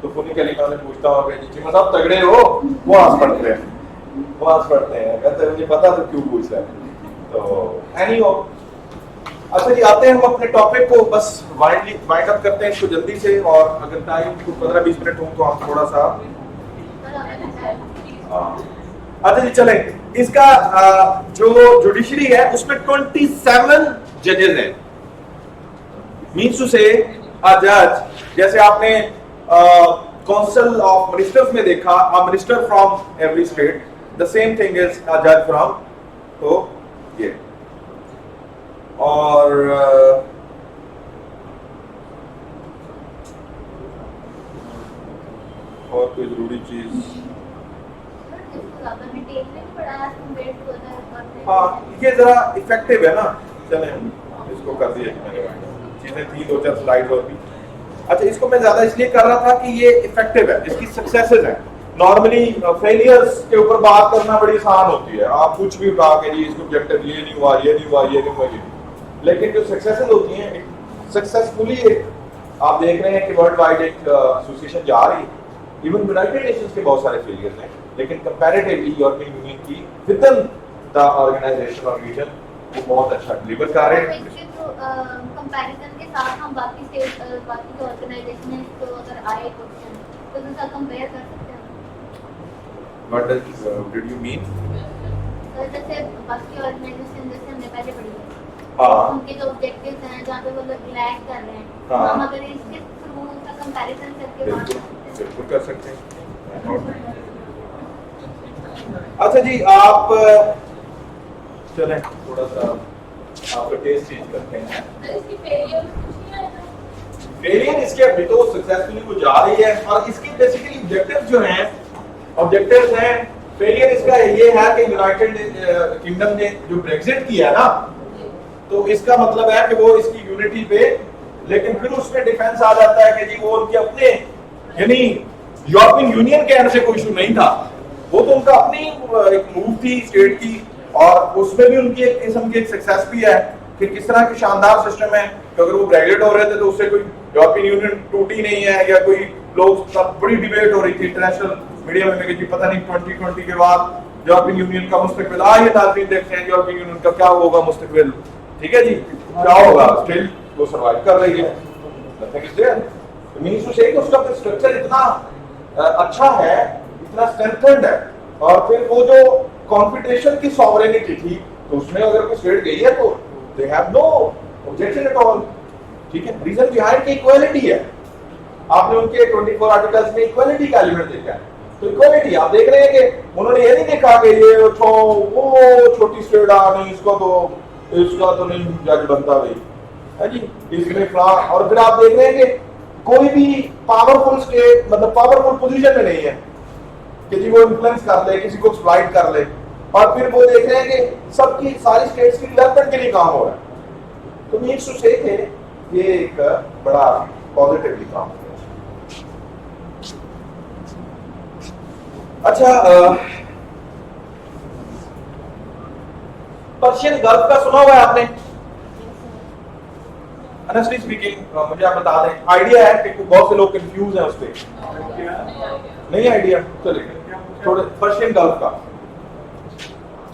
तो फोनिकली मैं उन्हें पूछता हूँ कि चीमा साहब तगड़े हो, वो हंस पड़ते हैं, कहते हैं मुझे पता तो क्यों पूछ रहा है। तो एनीहो, अच्छा जी आते हैं हम अपने टॉपिक को, बस वाइंड अप करते हैं इसको जल्दी से, और अगर टाइम 15-20 मिनट हो तो हम थोड़ा सा अच्छा जी चले। इसका जो जुडिशरी है उसमें 27 जजेस हैं, मीन्स टू से अ जज, जैसे आपने काउंसिल ऑफ मिनिस्टर्स में देखा, a minister from every state, the same thing is a जज फ्रॉम, तो ये और कोई जरूरी चीज, हाँ ये जरा इफेक्टिव है ना, चले इसको कर दिए मैंने, चीजें थी 2-4 स्लाइड और भी। अच्छा इसको मैं ज्यादा इसलिए कर रहा था कि ये इफेक्टिव है, इसकी सक्सेसेस हैं। नॉर्मली फेलियर्स के ऊपर बात करना बड़ी आसान होती है, आप कुछ भी उठा के जी इसको ऑब्जेक्टिव ये नहीं हुआ, ये नहीं हुआ, ये नहीं हुआ, ये, लेकिन जो सक्सेसेस होती हैं सक्सेसफुली, आप देख रहे हैं कि वर्ल्ड वाइड एक एसोसिएशन जा रही है, इवन यूनाइटेड नेशंस के बहुत सारे फेलियर्स हैं, लेकिन कंपैरेटिवली यूरोपियन यूनियन की विद इन द ऑर्गेनाइजेशन और रीजन वो बहुत अच्छा डिलीवर कर रहे हैं। कंपैरिजन के साथ हम बाकी स्टेट बाकी जो ऑर्गेनाइजेशन है तो अगर आए क्वेश्चन तो उनका कंपेयर कर सकते हैं। What did you mean? जैसे बाकी ऑर्गेनाइजेशन जैसे हमने पहले पढ़ी है, हाँ उनके जो ऑब्जेक्टिव्स हैं जहाँ पे वो लोग रिलैक्स कर रहे हैं, हाँ, हम अगर इसके थ्रू उनका कंपैरिजन करके बात बिल्कुल कर सकते हैं। अच्छा जी आप चलें थोड़ा सा आपका टेस्ट चेंज करते हैं। फेलियर इसके अभी तो सक्सेसफुली वो जा रही है और इसकी बेसिकली ऑब्जेक्टिव्स जो हैं, ऑब्जेक्टिव्स हैं फेलियर इसका ये है कि यूनाइटेड किंगडम ने जो ब्रेक्जिट किया ना, तो इसका मतलब है कि वो इसकी यूनिटी पे, लेकिन फिर उसमें डिफेंस आ जाता है कि जी वो उनके अपने यानी यूरोपियन यूनियन के एंड से कोई इशू नहीं था, वो तो उनका अपनी एक मूव थी स्टेट की, और उसमें भी उनकी एक किस्म की एक सक्सेस भी है कि किस तरह की शानदार सिस्टम है कि अगर वो ब्रेक्जिट हो रहे थे तो उससे कोई यूरोपियन यूनियन टूटी नहीं है, या कोई लोग सब बड़ी डिबेट हो रही थी इंटरनेशनल मीडिया में कि पता नहीं 2020 के बाद यूरोपियन यूनियन का मुस्तकबिल, ये नाज़रीन देखते हैं यूरोपियन यूनियन का क्या होगा मुस्तकबिल, ठीक है जी, क्या होगा, स्टिल वो सर्वाइव कर रही है, nothing is there, means to say कि उसका स्ट्रक्चर इतना अच्छा है, इतना स्ट्रेंथेंड है, और फिर वो जो कॉन्फिडेंशियल की सॉवरेनिटी थी, तो उसमें अगर कोई स्टेट गई है तो they have no objection at all, ठीक है, रीजन बिहाइंड की इक्वालिटी है, आपने उनके 24 आर्टिकल्स में इक्वालिटी का एलिमेंट देखा है, तो इक्वालिटी आप देख रहे हैं कि उन्होंने ये नहीं देखा कि ये वो छोटी स्टेट नहीं इसका तो नहीं जज बनता भाई है जी, इसमें और फिर आप देख रहे हैं कि कोई भी पावरफुल स्टेट मतलब पावरफुल पोजीशन में नहीं है कि जी वो इन्फ्लुएंस कर ले, किसी को एक्सप्लॉइट कर ले, और फिर वो देख रहे हैं कि सबकी सारी स्टेट्स की डेवलपमेंट के लिए काम हो रहा है, तो मींस टू से कि ये एक बड़ा पॉजिटिवली काम हो रहा है। अच्छा, पर्शियन गल्फ का सुना हुआ है आपने? Honestly speaking, मुझे आप बता दें, आइडिया है कि बहुत से लोग कंफ्यूज हैं उस पे, नहीं आइडिया, चलिए थोड़े पर्शियन गल्फ का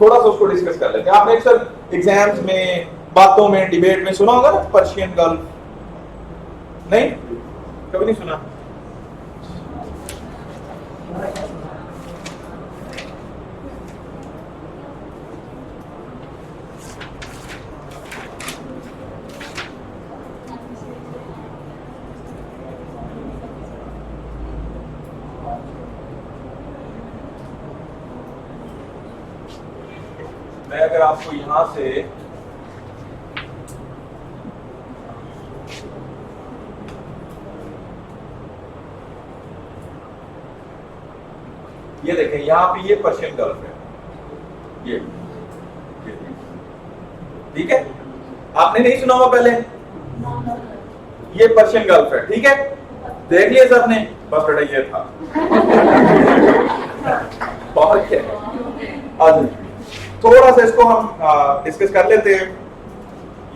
थोड़ा सा उसको डिस्कस कर लेते हैं। आपने अक्सर एग्जाम्स में, बातों में, डिबेट में सुना होगा ना पर्शियन गल्फ, नहीं कभी नहीं सुना? मैं अगर आपको यहां से ये देखें, यहां पे ये पर्शियन गल्फ है, ये ठीक है, आपने नहीं सुना होगा पहले, ये पर्शियन गल्फ है, ठीक है, देख लिया सबने, बस बेटा ये था और क्या, आज थोड़ा सा इसको हम डिस्कस कर लेते हैं,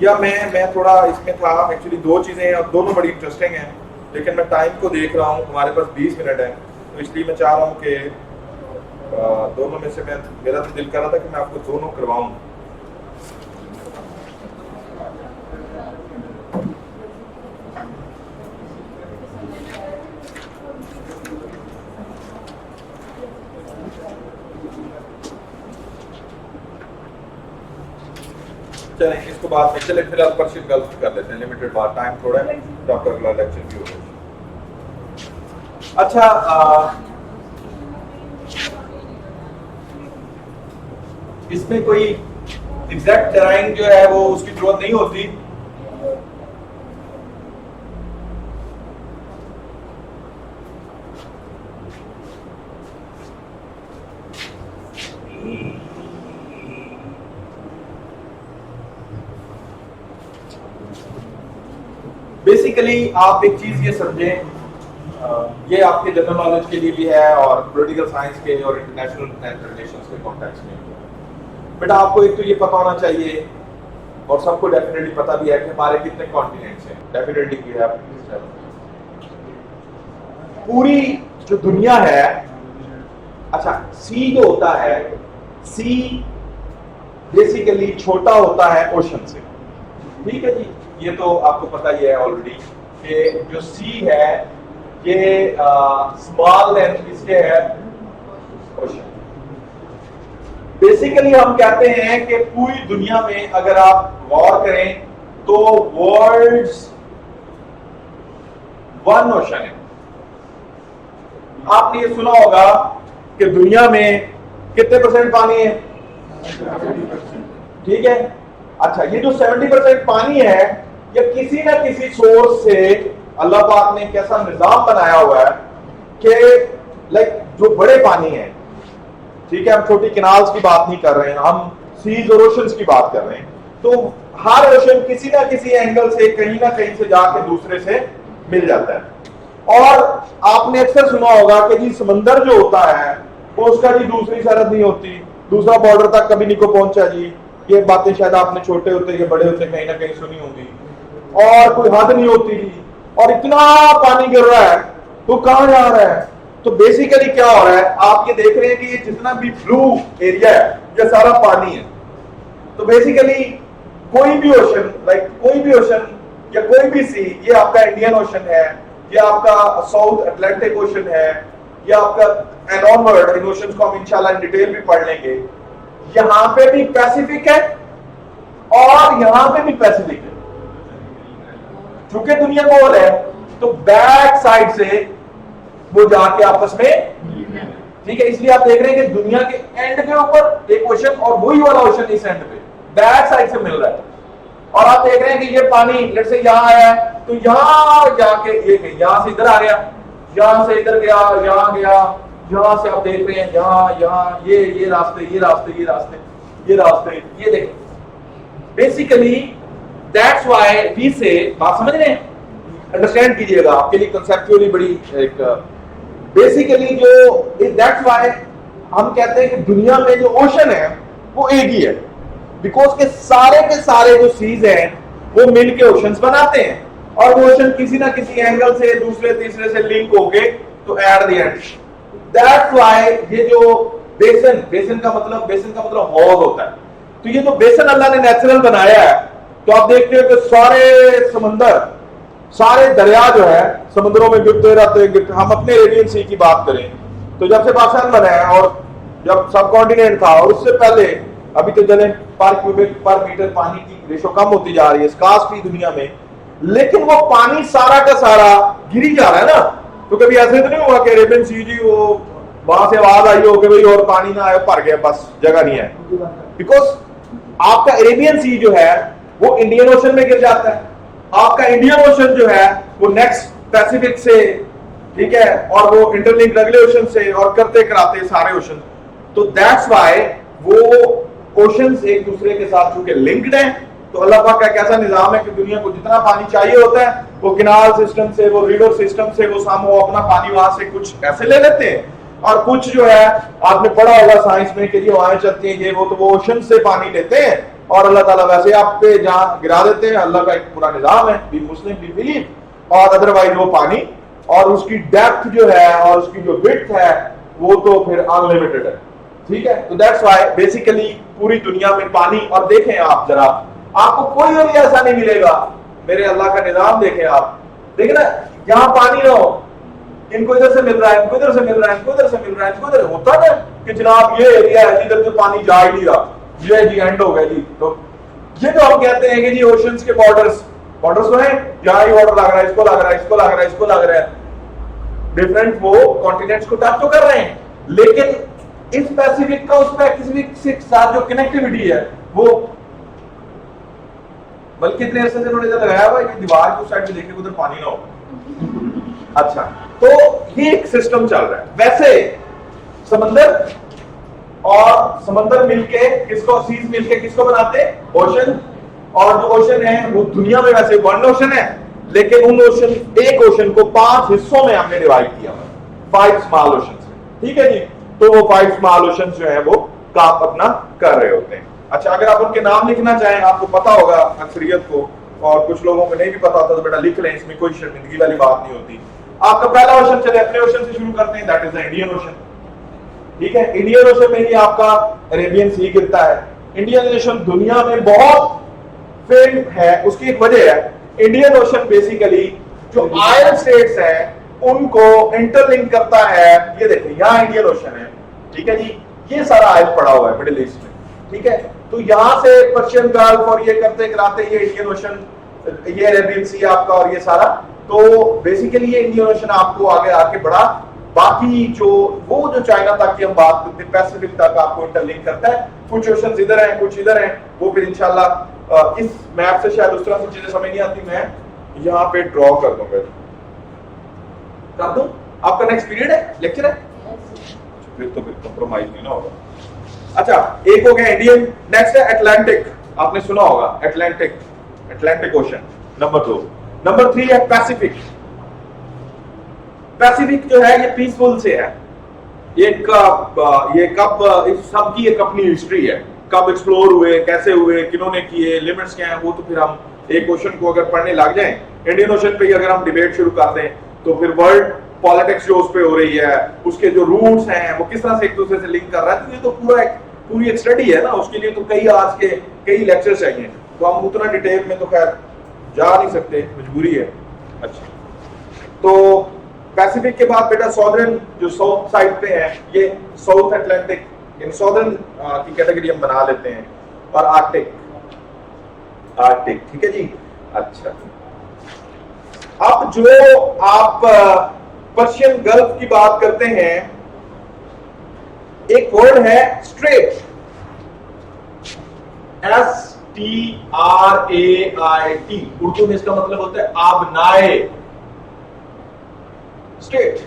या मैं थोड़ा इसमें था एक्चुअली दो चीजें हैं और दोनों बड़ी इंटरेस्टिंग हैं, लेकिन मैं टाइम को देख रहा हूँ, हमारे पास 20 मिनट है, तो इसलिए मैं चाह रहा हूँ कि दोनों में से मेरा तो दिल कर रहा था कि मैं आपको दोनों करवाऊं। चलें इसको बाद में, चले फिलहाल पर्शियन गल्फ कर लेते हैं, लिमिटेड बात, टाइम थोड़ा है तो आपका अगला लेक्चर भी होगा। अच्छा, इसमें कोई एग्जैक्ट ड्राइंग जो है वो उसकी जरूरत नहीं होती, बेसिकली आप एक चीज ये समझें, ये आपके जनरल नॉलेज के लिए भी है और पॉलिटिकल साइंस के और इंटरनेशनल रिलेशंस के कॉन्टेक्स्ट में भी है। बेटा आपको एक तो ये पता होना चाहिए, और सबको डेफिनेटली पता भी है कि हमारे कितने कॉन्टिनेंट्स हैं, डेफिनेटली वी हैव पूरी जो दुनिया है। अच्छा, सी जो होता है, सी बेसिकली छोटा होता है ओशन से, ठीक है जी, ये तो आपको पता ही है ऑलरेडी कि जो सी है ये स्मॉल देन इसके है ओशन। बेसिकली हम कहते हैं कि पूरी दुनिया में अगर आप गौर करें तो वर्ल्ड्स वन ओशन है। आपने ये सुना होगा कि दुनिया में कितने परसेंट पानी है, ठीक है। अच्छा, ये जो 70% पानी है ये किसी ना किसी सोर्स से अल्लाह पाक ने कैसा निजाम बनाया हुआ है कि लाइक जो बड़े पानी है, ठीक है, हम छोटी कैनाल्स की बात नहीं कर रहे हैं, हम सीज और ओशंस की बात कर रहे हैं, तो हर ओशन किसी ना किसी एंगल से कहीं ना कहीं से जाके दूसरे से मिल जाता है। और आपने अक्सर सुना होगा कि जी समंदर जो होता है वो उसका जी दूसरी सरहद नहीं होती, दूसरा बॉर्डर तक कभी नहीं को पहुंचा जी। ये बातें शायद आपने छोटे होते या बड़े होते कहीं ना कहीं सुनी होंगी। और कोई हद नहीं होती जी, और इतना पानी गिर रहा है तो कहां जा रहा है। तो बेसिकली क्या हो रहा है, आप ये देख रहे हैं कि ये जितना भी ब्लू एरिया है ये सारा पानी है। तो बेसिकली कोई भी ओशन, लाइक कोई भी ओशन या कोई भी सी, ये आपका इंडियन ओशन है, ये आपका साउथ अटलांटिक ओशन है, ये आपका एंड ऑनवर्ड, इन ओशंस को हम इंशाल्लाह इन डिटेल भी पढ़ लेंगे। यहां पे भी पैसिफिक है और यहां पे भी पैसिफिक है। चूंकि दुनिया गोल है तो बैक साइड से वो जाके आपस में, ठीक है, इसलिए आप देख रहे हैं कि दुनिया के एंड के ऊपर एक ओशन और वही वाला ओशन इस एंड पे बैक साइड से मिल रहा है। और आप देख रहे हैं कि ये पानी लेट से यहां आया है तो यहां जाके ये यहां से इधर आ गया, यहां से इधर गया, यहां गया, यहां से आप देख रहे हैं यहां ये रास्ते, ये रास्ते, ये रास्ते, ये रास्ते, ये देखें। बेसिकली दैट्स व्हाई वी से, बात समझ रहे हैं, अंडरस्टैंड कीजिएगा, आपके लिए कंसेप्चुअली बड़ी एक बेसिकली जो दैट्स व्हाई हम कहते हैं कि दुनिया में जो ओशन है वो एक ही है, बिकॉज के सारे जो सीज हैं वो मिलके ओशंस बनाते हैं, और वो ओशन किसी ना किसी एंगल से दूसरे तीसरे से लिंक हो गए तो at the end that's why ये जो बेसन का मतलब हौज होता है। तो ये जो बेसन अल्लाह ने नेचुरल बनाया है, तो आप देखते हो कि सारे समंदर, सारे दरिया जो है समुद्रों में गिरते रहते। हम अपने अरेबियन सी की बात करें तो जब से पाकिस्तान बना है और जब सब कॉन्टिनेंट था और उससे पहले, अभी तो चले पर क्यूबिक पर मीटर पानी की रेशो कम होती जा रही है स्कार्सिटी दुनिया में, लेकिन वो पानी सारा का सारा गिरी जा रहा है ना। तो कभी ऐसे तो नहीं हुआ कि अरेबियन सी जी वो वहां से आवाज आई हो कि भाई और पानी ना आए, भर गया, बस जगह नहीं है। बिकॉज आपका अरेबियन सी जो है वो इंडियन ओशन में गिर जाता है, आपका इंडियन ओशन जो है वो नेक्स्ट पैसिफिक से, ठीक है, और वो इंटरलिंक अगले ओशन से और करते कराते सारे ओशन। तो दैट्स व्हाई वो ओशंस एक दूसरे के साथ चूंकि लिंक्ड हैं, तो अल्लाह पाक का कैसा निजाम है कि दुनिया को जितना पानी चाहिए होता है वो कैनाल सिस्टम से, वो रिवर सिस्टम से, वो सामो अपना पानी वहां से कुछ ऐसे ले लेते हैं, और कुछ जो है आपने पढ़ा होगा साइंस में कि ये हवाएं चलती हैं ये वो, तो वो ओशन से पानी लेते हैं और अल्लाह ताला वैसे आप पे जहां गिरा देते हैं। अल्लाह का एक पूरा निजाम है, बी मुस्लिम बी बिलीव, और अदरवाइज वो पानी और उसकी डेप्थ जो है और उसकी जो विड्थ है वो तो फिर अनलिमिटेड है, ठीक है। तो दैट्स व्हाई बेसिकली पूरी दुनिया में पानी, और देखें आप जरा, आपको कोई और ऐसा नहीं मिलेगा, मेरे अल्लाह का निजाम देखें आप, देखें ना, यहाँ पानी ना हो, इनको इधर से मिल रहा है, इनको इधर से मिल रहा है, इनको इधर से मिल रहा है, इनको इधर होता है कि जनाब ये एरिया है जिधर से पानी जा ही नहीं रहा, ये जी एंड हो गया जी। तो ये तो हम कहते हैं कि जी ओशंस के बॉर्डर्स तो हैं, जहां ही बॉर्डर लग रहा है, इसको लग रहा है, इसको लग रहा है, इसको लग रहा है, डिफरेंट वो कॉन्टिनेंट्स को टच तो कर रहे हैं, लेकिन इस पैसिफिक का उस पैसिफिक के साथ जो कनेक्टिविटी है वो, बल्कि इतने अरसे से उन्होंने इधर लगाया हुआ है कि दीवार की उस साइड से देखे उधर पानी ना हो। अच्छा, तो ये एक सिस्टम चल रहा है। वैसे समंदर मिलके किसको, सीज मिलके किसको बनाते हैं, ओशन। और जो ओशन है वो दुनिया में वैसे वन ओशन है, लेकिन उन ओशन, एक ओशन को 5 हिस्सों में हमने डिवाइड किया हुआ, 5 स्मॉल ओशन, ठीक है जी। तो वो 5 स्मॉल ओशन जो है वो काम अपना कर रहे होते हैं। अच्छा, अगर आप उनके नाम लिखना चाहें, आपको पता होगा अक्सरियत को, और कुछ लोगों को नहीं भी पता होता तो बेटा लिख लें, इसमें कोई शर्मिंदगी वाली बात नहीं होती। आपका पहला ओशन, चले अपने ओशन से शुरू करते हैं, that is the Indian ocean, ठीक है। इंडियन ओशन में ही आपका अरेबियन सी गिरता है। इंडियन ओशन दुनिया में बहुत फेम है, उसकी एक वजह है, इंडियन ओशन बेसिकली जो आयल स्टेट्स हैं उनको इंटरलिंक करता है। ये देखिए यहाँ इंडियन ओशन है, ठीक है जी, ये सारा आयल पड़ा हुआ है मिडिल ईस्ट में, ठीक है। तो यहां से पर्शियन गल्फ और ये करते कराते ये इंडियन ओशन, ये अरेबियन सी आपका, और ये सारा, तो बेसिकली ये इंडियन ओशन आपको आगे आके बढ़ा, बाकी जो वो जो चाइना तक की हम बात करते हैं, पैसिफिक तक आपको इंटरलिंक करता है। कुछ ओशंस इधर हैं, कुछ इधर हैं, वो फिर इंशाल्लाह इस मैप से शायद उस तरह से चीजें समझ नहीं आती, मैं यहाँ पे ड्रॉ कर दूंगा। कर दूं? आपका नेक्स्ट पीरियड है, लेक्चर है? फिर तो फिर कंप्रोमाइज नहीं ना होगा। अच्छा, एक हो गया इंडियन, नेक्स्ट है अटलांटिक। आपने सुना होगा अटलांटिक ओशन, नंबर 2। नंबर 3 है पैसिफिक। पैसिफिक जो है ये पीसफुल से है। ये कब सबकी एक अपनी हिस्ट्री है, कब एक्सप्लोर हुए, कैसे हुए, किन्होंने किए, लिमिट्स क्या हैं, वो तो फिर हम एक ओशन को अगर पढ़ने लग जाएं, इंडियन ओशन पे अगर हम डिबेट शुरू कर दें तो फिर वर्ल्ड पॉलिटिक्स जो उस पे हो रही है, उसके जो रूट्स हैं वो किस तरह से एक दूसरे से लिंक कर रहा है, तो ये तो पूरी एक स्टडी है ना। उसके लिए तो कई लेक्चर चाहिए, तो हम उतना डिटेल में तो खैर जा नहीं सकते, मजबूरी है। अच्छा, तो पैसिफिक के बाद बेटा सॉदर्न जो साउथ साइड पे है, ये साउथ अटलांटिक, इन सॉदर्न की कैटेगरी हम बना लेते हैं। और आर्कटिक, ठीक है जी। अच्छा, अब जो आप पर्शियन गल्फ की बात करते हैं, एक वर्ड है स्ट्रेट, STRAIT, उर्दू में इसका मतलब होता है आबनाए, स्ट्रेट।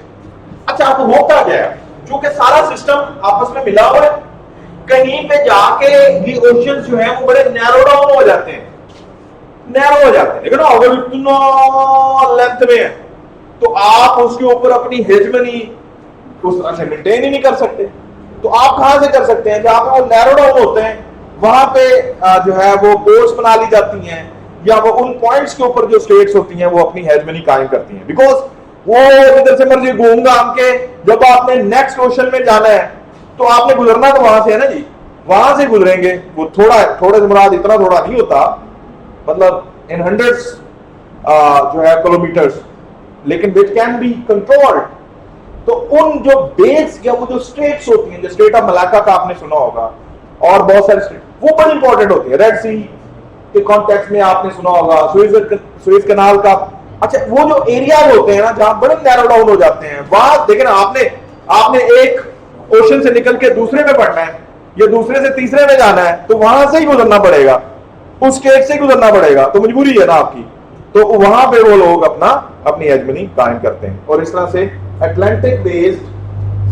अच्छा, अब होता क्या है, चूंकि सारा सिस्टम आपस में मिला हुआ है, कहीं पे जाके ये ओशन जो है वो बड़े नैरो डाउन हो जाते हैं, लेकिन अगर इतना लेंथ में है तो आप उसके ऊपर अपनी हेजमनी उस तरह से मेंटेन ही नहीं कर सकते। तो आप कहां से कर सकते हैं, जहां पे वो नैरो डाउन होते हैं वहां पे जो है वो पोर्ट्स बना ली जाती हैं, या वो उन पॉइंट्स के ऊपर जो स्टेट्स होती हैं वो अपनी हेजमनी कायम करती हैं। बिकॉज वो जिधर से मर्जी घूम घाम के जब आपने नेक्स्ट ओशन में जाना है तो आपने गुजरना तो वहां से है ना जी, वहां से गुजरेंगे। वो थोड़े से मुराद इतना थोड़ा नहीं होता, मतलब इन हंड्रेड्स जो है किलोमीटर्स, लेकिन विच कैन बी कंट्रोल्ड। तो उन जो बेस या वो जो स्टेट्स होती हैं, जो स्टेट ऑफ मलाका का आपने सुना होगा, और बहुत सारे स्टेट, वो बड़ी इंपॉर्टेंट होती है। रेड सी के कॉन्टेक्स्ट में आपने सुना होगा, सुएज कनाल का। अच्छा, वो जो एरियाज होते हैं ना जहां बड़े नैरो डाउन हो जाते हैं, वहां देखें आपने एक ओशन से निकल के दूसरे में पढ़ना है या दूसरे से तीसरे में जाना है, तो वहां से ही गुजरना पड़ेगा, उस स्टेट से गुजरना पड़ेगा, तो मजबूरी है ना आपकी। तो वहां पे वो लोग अपनी हेजमनी कायम करते हैं, और इस तरह से अटलांटिक बेस्ड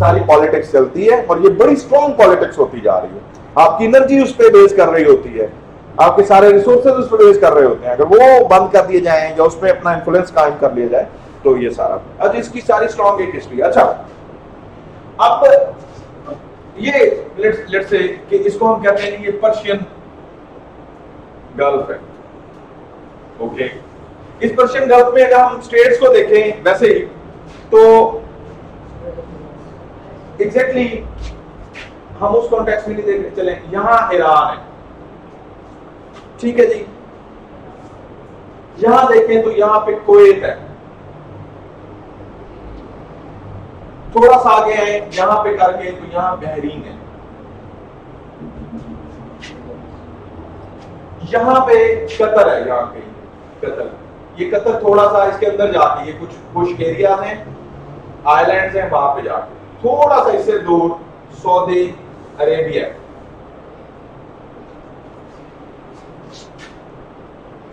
सारी पॉलिटिक्स चलती है, और ये बड़ी स्ट्रॉन्ग पॉलिटिक्स होती जा रही है। आपकी एनर्जी उस पर बेस कर रही होती है, आपके सारे रिसोर्सेज उस पर बेस कर रहे होते हैं। अगर वो बंद कर दिए जाएं या उसमें अपना इन्फ्लुएंस कायम कर लिया जाए तो ये सारा, आज इसकी सारी स्ट्रॉन्ग एक हिस्ट्री। अच्छा, अब ये लेट्स से कि इसको हम कहते हैं ये पर्शियन गल्फ है। ओके, इस पर्शियन गल्फ में अगर हम स्टेट्स को देखें वैसे ही, तो एग्जैक्टली हम उस कॉन्टेक्स्ट में नहीं देख रहे। चलें, यहां ईरान है, ठीक है जी। यहां देखें तो यहां पे कुवैत है, थोड़ा सा आगे आए यहां पे करके तो यहां बहरीन है, यहां पे कतर है, यहां पे कतर। ये कतर थोड़ा सा इसके अंदर जाके, ये कुछ खुश्क एरिया हैं, आइलैंड्स हैं, वहां पे जाके थोड़ा सा इससे दूर सऊदी अरेबिया,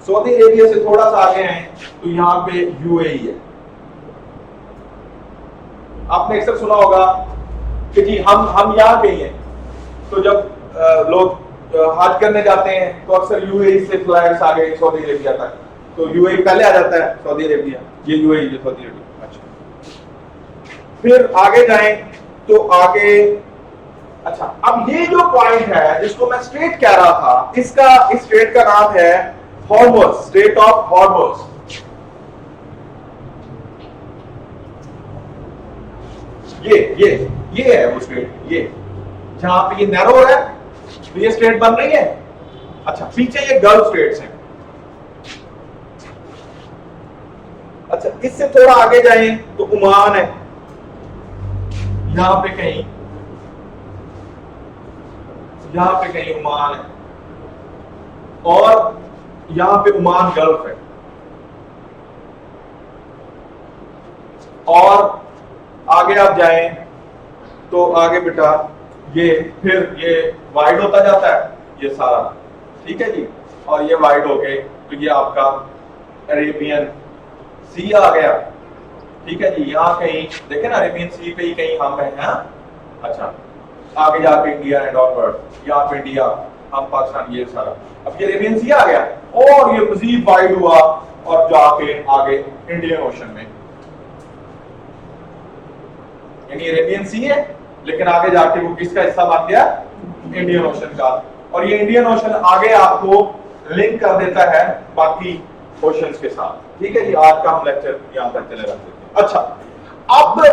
सऊदी अरेबिया से थोड़ा सा आगे हैं तो यहां पे यूएई है। आपने अक्सर सुना होगा कि जी हम यहां कहीं हैं, तो जब लोग हज करने जाते हैं तो अक्सर यूएई से फ्लाइट्स आ गए सऊदी अरेबिया तक, तो यूएई पहले आ जाता है, सऊदी अरेबिया, ये यूएई, ये सऊदी अरेबिया। अच्छा, फिर आगे जाएं तो आगे, अच्छा, अब ये जो पॉइंट है जिसको मैं स्ट्रेट कह रहा था, इस स्ट्रेट का नाम है हॉर्मुज, स्ट्रेट ऑफ हॉर्मुज। ये है वो स्ट्रेट, ये जहां पे ये नैरो है तो ये स्ट्रेट बन रही है। अच्छा, पीछे ये गल्फ स्टेट्स हैं। अच्छा, इससे थोड़ा आगे जाएं तो ओमान है, यहां पे कहीं ओमान है, और यहां पे ओमान गल्फ है, और आगे आप जाएं तो आगे बेटा ये फिर ये वाइड होता जाता है ये सारा, ठीक है जी। और ये वाइड हो गए तो ये आपका अरेबियन सी आ गया, ठीक है जी, यहाँ कहीं देखे ना अरेबियन सी पे ही कहीं हम है, हाँ? अच्छा, आगे जाके इंडिया एंड ऑनवर्ड, यहाँ पे इंडिया, हम पाकिस्तान, ये सारा। अब ये अरेबियन सी आ गया और ये मजीद वाइड हुआ और जाके आगे इंडियन ओशन में, यानी अरेबियन सी है लेकिन आगे जाके वो किसका हिस्सा बन गया? इंडियन ओशन का। और ये इंडियन ओशन आगे आपको लिंक कर देता है बाकी ओशंस के साथ। ठीक है जी, आज का हम लेक्चर यहां तक चले रखते हैं। अच्छा, अब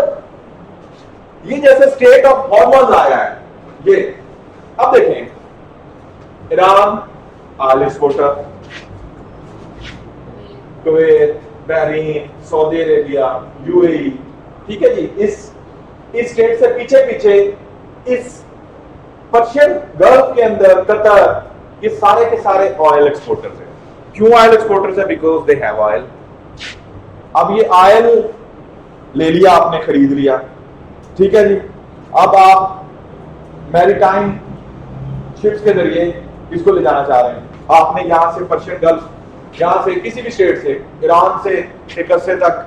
ये जैसे स्टेट ऑफ हॉर्मोज आया है, ये अब देखें, Iran oil exporter, Kuwait, Bahrain, Saudi Arabia, UAE, ठीक है जी, इस स्टेट से पीछे पीछे इस पर्शियन गल्फ के अंदर कतर, ये सारे के सारे ऑयल एक्सपोर्टर्स हैं। क्यों ऑयल एक्सपोर्टर्स है? Because they have oil. अब ये ऑयल ले लिया आपने, खरीद लिया, ठीक है जी। अब आप मैरीटाइम शिप्स के जरिए इसको ले जाना चाह रहे हैं, आपने यहां से पर्शियन गल्फ, यहां से किसी भी स्टेट से, ईरान से एक अस्से तक,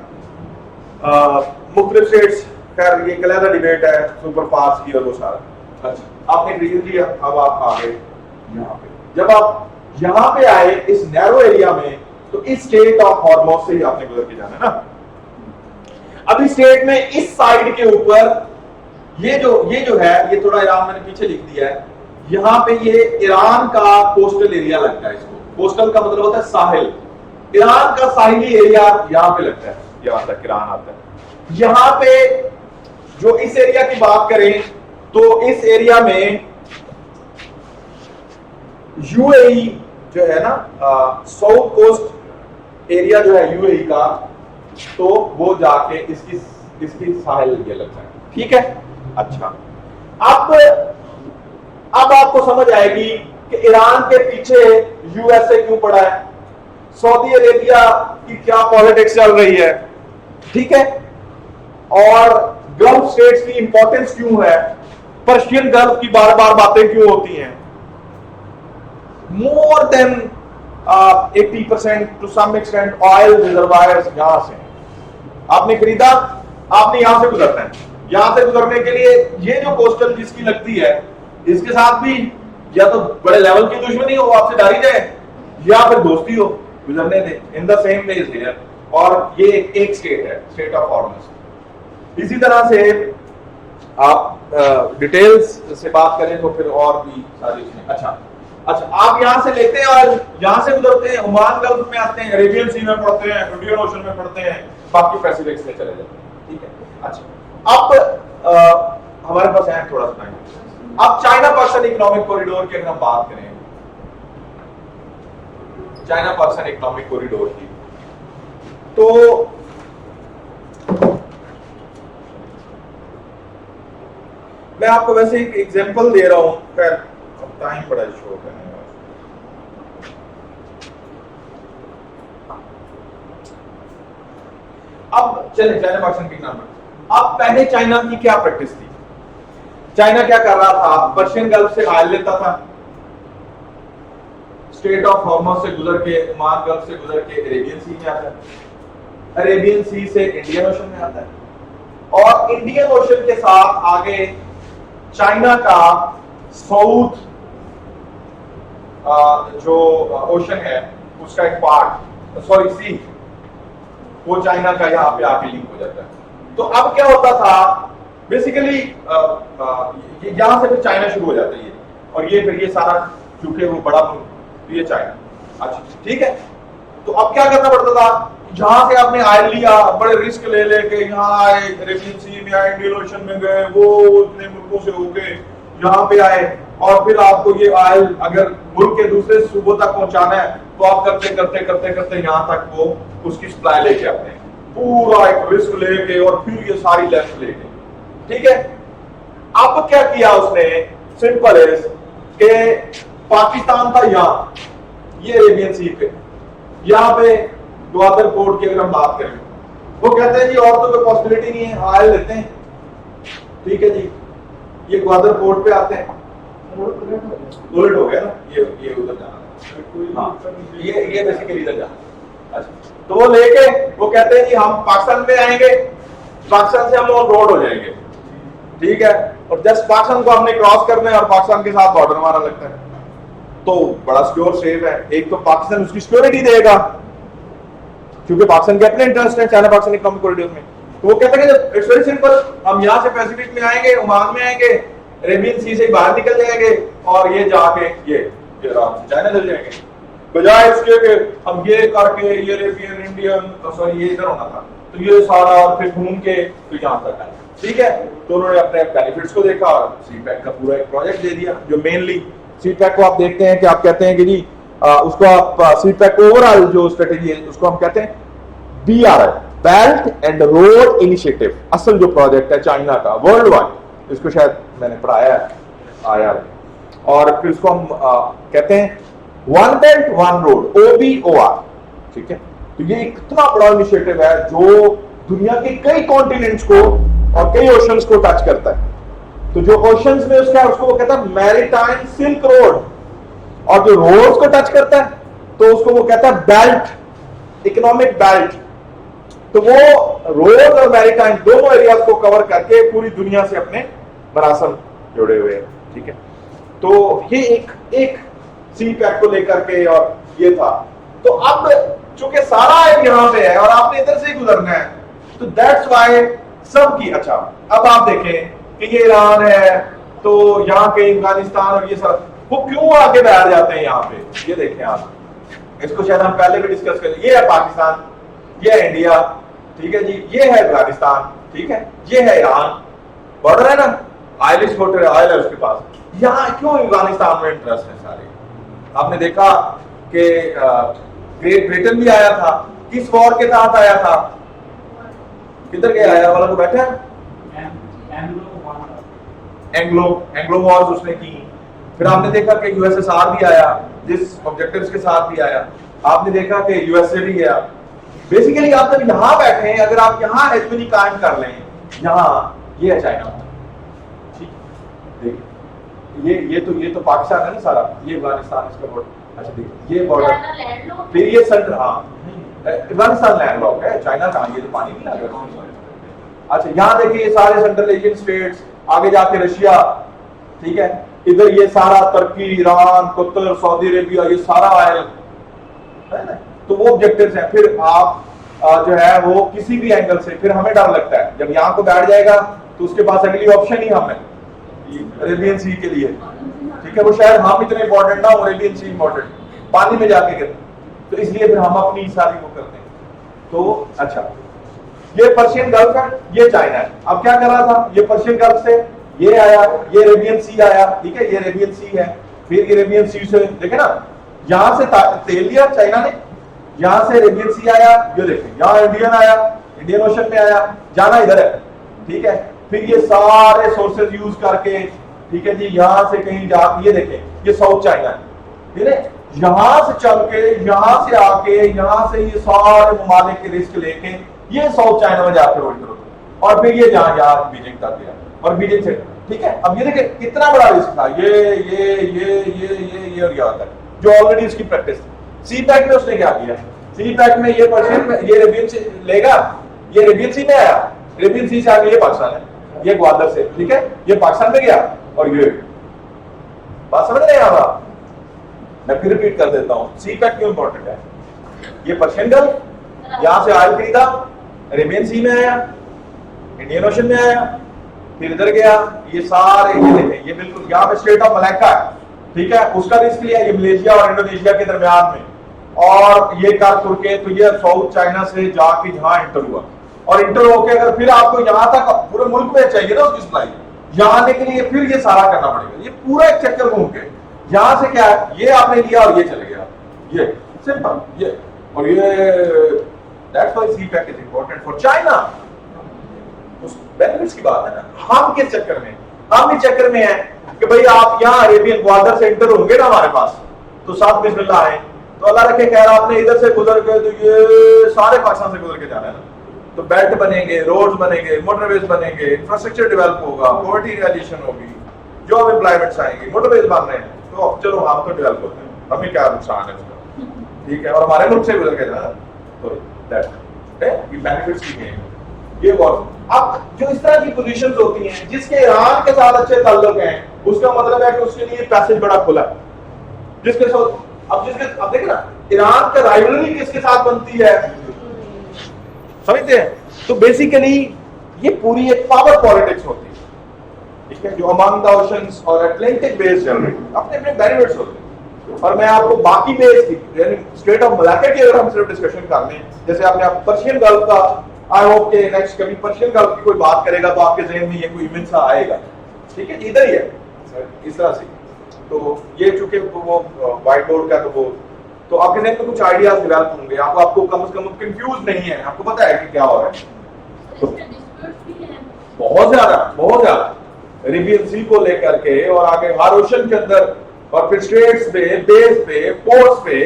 मुख्तलिफ स्टेट्स, खैर ये कलैदा डिबेट है सुपर फास्ट की और वो सारा। अच्छा, आपने खरीद लिया, अब आप आ गए यहाँ पे। जब आप यहाँ पे आए इस नैरो एरिया में, तो इस स्टेट ऑफ हॉर्मोज से ही आपने गुजर के जाना है ना। अब इस स्टेट में इस साइड के ऊपर ये जो है, ये थोड़ा ईरान मैंने पीछे लिख दिया है, यहाँ पे ये ईरान का कोस्टल एरिया लगता है। इसको कोस्टल का मतलब होता है साहिल, ईरान का साहिली एरिया यहाँ पे लगता है, यहाँ तक ईरान आता है। यहाँ पे जो इस एरिया की बात करें तो इस एरिया में यूएई जो है ना, साउथ कोस्ट एरिया जो है यूएई का, तो वो जाके इसकी साहिल ये लगता है। ठीक है, अच्छा, अब आपको समझ आएगी कि ईरान के पीछे यूएसए क्यों पड़ा है, सऊदी अरेबिया की क्या पॉलिटिक्स चल रही है, ठीक है, और गल्फ स्टेट्स की इंपॉर्टेंस क्यों है, पर्शियन गल्फ की बार बार बातें क्यों होती हैं। More than 80% to some extent oil reservoirs यहां से आपने खरीदा, आपने यहां से गुजरना है। यहां से गुजरने के लिए ये जो कोस्टल जिसकी लगती है, इसके साथ भी या तो बड़े लेवल की दुश्मनी हो, आपसे डरी जाए, या फिर दोस्ती हो, गुजरने दे, in the same way is here. और ये एक स्टेट है, स्टेट ऑफ हॉर्मस। इसी तरह से आप डिटेल्स से बात करें तो फिर और भी सारी चीजें। अच्छा, आप यहां से लेते हैं और यहां से गुजरते हैं, ओमान गल्फ में आते हैं, अरेबियन सी में पढ़ते हैं, इंडियन ओशन में पढ़ते हैं, बाकी पैसिफिक में चले जाते हैं। ठीक है, अच्छा, अब हमारे पास है थोड़ा सा टाइम। अब चाइना पाकिस्तान इकोनॉमिक कॉरिडोर की अगर हम बात करें, चाइना पाकिस्तान इकोनॉमिक कॉरिडोर की, तो मैं आपको वैसे एक एग्जांपल दे रहा हूं, खैर अब टाइम बड़ा शॉर्ट है। अब चले चाइना पाकिस्तान के नाम पर। अब पहले चाइना की क्या प्रैक्टिस थी? चाइना क्या कर रहा था? पर्शियन गल्फ से ऑयल लेता था, स्टेट ऑफ हॉर्मस से गुजर के, ओमान गल्फ से गुजर के अरेबियन सी में आता है, अरेबियन सी से इंडियन ओशन में आता है, और इंडियन ओशन के साथ आगे चाइना का साउथ जो ओशन है उसका एक पार्ट, सॉरी सी, वो चाइना का यहाँ पे आके लिंक हो जाता है। तो अब क्या होता था, बेसिकली यहां से फिर चाइना शुरू हो जाता है, और ये फिर ये सारा चूंकि वो बड़ा ये चाइना। अच्छा, ठीक है, तो अब क्या करना पड़ता था, जहां से आपने ऑयल लिया, बड़े रिस्क ले लेके यहाँ आए, अरेबियन सी में आए, इंडियन ओशन में गए, वो इतने मुल्कों से होके यहाँ पे आए, और फिर आपको ये ऑयल अगर मुल्क के दूसरे सूबों तक पहुंचाना है तो आप करते करते करते करते यहाँ तक वो उसकी सप्लाई लेके आते हैं, पूरा एक रिस्क लेके, और फिर ये सारी लेंथ लेके। ठीक है, अब क्या किया उसने, सिंपल है कि पाकिस्तान था यहाँ, ये अरेबियन सी पे, यहाँ पे ग्वादर पोर्ट की अगर हम बात करें, वो कहते हैं जी और तो कोई पॉसिबिलिटी नहीं है, ऑयल लेते हैं। ठीक है जी, ये ग्वादर पोर्ट पे आते हैं, उलट हो गया ना, ये उधर जाना, हाँ, ये बेसिकली इधर जाना। अच्छा, तो वो लेके वो कहते हैं जी हम पाकिस्तान में आएंगे, पाकिस्तान से हम ऑन रोड हो जाएंगे, ठीक है, और जस्ट पाकिस्तान को हमने क्रॉस करना है और पाकिस्तान के साथ बॉर्डर हमारा लगता है, तो बड़ा सिक्योर सेफ है। एक तो पाकिस्तान उसकी सिक्योरिटी देगा क्योंकि पाकिस्तान के अपने इंटरेस्ट है चाइना पाकिस्तान इकोनॉमिक कॉरिडोर में, तो वो कहते हैं कि इट्स वेरी सिंपल, हम यहाँ से पैसिफिक में आएंगे, ओमान में आएंगे, अरेबियन सी से बाहर निकल जाएंगे और ये जाके ये चाइना चल जाएंगे, बजाय इसके कि हम ये करके ये अरेबियन इंडियन सॉरी ये इधर होना था, तो ये सारा और फिर घूम के तो यहाँ तक आए, ठीक है। तो उन्होंने अपने बेनिफिट्स को देखा और सीपैक का पूरा एक प्रोजेक्ट दे दिया, जो मेनली सीपैक को आप देखते हैं कि आप कहते हैं कि जी उसको आप सीपैक ओवरऑल जो स्ट्रेटेजी है उसको हम कहते हैं BRI, belt and road initiative, असल जो प्रोजेक्ट है चाइना का वर्ल्ड वाइड, इसको शायद मैंने पढ़ाया है आया, और फिर इसको हम कहते हैं one belt one road OBOR, ठीक है। तो ये इतना बड़ा इनिशिएटिव है जो दुनिया के कई कॉन्टिनेंट्स को और कई ओशंस को टच करता है, तो जो ओशंस में उसका उसको वो कहता है मैरीटाइम सिल्क रोड, और जो रोड्स को टच करता है तो उसको वो कहता है बेल्ट, इकोनॉमिक बेल्ट। तो वो रोड और मैरीटाइम दोनों एरियाज को कवर करके पूरी दुनिया से अपने मरासम जुड़े हुए हैं, ठीक है। तो ये एक सीपैक को लेकर के और ये था, तो अब चूंकि सारा यहाँ पे है और आपने इधर से गुजरना है, तो दैट्स वाई सबकी, अच्छा अब आप देखें कि ये ईरान है, तो यहाँ के अफगानिस्तान और ये सब वो क्यों आगे बैठ जाते हैं यहाँ पे, ये देखें आप, इसको शायद हम पहले भी डिस्कस करें, ये है पाकिस्तान, ये है इंडिया, ठीक है जी, ये है अफगानिस्तान, ठीक है, ये है ईरान, बॉर्डर है ना, ऑयल एक्सपोर्टर है, ऑयल है उसके पास, यहाँ क्यों अफगानिस्तान में इंटरेस्ट है सारे। आपने देखा कि ग्रेट ब्रिटेन भी आया था, किस वॉर के तहत आया था, किधर गया आया वाला को बैठा एंग्लो वॉर्स उसने की। फिर आपने देखा कि यूएसएसआर भी आया जिस ऑब्जेक्टिव्स के साथ भी आया, आपने देखा कि यूएसए भी गया। बेसिकली आप जब यहाँ बैठे हैं, अगर आप यहाँ हेजमनी कायम कर लें, यहाँ ये है चाइना, ठीक, देखिए ये तो पाकिस्तान है ना सारा, ये अफगानिस्तान इसका बॉर्डर, अच्छा देखिए ये बॉर्डर, फिर ये सेंटर, हाँ अफगानिस्तान लैंडलॉक है, चाइना कहाँ, ये तो पानी नहीं लगा। अच्छा यहाँ देखिए ये सारे सेंट्रल एशियन स्टेट्स, आगे जाके रशिया, ठीक है, इधर ये सारा तुर्की, ईरान, कतर, सऊदी अरेबिया, ये सारा आयल है ना, तो वो ऑब्जेक्टिव्स हैं। फिर आप जो है वो किसी भी एंगल से, फिर हमें डर लगता है जब यहाँ को बैठ जाएगा तो उसके पास अगली ऑप्शन ही हम है अरेबियन सी के लिए, ठीक है, वो शायद हम इतने इंपॉर्टेंट ना हो, अरेबियन सी इंपॉर्टेंट, पानी में जाके गिर, तो इसलिए फिर हम अपनी सारी वो करते हैं। तो अच्छा ये पर्शियन गल्फ है, ये चाइना है, अब क्या कर रहा था, ये पर्शियन गल्फ से ये आया, ये अरेबियन सी आया, ठीक है, ये अरेबियन सी है, फिर अरेबियन सी से देखे ना, यहां से तेल लिया चाइना ने, यहां से अरेबियन सी आया, ये देखें यहाँ इंडियन आया, इंडियन ओशन में आया, जाना इधर है, ठीक है, फिर ये सारे सोर्सेज यूज करके, ठीक है जी, यहां से कहीं जा, ये देखें ये साउथ चाइना है, ठीक है, यहां से चल के, यहां से आके, यहां से ये सारे ममालिक के रिस्क लेके ये साउथ चाइना में जाके उल्टर, और फिर ये जहां बीजिंग तक गया, और बीजिंग से, ठीक है। अब ये देखिए कितना बड़ा रिस्क था, ये और यहाँ तक, जो ऑलरेडी उसकी प्रैक्टिस थी। सीपैक में उसने क्या किया, सीपैक में ये पर्शियन में, ये अरेबियन सी लेगा, ये अरेबियन सी में आया, अरेबियन सी से आगे ये पाकिस्तान है, ये ग्वादर से, ठीक है, ये पाकिस्तान में गया, और ये बात समझ रहे हैं आप, मैं फिर रिपीट कर देता हूँ, सीपैक क्यों इंपॉर्टेंट है। ये पर्शियन गल्फ, यहां से ऑयल खरीदा, अरेबियन सी में आया, इंडियन ओशन में आया, फिर इधर गया, ये सारे ये देखें, ये बिल्कुल यहाँ पे स्ट्रेट ऑफ मलाक्का है, ठीक है, उसका रिस्क लिया, ये मलेशिया और इंडोनेशिया के दरमियान में, और ये कर करके तो ये साउथ चाइना से जाके यहाँ इंटर हुआ, और इंटर होके अगर फिर आपको यहाँ तक पूरे मुल्क में चाहिए ना उसकी सप्लाई, यहाँ आने के लिए फिर ये सारा करना पड़ेगा, ये पूरा एक चक्कर घूम के, यहाँ से क्या है, ये आपने लिया और ये चले गया, ये सिंपल, ये और ये, that's why CPEC is important for China। उस बेनिफिट्स की बात है ना, हम किस चक्कर में, हम इस चक्कर में हैं कि भाई आप यहाँ अरेबियन ग्वादर से इंटर होंगे ना हमारे पास, तो साथ बिस्मिल्लाह आए, तो अल्लाह रखे खैर आपने इधर से गुजर के, तो ये सारे पाकिस्तान से गुजर के जाना है ना, तो बेल्ट बनेंगे, रोड्स बनेंगे, मोटरवेज बनेंगे, इंफ्रास्ट्रक्चर डेवलप होगा, पॉवर्टी रियलाइजेशन होगी, जॉब एम्प्लॉयमेंट्स आएंगे, मोटरवेज बन रहे हैं, तो चलो हम तो डेवलप होते हैं, हमें क्या नुकसान है उसका, ठीक है, और हमारे मुल्क से गुजर के जाना, ये बेनिफिट्स भी हैं ये बहुत। अब जो इस तरह की पोजीशंस होती हैं जिसके ईरान के साथ अच्छे ताल्लुक हैं, उसका मतलब है कि उसके लिए पैसेज बड़ा खुला है। जिसके साथ अब देखिए ना, ईरान का राइवलरी किसके साथ बनती है, समझते हैं? तो बेसिकली ये पूरी एक पावर पॉलिटिक्स होती है, ठीक है, जो अमंग द ओशंस और अटलांटिक बेस चल रही है, अपने अपने बेनिफिट्स होते हैं। और मैं आपको बाकी बेस की यानी स्ट्रेट ऑफ मलाक्का की अगर हम सिर्फ डिस्कशन कर लें, जैसे आपने आप पर्शियन गल्फ का, आई होप के नेक्स्ट कभी पर्शियन गल्फ की कोई बात करेगा तो आपके ज़हन में ये कोई इमेज सा आएगा, ठीक है, इधर ही है इस तरह से। तो ये चूंकि वो व्हाइट बोर्ड का तो आपके ज़हन में कुछ आइडियाज डेवलप होंगे, आपको कम से कम कंफ्यूज नहीं है, आपको पता है कि क्या हो रहा है। तो बहुत ज्यादा अरेबियन सी को लेकर के और आगे हर ओशन के अंदर और फिर स्ट्रेट्स पे, बेस पे, पोर्ट्स पे,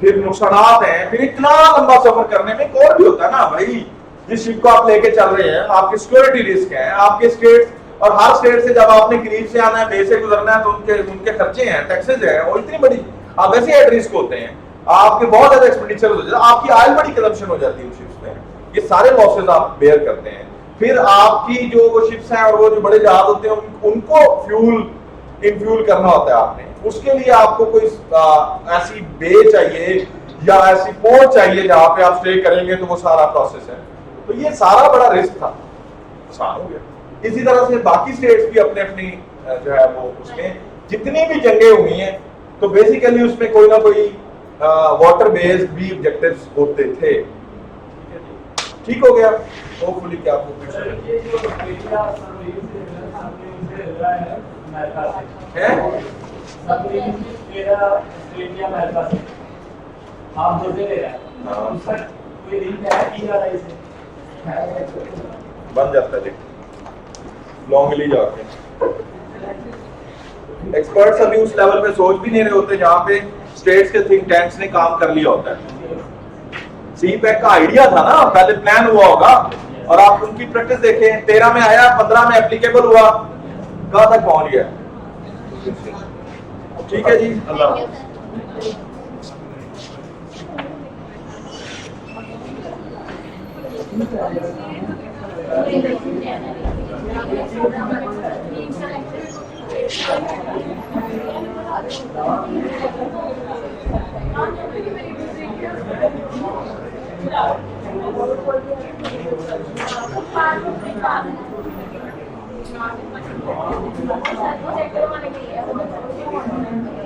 फिर नुकसानात हैं, फिर इतना लंबा सफर करने में एक और भी होता है ना भाई, जिस शिप को आप लेके चल रहे हैं आपकी सिक्योरिटी रिस्क है, आपके स्टेट और हर स्टेट से जब आपने करीब से आना है, बेस से गुजरना है, तो उनके खर्चे हैं, टैक्सेस हैं, और इतनी बड़ी आप वैसे एट रिस्क होते हैं, आपके बहुत ज्यादा एक्सपेंडिचर हो जाता है, आपकी ऑयल बड़ी कंजम्पशन हो जाती है शिप्स में, ये सारे लॉसेस आप बेयर करते हैं। फिर आपकी जो वो शिप्स हैं और वो जो बड़े जहाज होते हैं उनको इनफ्यूल करना होता है आपने, उसके लिए आपको कोई ऐसी बे चाहिए या ऐसी पोर्ट चाहिए जहां पे आप स्टे करेंगे, तो वो सारा प्रोसेस है। तो ये सारा बड़ा रिस्क था, आसान हो गया। इसी तरह से बाकी स्टेट्स भी अपने अपनी जो है वो उसमें जितनी भी जंगें हुई हैं, तो बेसिकली उसमें कोई ना कोई वाटर बेस्ड भी ऑब्जेक्टिव्स होते थे। ठीक हो गया, होपफुली क्या आपको फिर समझ ये जो एरिया सबमरीन से रहा है अमेरिका से है। सबमरीन तेरा ऑस्ट्रेलिया अमेरिका से आप जो दे रहे हैं हाँ। उसका कोई लिंक है TRI से बन जाता है लॉन्गली जाके। एक्सपर्ट्स अभी उस लेवल पे सोच भी नहीं रहे होते जहाँ पे स्टेट्स के थिंक टैंक्स ने काम कर लिया होता है। CPEC का आइडिया था ना, पहले प्लान हुआ होगा और आप उनकी प्रैक्टिस देखें, 13 में आया, 15 में एप्लीकेबल हुआ, कहाँ तक पहुंच गया। ठीक है जी, अल्लाह। Thank you.